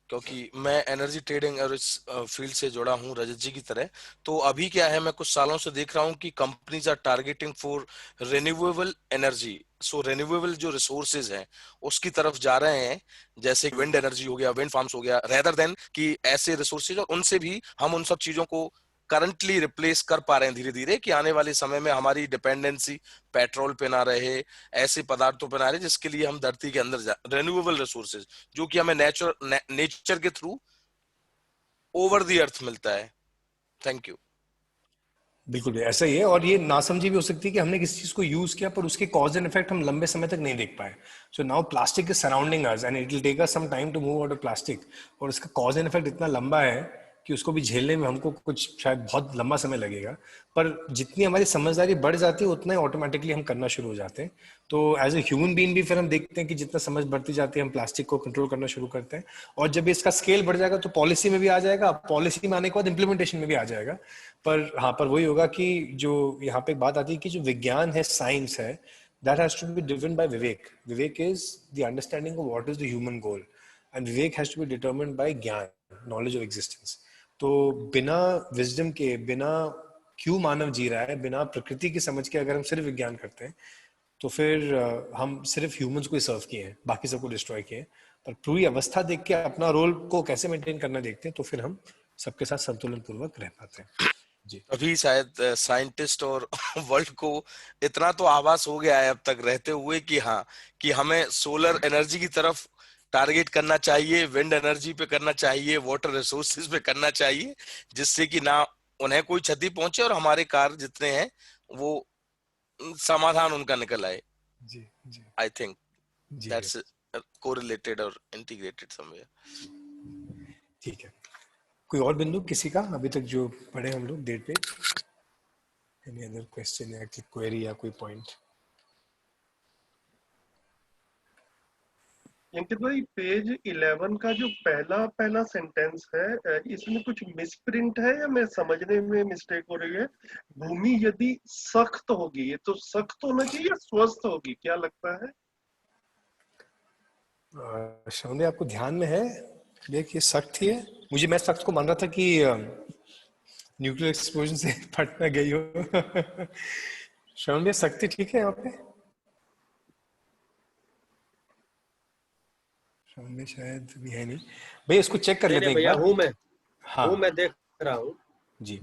क्योंकि मैं एनर्जी ट्रेडिंग और इस फील्ड से जुड़ा हूँ रजत जी की तरह। तो अभी क्या है, मैं कुछ सालों से देख रहा हूँ कि companies are targeting for renewable energy. So renewable जो रिसोर्सेज हैं उसकी तरफ जा रहे हैं, जैसे विंड एनर्जी हो गया, विंड फार्म्स हो गया, रेदर देन कि ऐसे रिसोर्सेज, और उनसे भी हम उन सब चीजों को करंटली रिप्लेस कर पा रहे हैं धीरे धीरे, कि आने वाले समय में हमारी डिपेंडेंसी पेट्रोल पे ना रहे, ऐसे पदार्थों पे ना रहे जिसके लिए हम धरती के अंदर रिन्यूएबल रिसोर्सेज जो कि हमें नेचर के थ्रू ओवर द अर्थ मिलता है। Thank you. बिल्कुल ऐसा ही है, और ये नासमझी भी हो सकती है कि हमने किसी चीज को यूज किया पर उसके कॉज एंड इफेक्ट हम लंबे समय तक नहीं देख पाए। So now plastic is surrounding us and it will take us some time to move out of plastic, और इसका कॉज एंड इफेक्ट इतना लंबा है कि उसको भी झेलने में हमको कुछ शायद बहुत लंबा समय लगेगा। पर जितनी हमारी समझदारी बढ़ जाती है उतना ही ऑटोमेटिकली हम करना शुरू हो जाते हैं। तो एज ए ह्यूमन बीइंग भी फिर हम देखते हैं कि जितना समझ बढ़ती जाती है हम प्लास्टिक को कंट्रोल करना शुरू करते हैं, और जब इसका स्केल बढ़ जाएगा तो पॉलिसी में भी आ जाएगा, पॉलिसी में आने के बाद इम्प्लीमेंटेशन में भी आ जाएगा। पर हाँ, पर वही होगा कि जो यहाँ पे बात आती है कि जो विज्ञान है, साइंस है, that has to be driven by Vivek. Vivek is the understanding of what is the human goal, and Vivek has to be determined by ज्ञान, knowledge of existence. तो बिना विजडम के, बिना क्यों मानव जी रहा है, बिना प्रकृति की समझ के अगर हम सिर्फ विज्ञान करते हैं तो फिर हम सिर्फ ह्यूमंस को ही सर्व किए हैं, बाकी सबको डिस्ट्रॉय किए हैं। पर पूरी अवस्था देख के अपना रोल को कैसे मेंटेन करना देखते हैं तो फिर हम सबके साथ संतुलन पूर्वक रह पाते हैं। जी, अभी शायद साइंटिस्ट और वर्ल्ड को इतना तो आभास हो गया है अब तक रहते हुए कि हाँ, कि हमें सोलर एनर्जी की तरफ टारगेट करना चाहिए, विंड एनर्जी पे करना चाहिए, वाटर रिसोर्सेज पे करना चाहिए, जिससे कि ना उन्हें कोई क्षति पहुंचे और हमारे कार्य जितने हैं वो समाधान उनका निकल आए। जी, जी, आई थिंक जी, दैट्स कोरिलेटेड और इंटीग्रेटेड समवेयर। ठीक है। कोई और बिंदु किसी का अभी तक जो पढ़े हम लोग डेट पे? एनी अदर क्वेश्चन या क्वेरी या कोई पॉइंट? अंकित भाई, पेज 11 का जो पहला सेंटेंस है, इसमें कुछ मिसप्रिंट है या मैं समझने में मिस्टेक हो रही है? भूमि यदि सख्त होगी, ये तो सख्त होना चाहिए या स्वस्थ होगी, क्या लगता है? श्रवण, आपको ध्यान में है? देखिए सख्त ही है। मैं सख्त को मान रहा था कि न्यूक्लियर एक्सप्लोजन से फट ना गई हो। श्रवण, सख्त ठीक है यहाँ पे? श्रवण शायद भी है नहीं भैया, इसको चेक कर लेते हैं एक बार। हूँ मैं, हाँ, मैं देख रहा हूँ जी।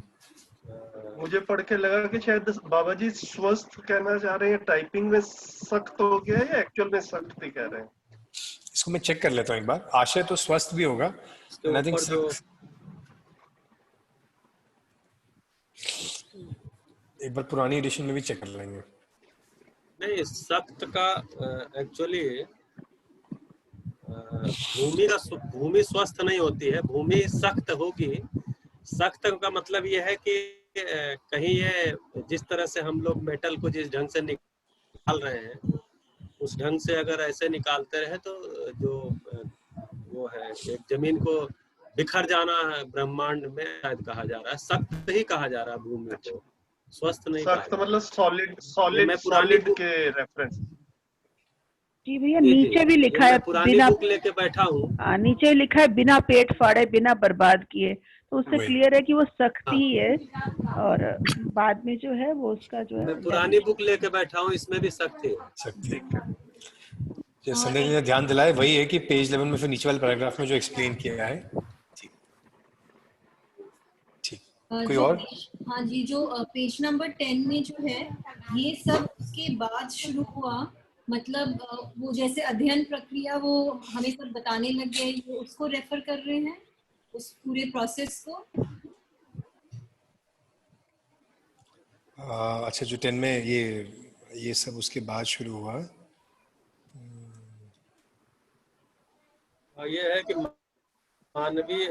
मुझे पढ़ के लगा कि शायद बाबा जी स्वस्थ कहना चाह रहे हैं, टाइपिंग में सख्त हो गया है या एक्चुअल में सख्त ही कह रहे हैं? इसको मैं चेक कर लेता हूँ एक बार। आशय तो स्वस्थ भी होगा, आई थिंक एक बार पुरानी एडिशन में भी चेक कर लेंगे। नहीं, सख्त का एक्चुअली भूमि स्वस्थ नहीं होती है, भूमि सख्त होगी। सख्त का मतलब ये है कि कहीं ये जिस तरह से हम लोग मेटल को जिस ढंग से निकाल रहे हैं उस ढंग से अगर ऐसे निकालते रहे तो जो वो है एक जमीन को बिखर जाना है ब्रह्मांड में, शायद कहा जा रहा है सख्त ही कहा जा रहा है भूमि को, स्वस्थ नहीं। सख्त मतलब सॉलिड के रेफरेंस। जी भैया, नीचे भी लिखा है बिना बुक लेके बैठा हूँ, नीचे लिखा है बिना पेट फाड़े, बिना बर्बाद किए, तो उससे क्लियर है कि वो सख्ती है। और बाद में जो है वो उसका जो है, मैं पुरानी बुक लेके बैठा हूँ, इसमें भी सख्ती है। संजय जी ने ध्यान दिलाया वही है कि पेज 11 में फिर नीचे वाले पैराग्राफ में जो एक्सप्लेन किया है। ठीक, कोई और? हाँ जी, जो पेज नंबर 10 में जो है ये सब उसके बाद शुरू हुआ, मतलब वो जैसे अध्ययन प्रक्रिया वो हमें सब बताने लग गए, ये उसको रेफर कर रहे हैं, उस पूरे प्रोसेस को। अच्छा, जो 10 में ये सब उसके बाद शुरू हुआ। ये है कि मानवीय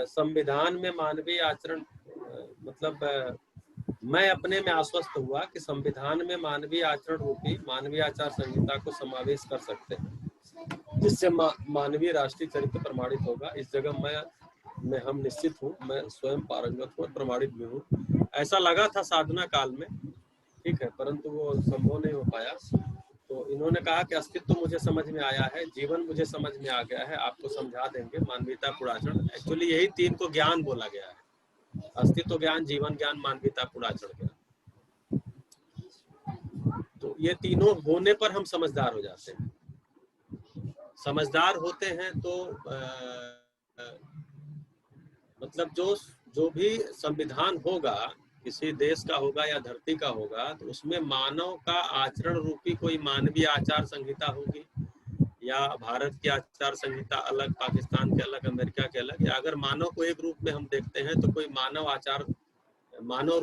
संविधान में मानवीय आचरण, मतलब मैं अपने में आश्वस्त हुआ कि संविधान में मानवीय आचरण रूपी मानवीय आचार संहिता को समावेश कर सकते हैं, जिससे मानवीय राष्ट्रीय चरित्र प्रमाणित होगा। इस जगह मैं हम निश्चित हूँ, मैं स्वयं पारंगत हूँ, प्रमाणित भी हूँ। ऐसा लगा था साधना काल में, ठीक है, परंतु वो संभव नहीं हो पाया। तो इन्होंने कहा कि अस्तित्व मुझे समझ में आया है, जीवन मुझे समझ में आ गया है, आपको समझा देंगे, मानवीयता पुराचरण। एक्चुअली यही 3 को ज्ञान बोला गया है, अस्तित्व ज्ञान, जीवन ज्ञान, मानवीयता पुराचरण ज्ञान। तो ये तीनों होने पर हम समझदार हो जाते हैं। समझदार होते हैं तो मतलब जो भी संविधान होगा, किसी देश का होगा या धरती का होगा, तो उसमें मानव का आचरण रूपी कोई मानवीय आचार संहिता होगी, या भारत की आचार संहिता अलग, पाकिस्तान के अलग, अमेरिका के अलग। या अगर मानव को एक रूप में हम देखते हैं तो कोई मानव आचार, मानव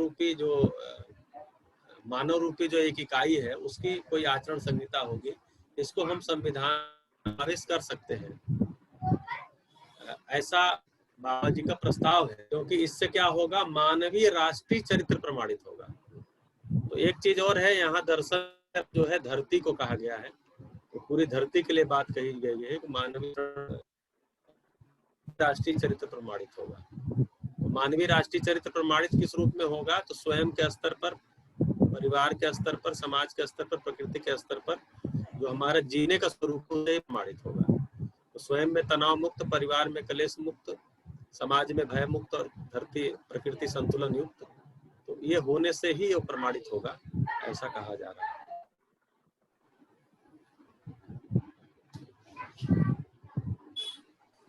रूपी जो एक इकाई है उसकी कोई आचरण संहिता होगी। इसको हम संविधान पारित कर सकते हैं, ऐसा बाबा जी का प्रस्ताव है, क्योंकि इससे क्या होगा, मानवीय राष्ट्रीय चरित्र प्रमाणित होगा। तो एक चीज और है, यहाँ दर्शन जो है धरती को कहा गया है, तो पूरी धरती के लिए बात कही गई है कि मानवीय राष्ट्रीय चरित्र प्रमाणित होगा। तो मानवीय राष्ट्रीय चरित्र प्रमाणित किस रूप में होगा, तो स्वयं के स्तर पर, परिवार के स्तर पर, समाज के स्तर पर, प्रकृति के स्तर पर जो हमारा जीने का स्वरूप से प्रमाणित होगा। तो स्वयं में तनाव मुक्त, परिवार में कलेश मुक्त, समाज में भय मुक्त और धरती प्रकृति संतुलन युक्त। तो ये होने से ही ये प्रमाणित होगा, ऐसा कहा जा रहा है।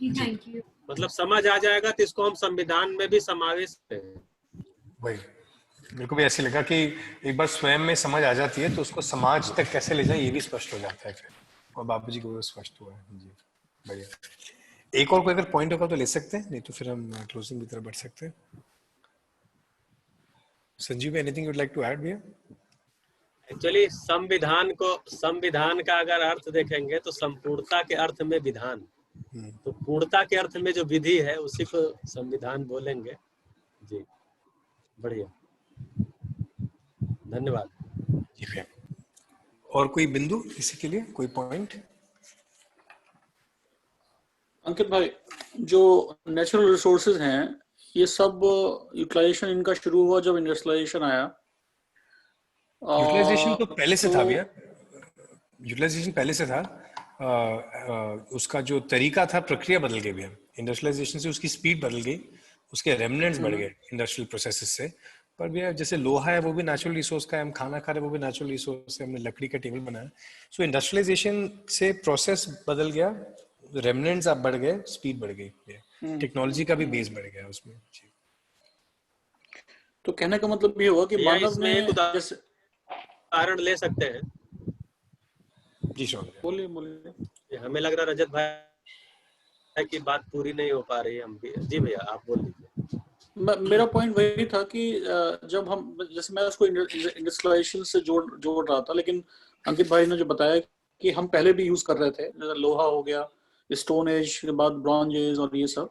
Thank you. मतलब समझ आ जाएगा तो इसको हम संविधान में भी समावेश करें। वही मेरे को भी ऐसे लगा कि एक बार स्वयं में समझ आ जाती है तो उसको समाज तक कैसे ले जाए ये भी स्पष्ट हो जाता है फिर, और बाबू जी को वो स्पष्ट हुआ है जी। बढ़िया। एक और कोई अगर पॉइंट होगा तो ले सकते हैं, नहीं तो फिर हम क्लोजिंग की तरफ बढ़ सकते हैं। Sanjeev, anything you would like to add भैया? एक्चुअली संविधान का अगर अर्थ देखेंगे तो संपूर्णता के अर्थ में विधान, तो पूर्णता के अर्थ में जो विधि है उसी को संविधान बोलेंगे जी। बढ़िया, धन्यवाद। ठीक है। और कोई बिंदु इसी के लिए, कोई पॉइंट? अंकित भाई, जो नेचुरल रिसोर्सेज हैं ये सब यूटिलाइजेशन इनका शुरू हुआ जब इंडस्ट्रियलाइजेशन आया। यूटिलाइजेशन तो पहले से था भैया, यूटिलाइजेशन पहले से था। उसका जो तरीका था, प्रक्रिया बदल गई भैया। इंडस्ट्रियलाइजेशन से उसकी स्पीड बदल गई, उसके रेमिनेंट्स बढ़ गए इंडस्ट्रियल प्रोसेसेस से। पर भैया जैसे लोहा है वो भी नेचुरल रिसोर्स का है, हम खाना खा रहे हैं वो भी नेचुरल रिसोर्स है, हमने लकड़ी का टेबल बनाया। सो इंडस्ट्रियलाइजेशन से प्रोसेस बदल गया, रेमिनेंट्स अब बढ़ गए, स्पीड बढ़ गई, टेक्नोलॉजी का भी बेस बढ़ गया उसमें। तो कहने का मतलब ये हुआ कि मानव ने जैसे उदाहरण ले सकते हैं। जी सर, बोलिए। हमें लग रहा रजत भाई की बात पूरी नहीं हो पा रही है, हम भी। जी भैया आप बोल लीजिए। मेरा पॉइंट वही था कि जब हम, जैसे मैं उसको इंडस्ट्रियलाइजेशन से जोड़ रहा था, लेकिन अंकित भाई ने जो बताया कि हम पहले भी यूज कर रहे थे, लोहा हो गया, स्टोन एज के बाद ब्रॉन्ज एज और ये सब,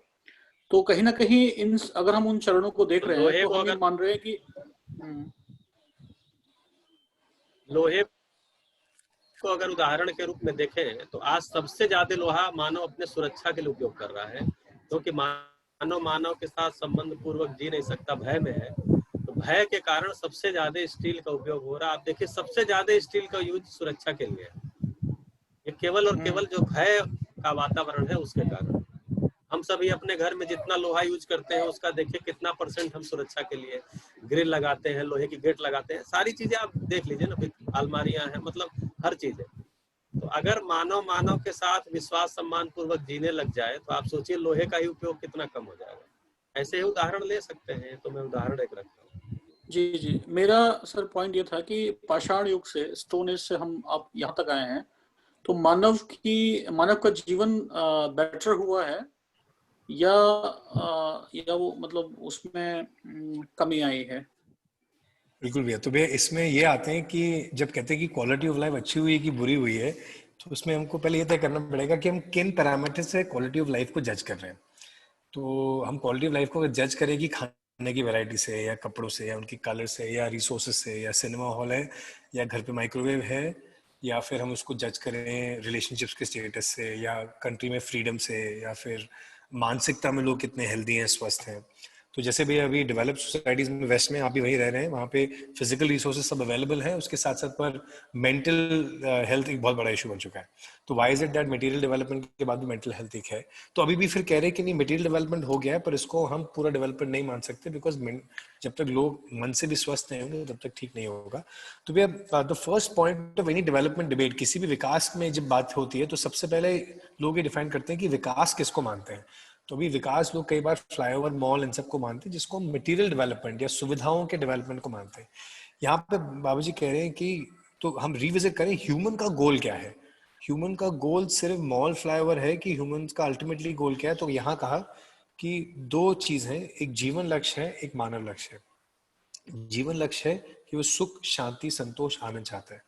तो कहीं ना कहीं इन, अगर हम उन चरणों को देख रहे हैं तो हम ये मान रहे हैं कि लोहे को अगर उदाहरण के रूप में देखें तो आज सबसे ज्यादा लोहा मानव अपने सुरक्षा के लिए उपयोग कर रहा है, क्योंकि मानव के साथ संबंध पूर्वक जी नहीं सकता, भय में है। तो भय के कारण सबसे ज्यादा स्टील का उपयोग हो रहा है। आप देखिए सबसे ज्यादा स्टील का यूज सुरक्षा के लिए है। ये केवल और केवल जो भय का वातावरण है उसके कारण। हम सभी अपने घर में जितना लोहा यूज करते हैं उसका देखिए कितना % हम सुरक्षा के लिए ग्रिल लगाते हैं, लोहे की गेट लगाते हैं, सारी चीजें आप देख लीजिए ना, अलमारियां हैं, मतलब हर चीज है। तो अगर मानव के साथ विश्वास सम्मान पूर्वक जीने लग जाए तो आप सोचिए लोहे का ही उपयोग कितना कम हो जाएगा। ऐसे ही उदाहरण ले सकते हैं, तो मैं उदाहरण एक रखता हूँ। जी, मेरा सर पॉइंट ये था कि पाषाण युग से, स्टोन एज से हम आप यहाँ तक आए हैं, तो मानव का जीवन बेटर हुआ है या वो मतलब उसमें कमी आई है? बिल्कुल भैया। तो भैया इसमें ये आते हैं कि जब कहते हैं कि क्वालिटी ऑफ लाइफ अच्छी हुई है कि बुरी हुई है, तो उसमें हमको पहले ये तय करना पड़ेगा कि हम किन पैरामीटर से क्वालिटी ऑफ लाइफ को जज कर रहे हैं। तो हम क्वालिटी ऑफ लाइफ को जज करें कि खाने की वैरायटी से, या कपड़ों से, या उनकी कलर से, या रिसोर्सेज से, या सिनेमा हॉल है, या घर पे माइक्रोवेव है, या फिर हम उसको जज करें रिलेशनशिप्स के स्टेटस से, या कंट्री में फ्रीडम से, या फिर मानसिकता में लोग कितने हेल्दी हैं, स्वस्थ हैं। तो जैसे भी अभी डेवलप सोसाइटीज में वेस्ट में आप भी वहीं रह रहे हैं, वहाँ पे फिजिकल रिसोर्सेज सब अवेलेबल है, उसके साथ साथ पर मेंटल हेल्थ एक बहुत बड़ा इशू बन चुका है। तो why is it that material development के बाद भी मेंटल हेल्थ एक है? तो अभी भी फिर कह रहे हैं कि नहीं मटेरियल डेवलपमेंट हो गया है पर इसको हम पूरा डेवलपमेंट नहीं मान सकते, बिकॉज जब तक लोग मन से भी स्वस्थ नहीं होंगे तब तक ठीक नहीं होगा। तो भैया the first point of any development debate, किसी भी विकास में जब बात होती है तो सबसे पहले लोग ये डिफाइन करते हैं कि विकास किसको मानते हैं। तो अभी विकास लोग कई बार फ्लाईओवर, मॉल, इन सबको मानते हैं, जिसको मटेरियल डेवलपमेंट या सुविधाओं के डेवलपमेंट को मानते हैं। यहाँ पे बाबूजी कह रहे हैं कि तो हम रिविजिट करें ह्यूमन का गोल क्या है। ह्यूमन का गोल सिर्फ मॉल, फ्लाईओवर है कि ह्यूमन का अल्टीमेटली गोल क्या है? तो यहाँ कहा कि दो चीज है, एक जीवन लक्ष्य है, एक मानव लक्ष्य है। जीवन लक्ष्य है कि वो सुख, शांति, संतोष, आनंद चाहता है,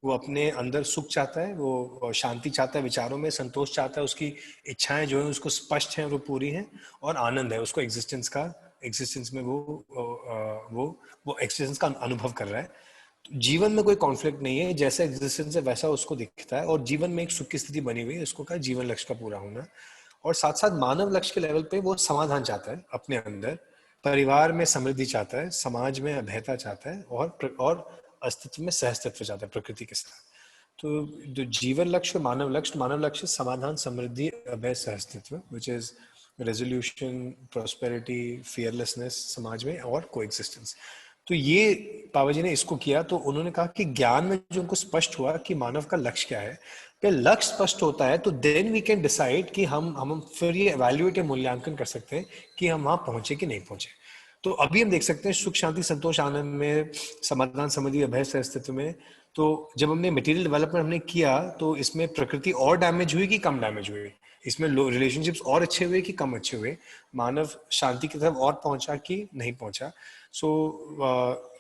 वो अपने अंदर सुख चाहता है, वो शांति चाहता है विचारों में, संतोष चाहता है, उसकी इच्छाएं जो है उसको स्पष्ट हैं, वो पूरी हैं, और आनंद है, उसको एग्जिस्टेंस में वो एग्जिस्टेंस का अनुभव कर रहा है। तो जीवन में कोई कॉन्फ्लिक्ट नहीं है, जैसा एग्जिस्टेंस है वैसा उसको दिखता है, और जीवन में एक सुख की स्थिति बनी हुई है, इसको कहा जीवन लक्ष्य का पूरा होना। और साथ साथ मानव लक्ष्य के लेवल पे वो समाधान चाहता है अपने अंदर, परिवार में समृद्धि चाहता है, समाज में अभयता चाहता है, और अस्तित्व में सहअस्तित्व चाहता है प्रकृति के साथ। तो जो जीवन लक्ष्य, मानव लक्ष्य समाधान, समृद्धि, अभय, सहअस्तित्व, which is resolution, prosperity, fearlessness समाज में, और कोएग्जिस्टेंस। तो ये बाबा जी ने इसको किया। तो उन्होंने कहा कि ज्ञान में जो उनको स्पष्ट हुआ कि मानव का लक्ष्य क्या है, फिर लक्ष्य स्पष्ट होता है तो देन वी कैन डिसाइड कि हम फिर ये एवेल्युएट या मूल्यांकन कर सकते हैं कि हम वहां पहुंचे कि नहीं पहुंचे। तो अभी हम देख सकते हैं सुख, शांति, संतोष, आनंद में, समाधान, समृद्धि, अभय, सहअस्तित्व में। तो जब हमने मटेरियल डेवलपमेंट हमने किया तो इसमें प्रकृति और डैमेज हुई कि कम डैमेज हुई, इसमें रिलेशनशिप्स और अच्छे हुए कि कम अच्छे हुए, मानव शांति की तरफ और पहुंचा कि नहीं पहुंचा।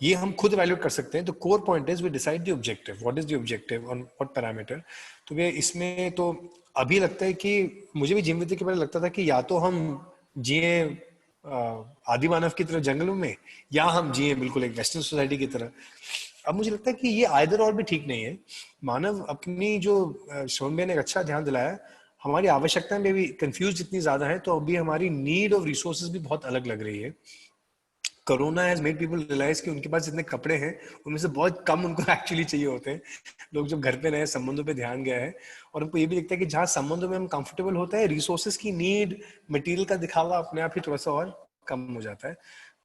ये हम खुद वैल्यूएट कर सकते हैं। तो core point is we decide the objective, what is the objective on what parameter. तो वे इसमें तो अभी लगता है कि मुझे भी जीवन के पहले लगता था कि या तो हम जिए आदि मानव की तरह जंगलों में, या हम जिए बिल्कुल एक वेस्टर्न सोसाइटी की तरह। अब मुझे लगता है कि ये आइदर और भी ठीक नहीं है। मानव अपनी जो शोन भैया ने एक अच्छा ध्यान दिलाया, हमारी आवश्यकताएं में भी कंफ्यूज इतनी ज्यादा है, तो अभी हमारी नीड ऑफ रिसोर्सेज भी बहुत अलग लग रही है। Corona has made people realise कि उनके पास जितने कपड़े हैं उनमें से बहुत कम उनको एक्चुअली चाहिए होते हैं। लोग जब घर पे रहे, संबंधों पे ध्यान गया है, और उनको ये भी दिखता है कि जहाँ संबंधों में हम कंफर्टेबल होता है, रिसोर्सेज की नीड, मटेरियल का दिखावा अपने आप ही थोड़ा सा और कम हो जाता है।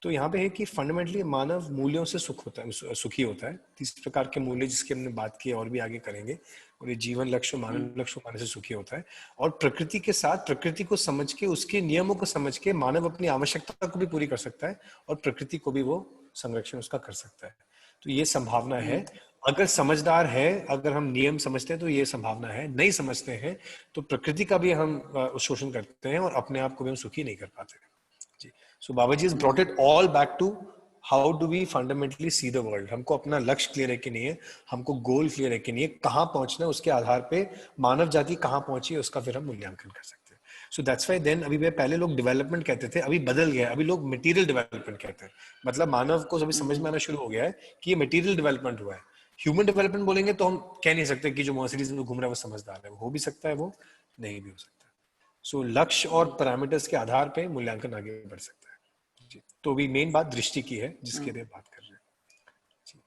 तो यहाँ पे है कि फंडामेंटली मानव मूल्यों से सुखी होता है। 30 प्रकार के मूल्य जिसकी हमने बात की और भी आगे करेंगे, और ये जीवन लक्ष्य, मानव लक्ष्य पाने से सुखी होता है। और प्रकृति के साथ, प्रकृति को समझ के, उसके नियमों को समझ के मानव अपनी आवश्यकता को भी पूरी कर सकता है, और प्रकृति को भी वो संरक्षण उसका कर सकता है। तो ये संभावना है, अगर समझदार है, अगर हम नियम समझते हैं तो ये संभावना है। नहीं समझते हैं तो प्रकृति का भी हम शोषण करते हैं, और अपने आप को भी हम सुखी नहीं कर पाते। So Babaji has brought it all back to how do we fundamentally see the world। हमको अपना लक्ष्य क्लियर है कि नहीं है, हमको गोल क्लियर है कि नहीं है, कहाँ पहुंचना है, उसके आधार पे मानव जाति कहाँ पहुंची है उसका फिर हम मूल्यांकन कर सकते हैं। So that's why then अभी पहले लोग डेवलपमेंट कहते थे, अभी बदल गया, अभी लोग मटेरियल डेवलपमेंट कहते हैं। मतलब मानव को अभी समझ में आना शुरू हो गया है कि ये मटेरियल डेवलपमेंट हुआ है। ह्यूमन डेवलपमेंट बोलेंगे तो हम कह नहीं सकते कि जो मर्सिडीज में घूम रहा है वो समझदार है, वो हो भी सकता है, वो नहीं भी हो सकता। सो लक्ष्य और पैरामीटर्स के आधार पे मूल्यांकन आगे बढ़ सकता है। तो भी मेन बात दृष्टि की है जिसके लिए बात कर रहे हैं।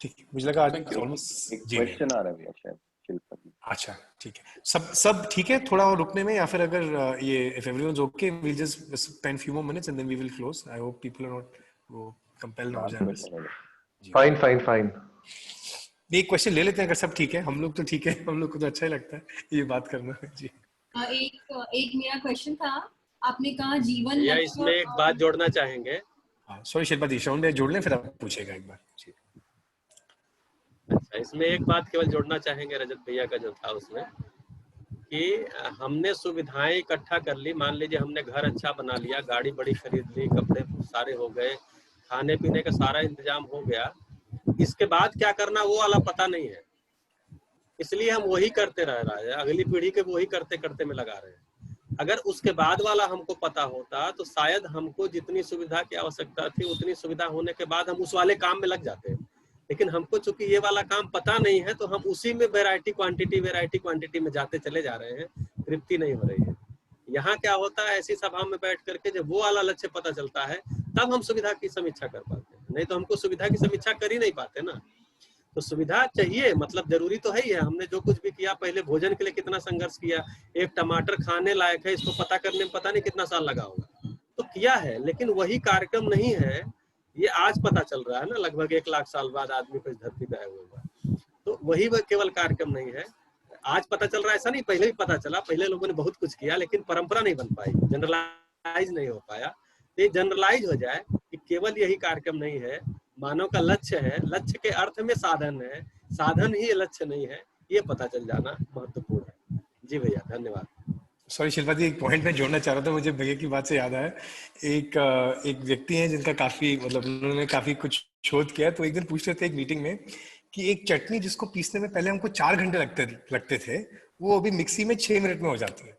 ठीक है, मुझे लगा आज ऑलमोस्ट क्वेश्चन आ रहा है शायद शिल्पा जी। अच्छा ठीक है, सब ठीक है, थोड़ा और रुकने में, या फिर अगर ये if everyone's okay we will just spend few more minutes and then we will close. I hope people are not वो कंपेल ना हो जाए। फाइन ये क्वेश्चन ले लेते हैं अगर सब ठीक है। हम लोग तो ठीक है, हम लोग को तो अच्छा ही लगता है ये बात करना जी। एक मेरा क्वेश्चन था, आपने कहा जीवन या इसमें एक बात जोड़ना चाहेंगे। सॉरी शिल्पा जी, शाउन जोड़ लें फिर आप पूछेगा एक बार जी। अच्छा, इसमें एक बात केवल जोड़ना चाहेंगे रजत भैया का जो था उसमें, कि हमने सुविधाएं इकट्ठा कर ली। मान लीजिए हमने घर अच्छा बना लिया, गाड़ी बड़ी खरीद ली, कपड़े सारे हो गए, खाने पीने का सारा इंतजाम हो गया, इसके बाद क्या करना वो वाला पता नहीं है, इसलिए हम वही करते रह रहे हैं, अगली पीढ़ी के वही करते करते में लगा रहे हैं। अगर उसके बाद वाला हमको पता होता तो शायद हमको जितनी सुविधा की आवश्यकता थी उतनी सुविधा होने के बाद हम उस वाले काम में लग जाते हैं। लेकिन हमको चूंकि ये वाला काम पता नहीं है तो हम उसी में वैरायटी क्वांटिटी में जाते चले जा रहे हैं, तृप्ति नहीं हो रही है। यहाँ क्या होता है, ऐसी सभा में बैठ करके जब वो वाला लक्ष्य पता चलता है तब हम सुविधा की समीक्षा कर पाते हैं, नहीं तो हमको सुविधा की समीक्षा कर ही नहीं पाते ना। तो सुविधा चाहिए, मतलब जरूरी तो है ही है। हमने जो कुछ भी किया, पहले भोजन के लिए कितना संघर्ष किया, एक टमाटर खाने लायक है इसको पता करने में पता नहीं कितना साल लगा होगा, तो किया है। लेकिन वही कार्यक्रम नहीं है, ये आज पता चल रहा है ना, लगभग 1 लाख साल बाद आदमी को इस धरती पे आया हुआ। तो वही केवल कार्यक्रम नहीं है, आज पता चल रहा है ऐसा नहीं, पहले भी पता चला, पहले लोगों ने बहुत कुछ किया लेकिन परंपरा नहीं बन पाई, जनरलाइज नहीं हो पाया। ये जनरलाइज हो जाए कि केवल यही कार्यक्रम नहीं है, मानव का लक्ष्य है, लक्ष्य के अर्थ में साधन है, साधन ही लक्ष्य नहीं है, ये पता चल जाना महत्वपूर्ण है। जी भैया, धन्यवाद। सॉरी शिल्पा जी, एक पॉइंट मैं जोड़ना चाह रहा था, मुझे भैया की बात से याद आया। एक व्यक्ति है जिनका काफी मतलब उन्होंने काफी कुछ शोध किया, तो एक दिन पूछ रहे थे एक मीटिंग में कि एक चटनी जिसको पीसने में पहले हमको 4 घंटे लगते थे, वो अभी मिक्सी में 6 मिनट में हो जाती है।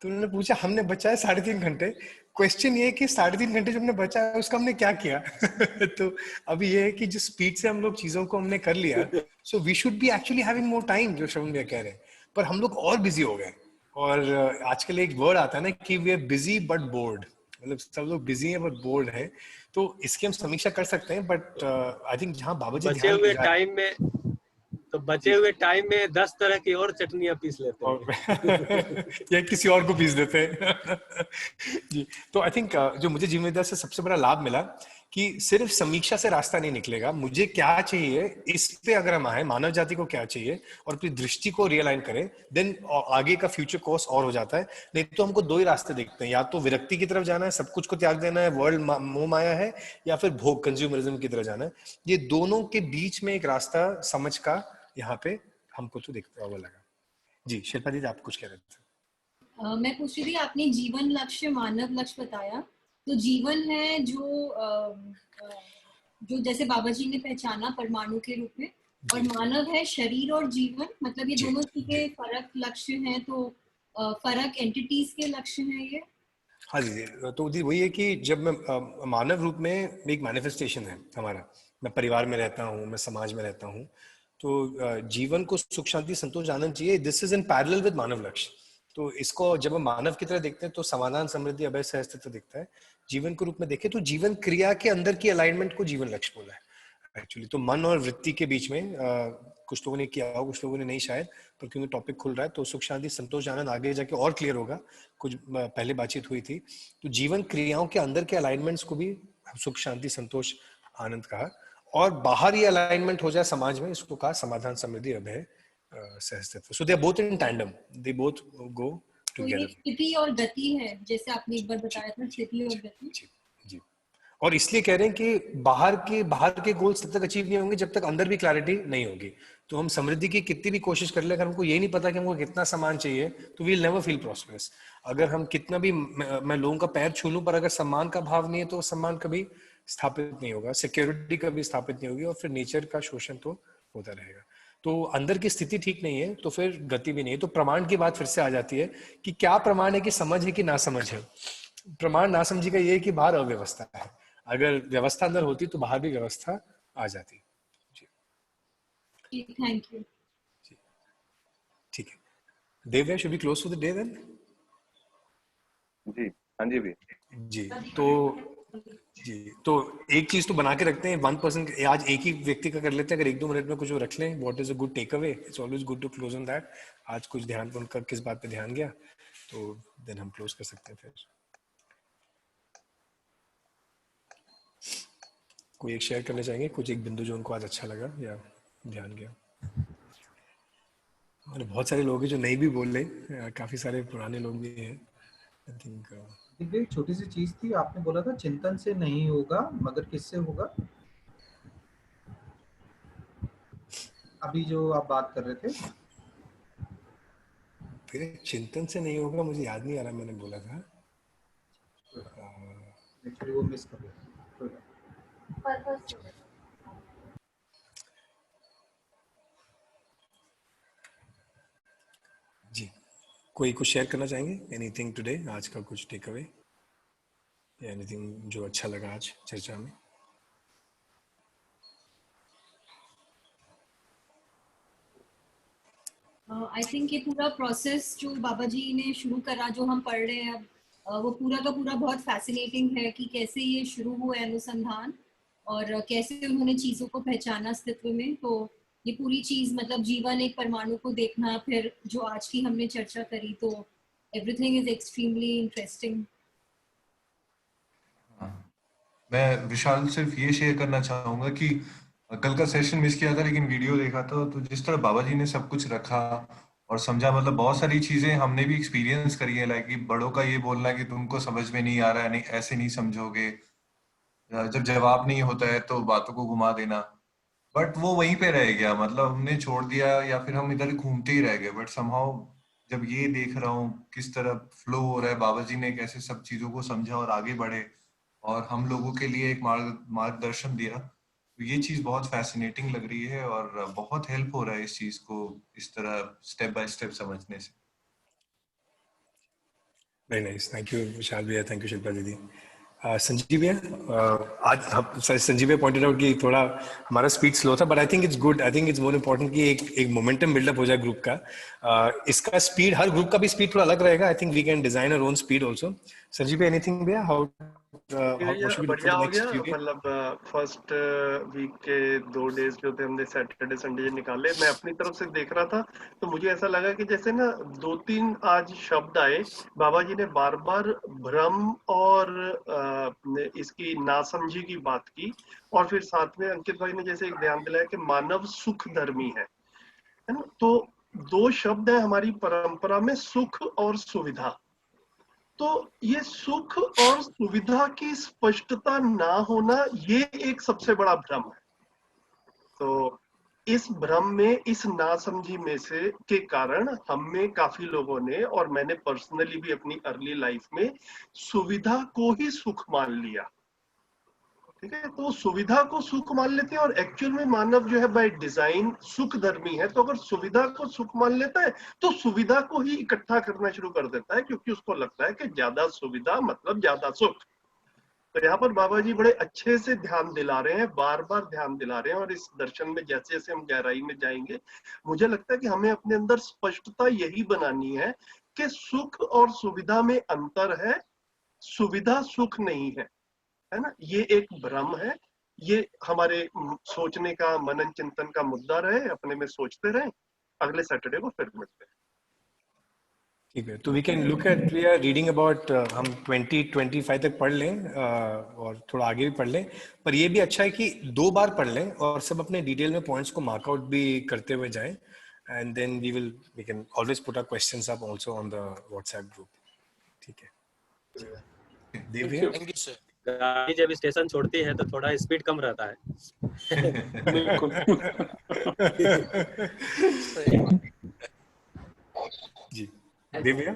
तो उन्होंने पूछा हमने बचाए 3.5 घंटे, क्वेश्चन ये है कि 3.5 घंटे जो हमने बचाया उसका हमने क्या किया? तो अभी ये है कि जिस स्पीड से हम लोग चीजों को हमने कर लिया, so we should be actually having more time, जो श्रवण भैया कह रहे हैं, पर हम लोग और बिजी हो गए। और आजकल एक वर्ड आता है ना कि we are busy but bored, मतलब सब लोग बिजी हैं बट बोर्ड है। तो इसकी हम समीक्षा कर सकते हैं, बट आई थिंक जहां बाबा जी बचे हुए टाइम में, तो बचे हुए टाइम में 10 तरह की और चटनियां पीस लेते हैं या किसी और को पीस देते हैं। जी, तो आई थिंक जो मुझे जीवन विद्या से सबसे बड़ा लाभ मिला कि सिर्फ समीक्षा से रास्ता नहीं निकलेगा, मुझे क्या चाहिए इस पे अगर हम आए, मानव जाति को क्या चाहिए और अपनी दृष्टि को रियलाइन करें, देन आगे का फ्यूचर कोर्स और हो जाता है। नहीं तो हमको 2 ही रास्ते दिखते हैं, या तो विरक्ति की तरफ जाना है, सब कुछ को त्याग देना है, वर्ल्ड मोह माया है, या फिर भोग कंज्यूमरिज्म की तरफ जाना है। ये दोनों के बीच में एक रास्ता समझ का यहाँ पे हमको तो दिखता हुआ लगा। जी शिल्पा जी, आप कुछ कह रहे थे? मैं पूछ रही थी, आपने जीवन लक्ष्य मानव लक्ष्य बताया, तो जीवन है जो जैसे बाबा जी ने पहचाना परमाणु के रूप में, और मानव है शरीर और जीवन, मतलब ये दोनों के फर्क लक्ष्य हैं, तो फर्क एंटिटीज के लक्ष्य हैं ये। हाँ जी, तो वही है कि जब मैं मानव रूप में एक मैनिफेस्टेशन है हमारा, मैं परिवार में रहता हूँ, मैं समाज में रहता हूँ, तो जीवन को सुख शांति संतोष आनंद चाहिए, this is in parallel with मानव लक्ष्य। तो इसको जब हम मानव की तरह देखते हैं तो समाधान समृद्धि अभय सहस्तित्व दिखता है। जीवन के रूप में देखें तो जीवन क्रिया के अंदर की अलाइनमेंट को जीवन लक्ष्य बोला है एक्चुअली। तो मन और वृत्ति के बीच में कुछ लोगों ने किया हो, कुछ लोगों ने नहीं शायद, पर क्योंकि टॉपिक खुल रहा है तो सुख शांति संतोष आनंद आगे जाके और क्लियर होगा, कुछ पहले बातचीत हुई थी। तो जीवन क्रियाओं के अंदर के अलाइनमेंट्स को भी सुख शांति संतोष आनंद कहा, और बाहर ये अलाइनमेंट हो जाए समाज में, इसको कहा समाधान समृद्धि अभय सहस्तित्व। So they are both in tandem, they both go together. स्थिति और गति है, जैसे आपने एक बार बताया था, स्थिति और गति। जी, और इसलिए कह रहे हैं कि बाहर के गोल्स तब तक अचीव नहीं होंगे जब तक अंदर भी क्लैरिटी नहीं होगी। तो हम समृद्धि की कितनी भी कोशिश कर ले, अगर हमको ये नहीं पता कि हमको कितना सम्मान चाहिए, तो we will never feel prosperous. अगर हम कितना भी मैं लोगों का पैर छू लूं, पर अगर सम्मान का भाव नहीं है तो सम्मान कभी स्थापित नहीं होगा, सिक्योरिटी कभी स्थापित नहीं होगी, और फिर नेचर का शोषण तो होता रहेगा। तो अंदर की स्थिति ठीक नहीं है तो फिर गति भी नहीं है। तो प्रमाण की बात फिर से आ जाती है कि क्या प्रमाण है, कि समझ है कि ना समझ है। प्रमाण ना समझी का ये है कि बाहर अव्यवस्था है, अगर व्यवस्था अंदर होती तो बाहर भी व्यवस्था आ जाती। जी, थैंक यू। ठीक है, Dev, should be close to the day then? जी हाँ जी भी। जी, तो एक चीज तो बना के रखते हैं, 1% आज एक ही व्यक्ति का कर लेते हैं, अगर 1-2 मिनट में कुछ रख लें, what is a good takeaway, it's always good to close on that. आज कुछ ध्यान उनका किस बात पे ध्यान गया, तो देन हम क्लोज कर सकते हैं। फिर कोई एक शेयर करना चाहेंगे, कुछ एक बिंदु जो उनको आज अच्छा लगा या ध्यान गया? और बहुत सारे लोग हैं जो नहीं भी बोल रहे, काफी सारे पुराने लोग भी हैं। आई थिंक एक छोटी सी चीज थी, आपने बोला था चिंतन से नहीं होगा मगर किससे होगा? अभी जो आप बात कर रहे थे, फिर चिंतन से नहीं होगा, मुझे याद नहीं आ रहा मैंने बोला था। एक्चुअली वो मिस कर गया। जी, कोई कुछ शेयर करना चाहेंगे? एनीथिंग टुडे, आज का कुछ टेक अवे या एनीथिंग जो अच्छा लगा आज चर्चा में? आई थिंक ये पूरा प्रोसेस जो बाबा जी ने शुरू करा, जो हम पढ़ रहे हैं अब, वो पूरा का पूरा बहुत फैसिनेटिंग है कि कैसे ये शुरू हुआ अनुसंधान और कैसे उन्होंने चीज़ों को पहचाना अस्तित्व में। तो ये पूरी चीज़ मतलब जीवन एक परमाणु को देखना, फिर जो आज की हमने चर्चा करी, तो एवरीथिंग इज एक्सट्रीमली इंटरेस्टिंग। मैं विशाल सिर्फ ये शेयर करना चाहूंगा कि कल का सेशन मिस किया था लेकिन वीडियो देखा था, तो जिस तरह बाबा जी ने सब कुछ रखा और समझा, मतलब बहुत सारी चीजें हमने भी एक्सपीरियंस करी है, लाइक कि बड़ों का ये बोलना कि तुमको समझ में नहीं आ रहा है, नहीं ऐसे नहीं समझोगे, जब जवाब नहीं होता है तो बातों को घुमा देना, बट वो वहीं पे रह गया, मतलब हमने छोड़ दिया या फिर हम इधर घूमते ही रह गए। बट समहाउ जब ये देख रहा हूँ किस तरह फ्लो हो रहा है, बाबा जी ने कैसे सब चीजों को समझा और आगे बढ़े और हम लोगों के लिए एक मार्गदर्शन दिया, तो ये चीज बहुत फैसिनेटिंग लग रही है और बहुत हेल्प हो रहा है इस चीज को इस तरह स्टेप बाय स्टेप समझने से। वेरी नाइस, थैंक यू विशाल भैया, थैंक यू शिल्पा दीदी। संजीव भैया, आज संजीव भैया पॉइंटेड आउट कि थोड़ा हमारा स्पीड स्लो था, but I think it's good, I think it's more important कि एक मोमेंटम बिल्डअप हो जाए ग्रुप का। इसका स्पीड, हर ग्रुप का भी स्पीड थोड़ा अलग रहेगा। I think we can design our own speed also. Sanjeev भैया, एनीथिंग भैया, हाउ बढ़िया हो गया। मतलब फर्स्ट वीक के 2 डेज जो थे हमने सैटरडे संडे निकाले, मैं अपनी तरफ से देख रहा था तो मुझे ऐसा लगा कि जैसे ना 2-3 आज शब्द आए, बाबा जी ने बार बार भ्रम और इसकी नासमझी की बात की, और फिर साथ में अंकित भाई ने जैसे एक ध्यान दिलाया कि मानव सुख धर्मी है ना। तो 2 शब्द है हमारी परंपरा में, सुख और सुविधा। तो ये सुख और सुविधा की स्पष्टता ना होना, ये एक सबसे बड़ा भ्रम है। तो इस भ्रम में, इस नासमझी में से के कारण हमें काफी लोगों ने, और मैंने पर्सनली भी अपनी अर्ली लाइफ में, सुविधा को ही सुख मान लिया। ठीक है, तो सुविधा को सुख मान लेते हैं, और एक्चुअल में मानव जो है बाय डिजाइन सुख धर्मी है। तो अगर सुविधा को सुख मान लेता है तो सुविधा को ही इकट्ठा करना शुरू कर देता है, क्योंकि उसको लगता है कि ज्यादा सुविधा मतलब ज्यादा सुख। तो यहाँ पर बाबा जी बड़े अच्छे से ध्यान दिला रहे हैं, बार बार ध्यान दिला रहे हैं, और इस दर्शन में जैसे जैसे हम गहराई में जाएंगे, मुझे लगता है कि हमें अपने अंदर स्पष्टता यही बनानी है कि सुख और सुविधा में अंतर है, सुविधा सुख नहीं है ना। ये एक भ्रम है, ये हमारे सोचने का, मनन चिंतन का मुद्दा रहे, अपने में सोचते रहे। अगले सैटरडे को फिर मिलते हैं। ठीक है, तो we can look at, we are reading about, हम 20-25 तक पढ़ लें और थोड़ा आगे भी पढ़ लें, पर ये भी अच्छा है कि 2 बार पढ़ लें और सब अपने डिटेल में पॉइंट्स को मार्कआउट भी करते हुए जाएं, and then we can always put our questions up also on the WhatsApp group. ठीक है, देव भैया, थैंक यू सर। गाड़ी जब स्टेशन छोड़ती है तो थोड़ा स्पीड कम रहता है। बिल्कुल। जी देव भैया,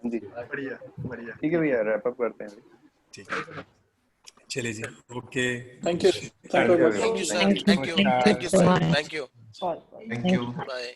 जी बढ़िया बढ़िया। ठीक है भैया, रैप अप करते हैं। ठीक है, चलिए जी, okay, thank you, thank you sir, thank you sir, thank you, नमस्कार। Thank you sir, thank you, thank you. Bye.